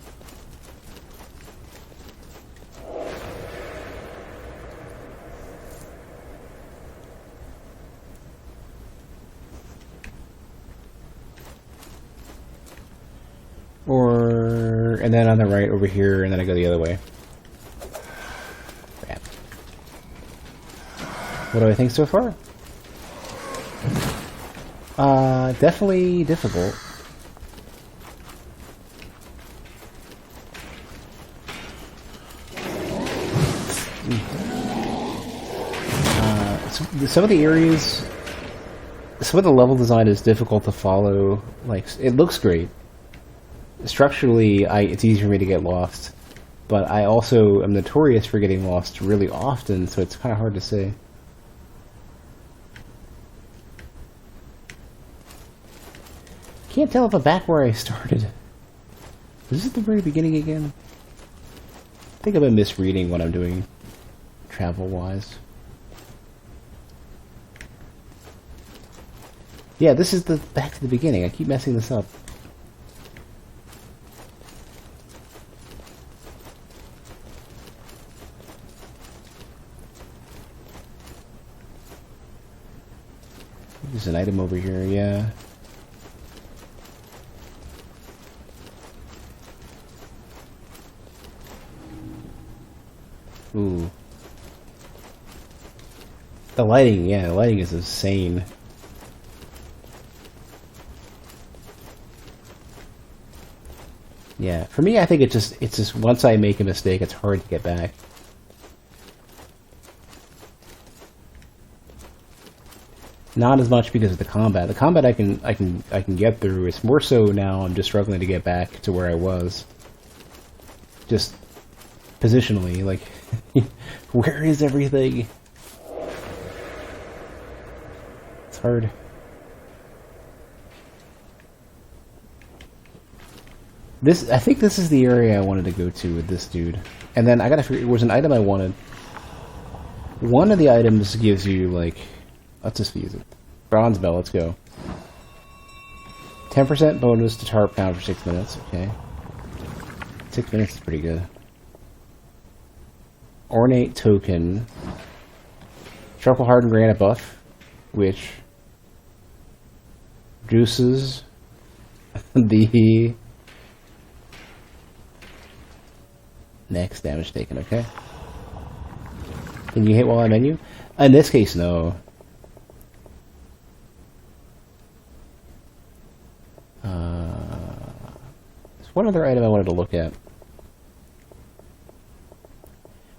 Or... and then on the right over here, and then I go the other way. Crap. What do I think so far? Definitely difficult. Some of the areas, some of the level design is difficult to follow. Like, it looks great. Structurally, it's easy for me to get lost. But I also am notorious for getting lost really often, so it's kind of hard to say. Can't tell if I'm back where I started. Is this at the very beginning again? I think I've been misreading what I'm doing travel-wise. Yeah, this is the back to the beginning. I keep messing this up. There's an item over here, yeah. Ooh. The lighting, yeah, the lighting is insane. Yeah, for me, I think it's just once I make a mistake, it's hard to get back. Not as much because of the combat. The combat I can get through. It's more so now I'm just struggling to get back to where I was. Just positionally, like, where is everything? It's hard. I think this is the area I wanted to go to with this dude. And then I gotta figure, there was an item I wanted. One of the items gives you, like, let's just use it. Bronze bell, let's go. 10% bonus to tarp count for 6 minutes, okay. 6 minutes is pretty good. Ornate token. Sharply hardened granite buff, which reduces the next damage taken, okay? Can you hit while I'm menu? In this case, no. There's one other item I wanted to look at.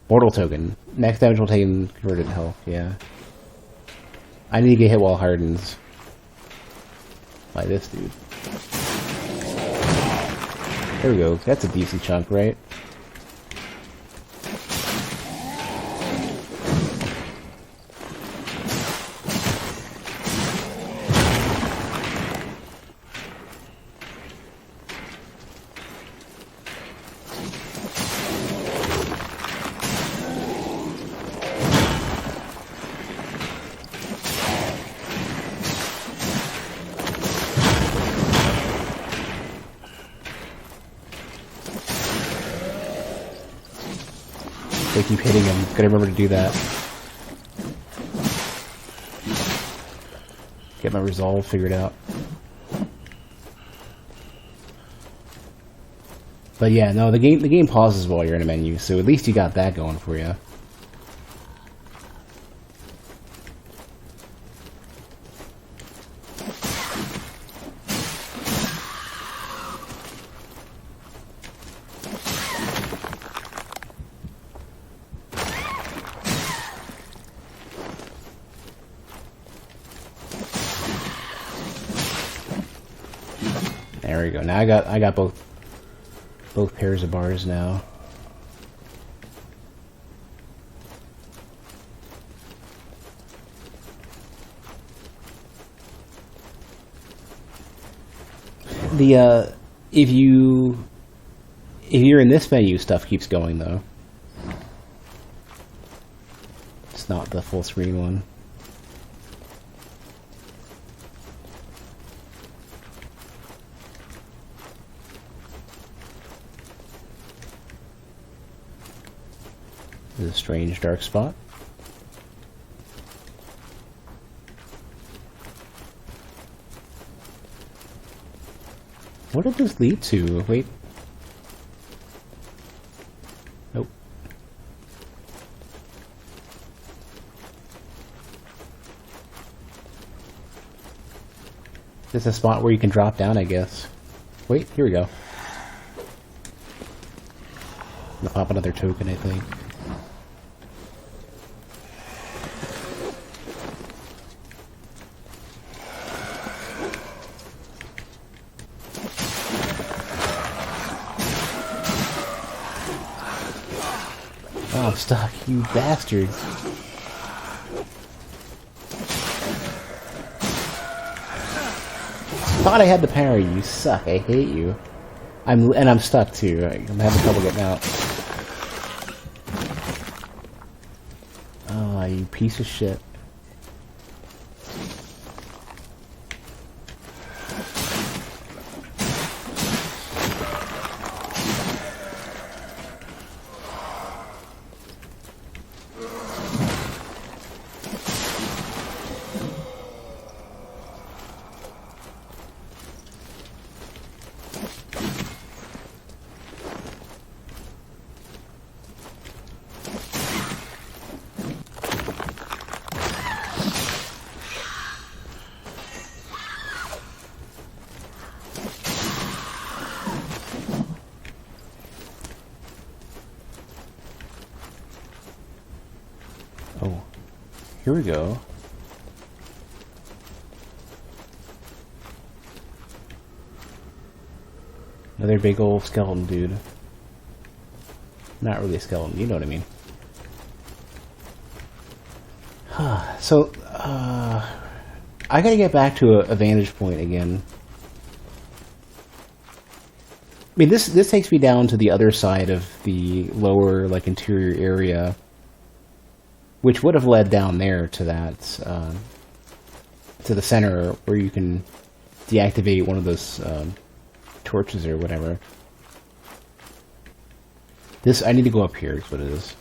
Mortal token. Next damage will take converted health, yeah. I need to get hit while hardens. By this dude. There we go. That's a decent chunk, right? They keep hitting him. Gotta remember to do that. Get my resolve figured out. But yeah, no, the game pauses while you're in a menu, so at least you got that going for you. There we go. Now I got both pairs of bars now. If you're in this menu, stuff keeps going though. It's not the full screen one. This is a strange dark spot. What did this lead to? Wait. Nope. This is a spot where you can drop down, I guess. Wait, here we go. I'm gonna pop another token, I think. Oh, I'm stuck, you bastard. Thought I had the parry, you suck, I hate you. I'm stuck too, I'm having trouble getting out. Oh, you piece of shit. Oh, here we go. Another big old skeleton dude. Not really a skeleton, you know what I mean. So, I gotta get back to a vantage point again. I mean, this takes me down to the other side of the lower, like, interior area, which would have led down there to that, to the center where you can deactivate one of those torches or whatever. This, I need to go up here, is what it is.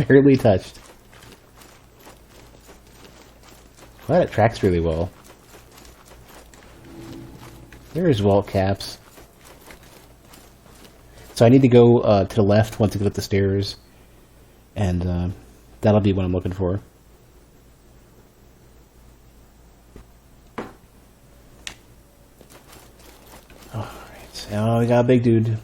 Barely touched. Well, it tracks really well. There's vault caps. So I need to go to the left once I get up the stairs, and that'll be what I'm looking for. Alright, oh, we got a big dude.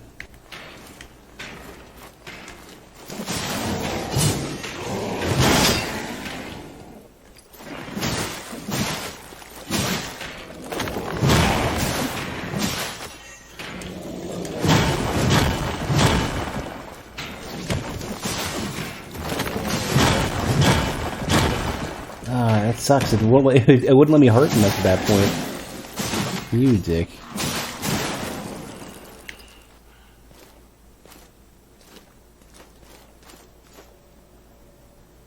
That sucks. It wouldn't let me hurt him at that point. You dick.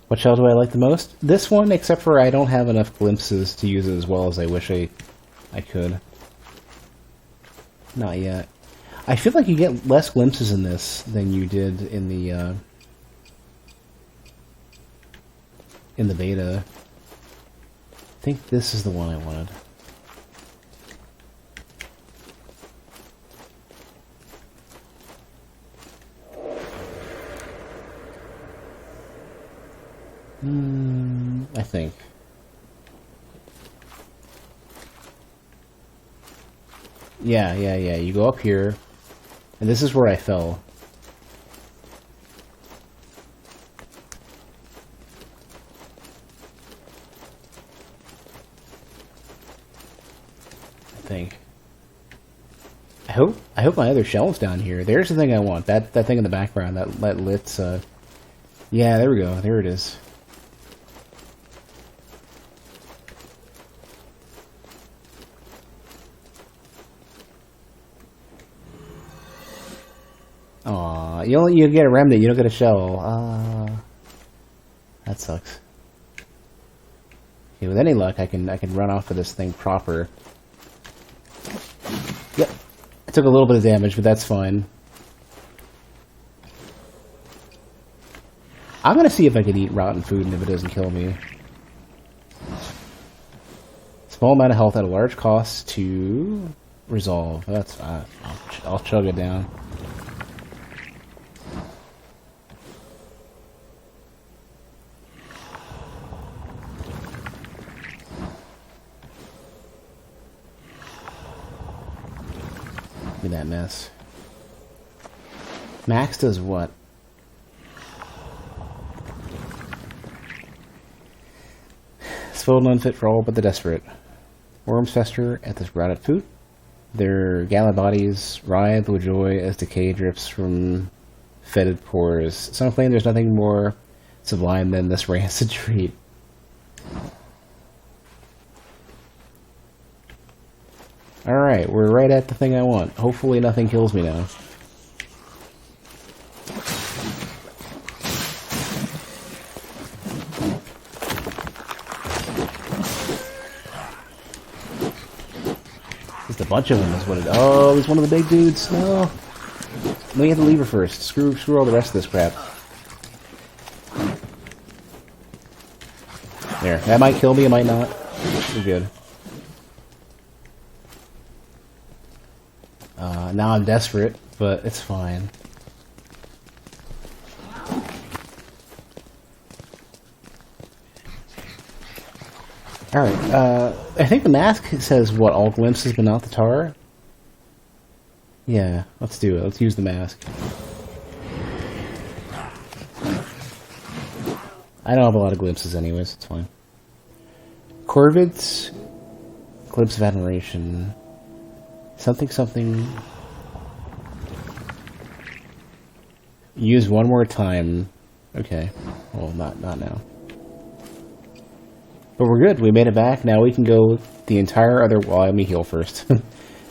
What shell do I like the most? This one, except for I don't have enough glimpses to use it as well as I wish I could. Not yet. I feel like you get less glimpses in this than you did in the beta. I think this is the one I wanted. I think. Yeah. You go up here, and this is where I fell. I hope my other shell's down here. There's the thing I want. That thing in the background. That lit. Yeah, there we go. There it is. Aw, you get a remnant. You don't get a shell. That that sucks. Okay, with any luck, I can run off of this thing proper. Yep. I took a little bit of damage, but that's fine. I'm gonna see if I can eat rotten food and if it doesn't kill me. Small amount of health at a large cost to resolve. That's I'll chug it down. Look at that mess. Max does what? Spoiled and unfit for all but the desperate. Worms fester at this rotted food. Their gallant bodies writhe with joy as decay drips from fetid pores. Some claim there's nothing more sublime than this rancid treat. Alright, we're right at the thing I want. Hopefully nothing kills me now. Just a bunch of them is what it... Oh, he's one of the big dudes. No. We have to leave her first. Screw all the rest of this crap. There. That might kill me, it might not. We're good. Now I'm desperate, but it's fine. Alright, I think the mask says, what, all glimpses but not the tar? Yeah, let's do it. Let's use the mask. I don't have a lot of glimpses anyways, it's fine. Corvid's glimpse of admiration. Something. Use one more time. Okay. Well, not now. But we're good. We made it back. Now we can go the entire other... Well, let me heal first.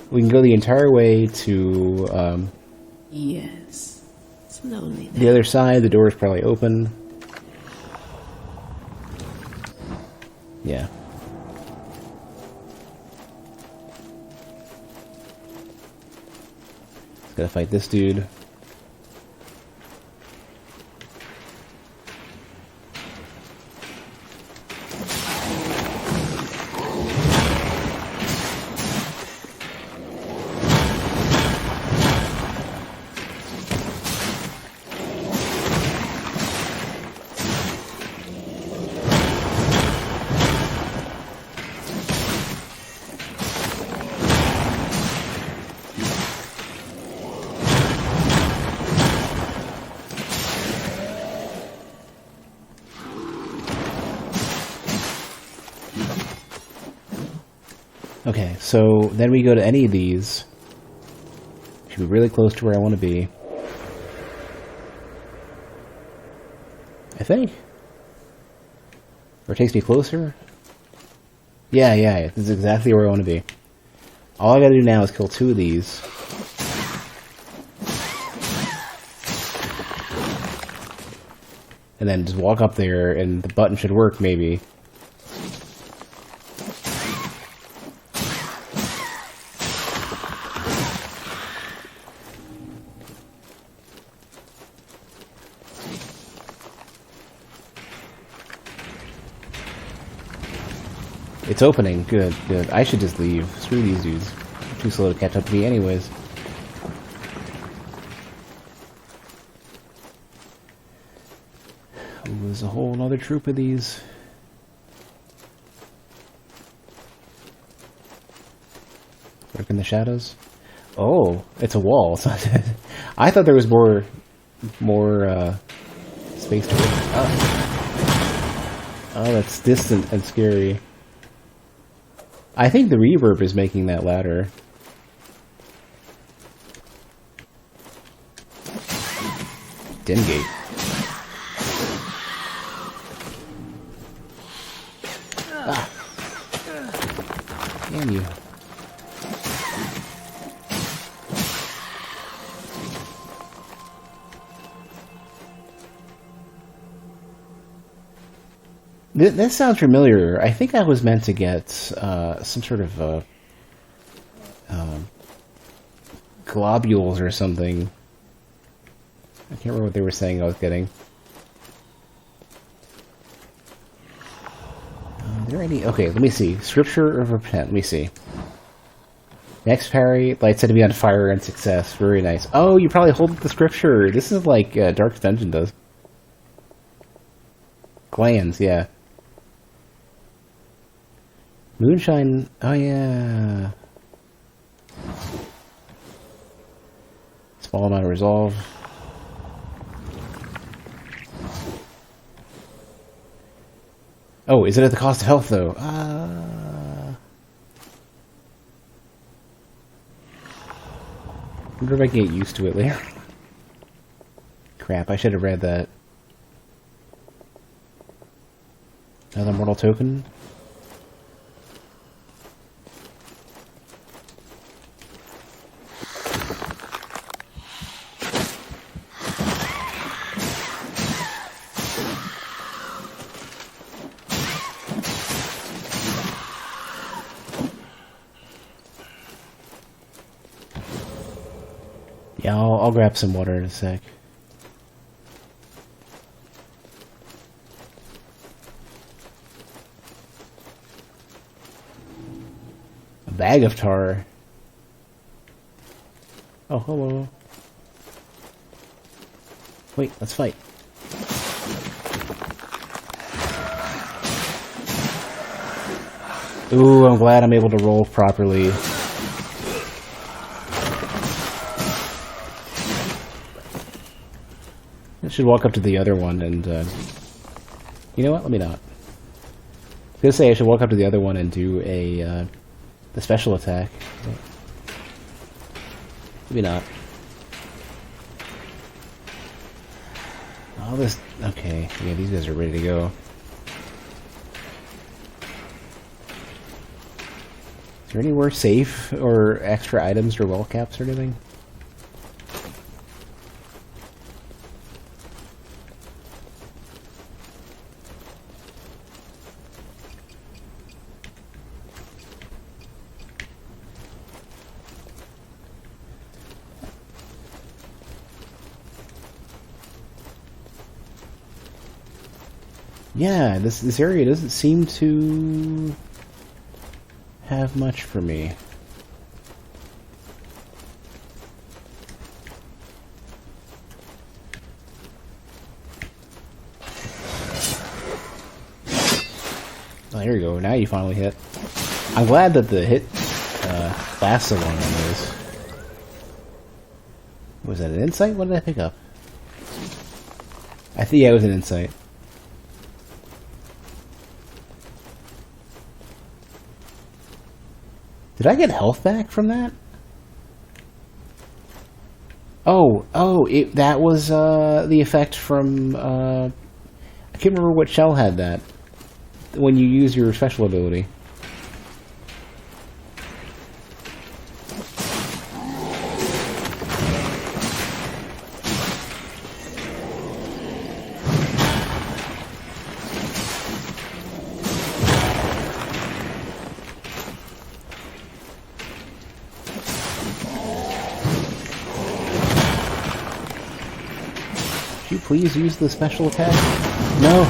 We can go the entire way to... Yes. Slowly then. The other side. The door is probably open. Yeah. Gotta fight this dude. Okay, so then we go to any of these. Should be really close to where I want to be. I think. Or it takes me closer? Yeah, this is exactly where I want to be. All I gotta do now is kill 2 of these. And then just walk up there and the button should work, maybe. It's opening. Good. I should just leave. Screw these dudes. They're too slow to catch up to me anyways. Ooh, there's a whole other troop of these. Lurk in the shadows. Oh, it's a wall. It's not I thought there was more space to work. Oh, that's distant and scary. I think the reverb is making that louder. Dingate. Ah. Damn you. This sounds familiar. I think I was meant to get some sort of globules or something. I can't remember what they were saying I was getting. Are there any... Okay, let me see. Scripture of Repent. Let me see. Next parry, light said to be on fire and success. Very nice. Oh, you probably hold the scripture. This is like Dark Dungeon does. Glands, yeah. Moonshine. Oh, yeah. Small amount of resolve. Oh, is it at the cost of health, though? I wonder if I can get used to it later. Crap, I should have read that. Another mortal token? Yeah, I'll grab some water in a sec. A bag of tar. Oh, hello. Wait, let's fight. Ooh, I'm glad I'm able to roll properly. I should walk up to the other one and, you know what? Let me not. I was gonna say I should walk up to the other one and do a, the special attack. Maybe not. All this... Okay, yeah, these guys are ready to go. Is there anywhere safe or extra items or well caps or anything? Yeah, this area doesn't seem to have much for me. Oh, here you go. Now you finally hit. I'm glad that the hit lasts so long on those. Was that an insight? What did I pick up? I think, yeah, it was an insight. Did I get health back from that? Oh, that was the effect from, I can't remember what shell had that. When you use your special ability. Could you please use the special attack? No.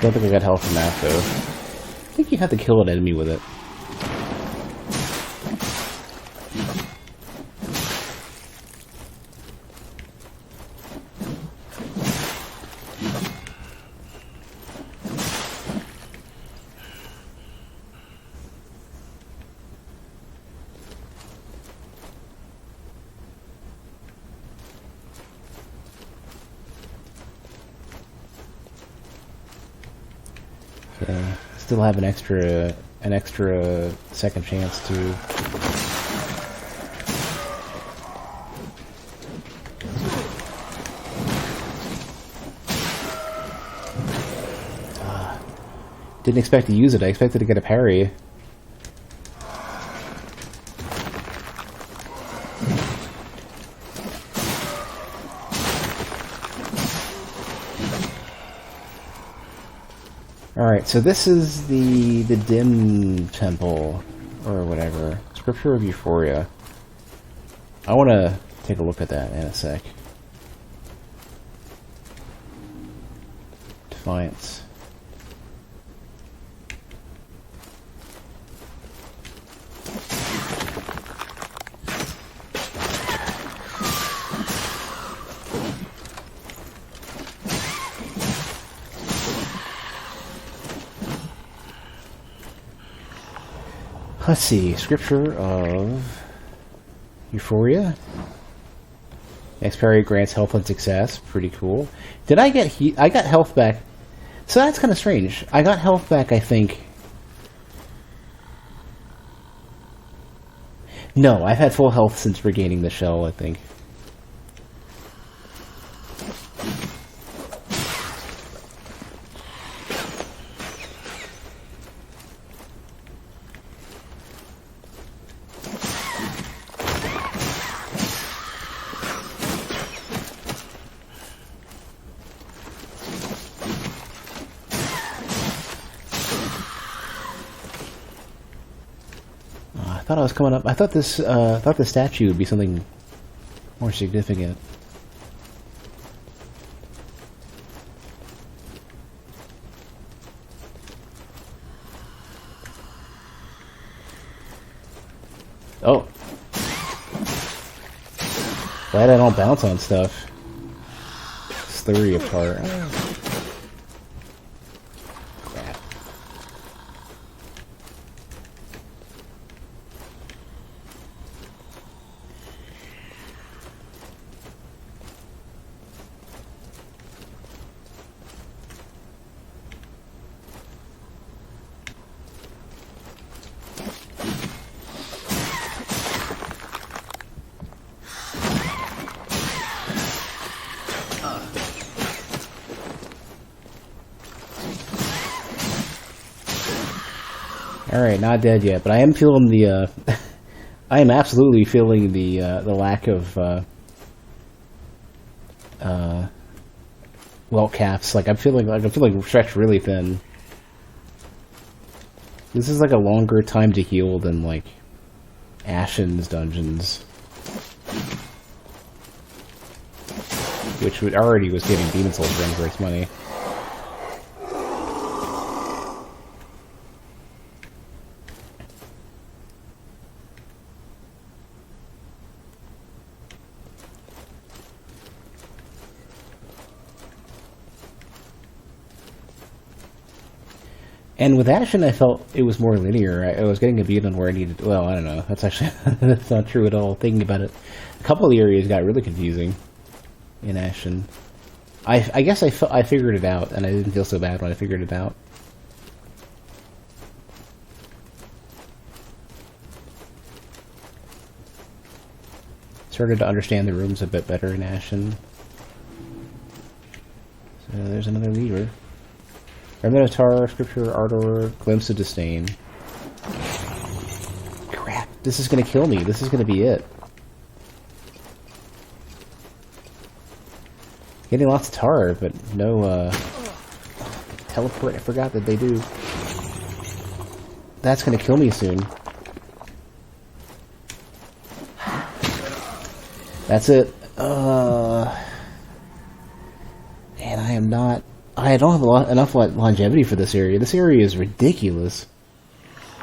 Don't think I got health from that, though. I think you have to kill an enemy with it. Yeah, still have an extra second chance to. Didn't expect to use it. I expected to get a parry. Alright, so this is the dim temple, or whatever. Scripture of Euphoria. I want to take a look at that in a sec. Defiance. Let's see, Scripture of Euphoria. Next parry grants health and success. Pretty cool. Did I get I got health back. So that's kind of strange. I got health back, I think. No, I've had full health since regaining the shell, I think. I thought I was coming up. I thought this statue would be something more significant. Oh. Glad I don't bounce on stuff. Slurry apart. Crap. Alright, not dead yet, but I am feeling the, I am absolutely feeling the lack of, welt caps. Like, I'm feeling stretched really thin. This is like a longer time to heal than, like, Ashen's dungeons. Which already was giving Demon Souls run for its money. And with Ashen, I felt it was more linear. I was getting a beat on where I needed... Well, I don't know. That's actually... that's not true at all, thinking about it. A couple of the areas got really confusing in Ashen. I guess I figured it out, and I didn't feel so bad when I figured it out. Started to understand the rooms a bit better in Ashen. So there's another lever. Remnant of Tar, Scripture, Ardor, Glimpse of Disdain. Crap, this is gonna kill me. This is gonna be it. Getting lots of tar, but no, teleport. I forgot that they do. That's gonna kill me soon. That's it. And I am not... I don't have enough longevity for this area. This area is ridiculous.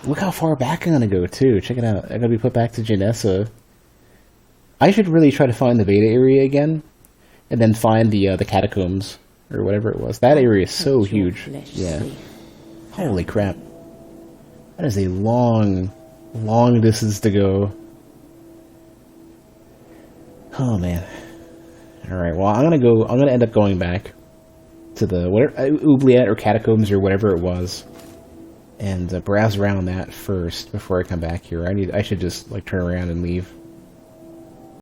Look how far back I'm gonna go, too. Check it out. I'm gonna be put back to Janessa. I should really try to find the beta area again, and then find the catacombs, or whatever it was. That area is so huge. Yeah. Holy crap. That is a long, long distance to go. Oh, man. Alright, well, I'm gonna end up going back to the oubliette or catacombs or whatever it was, and browse around that first before I come back here. I should just like turn around and leave.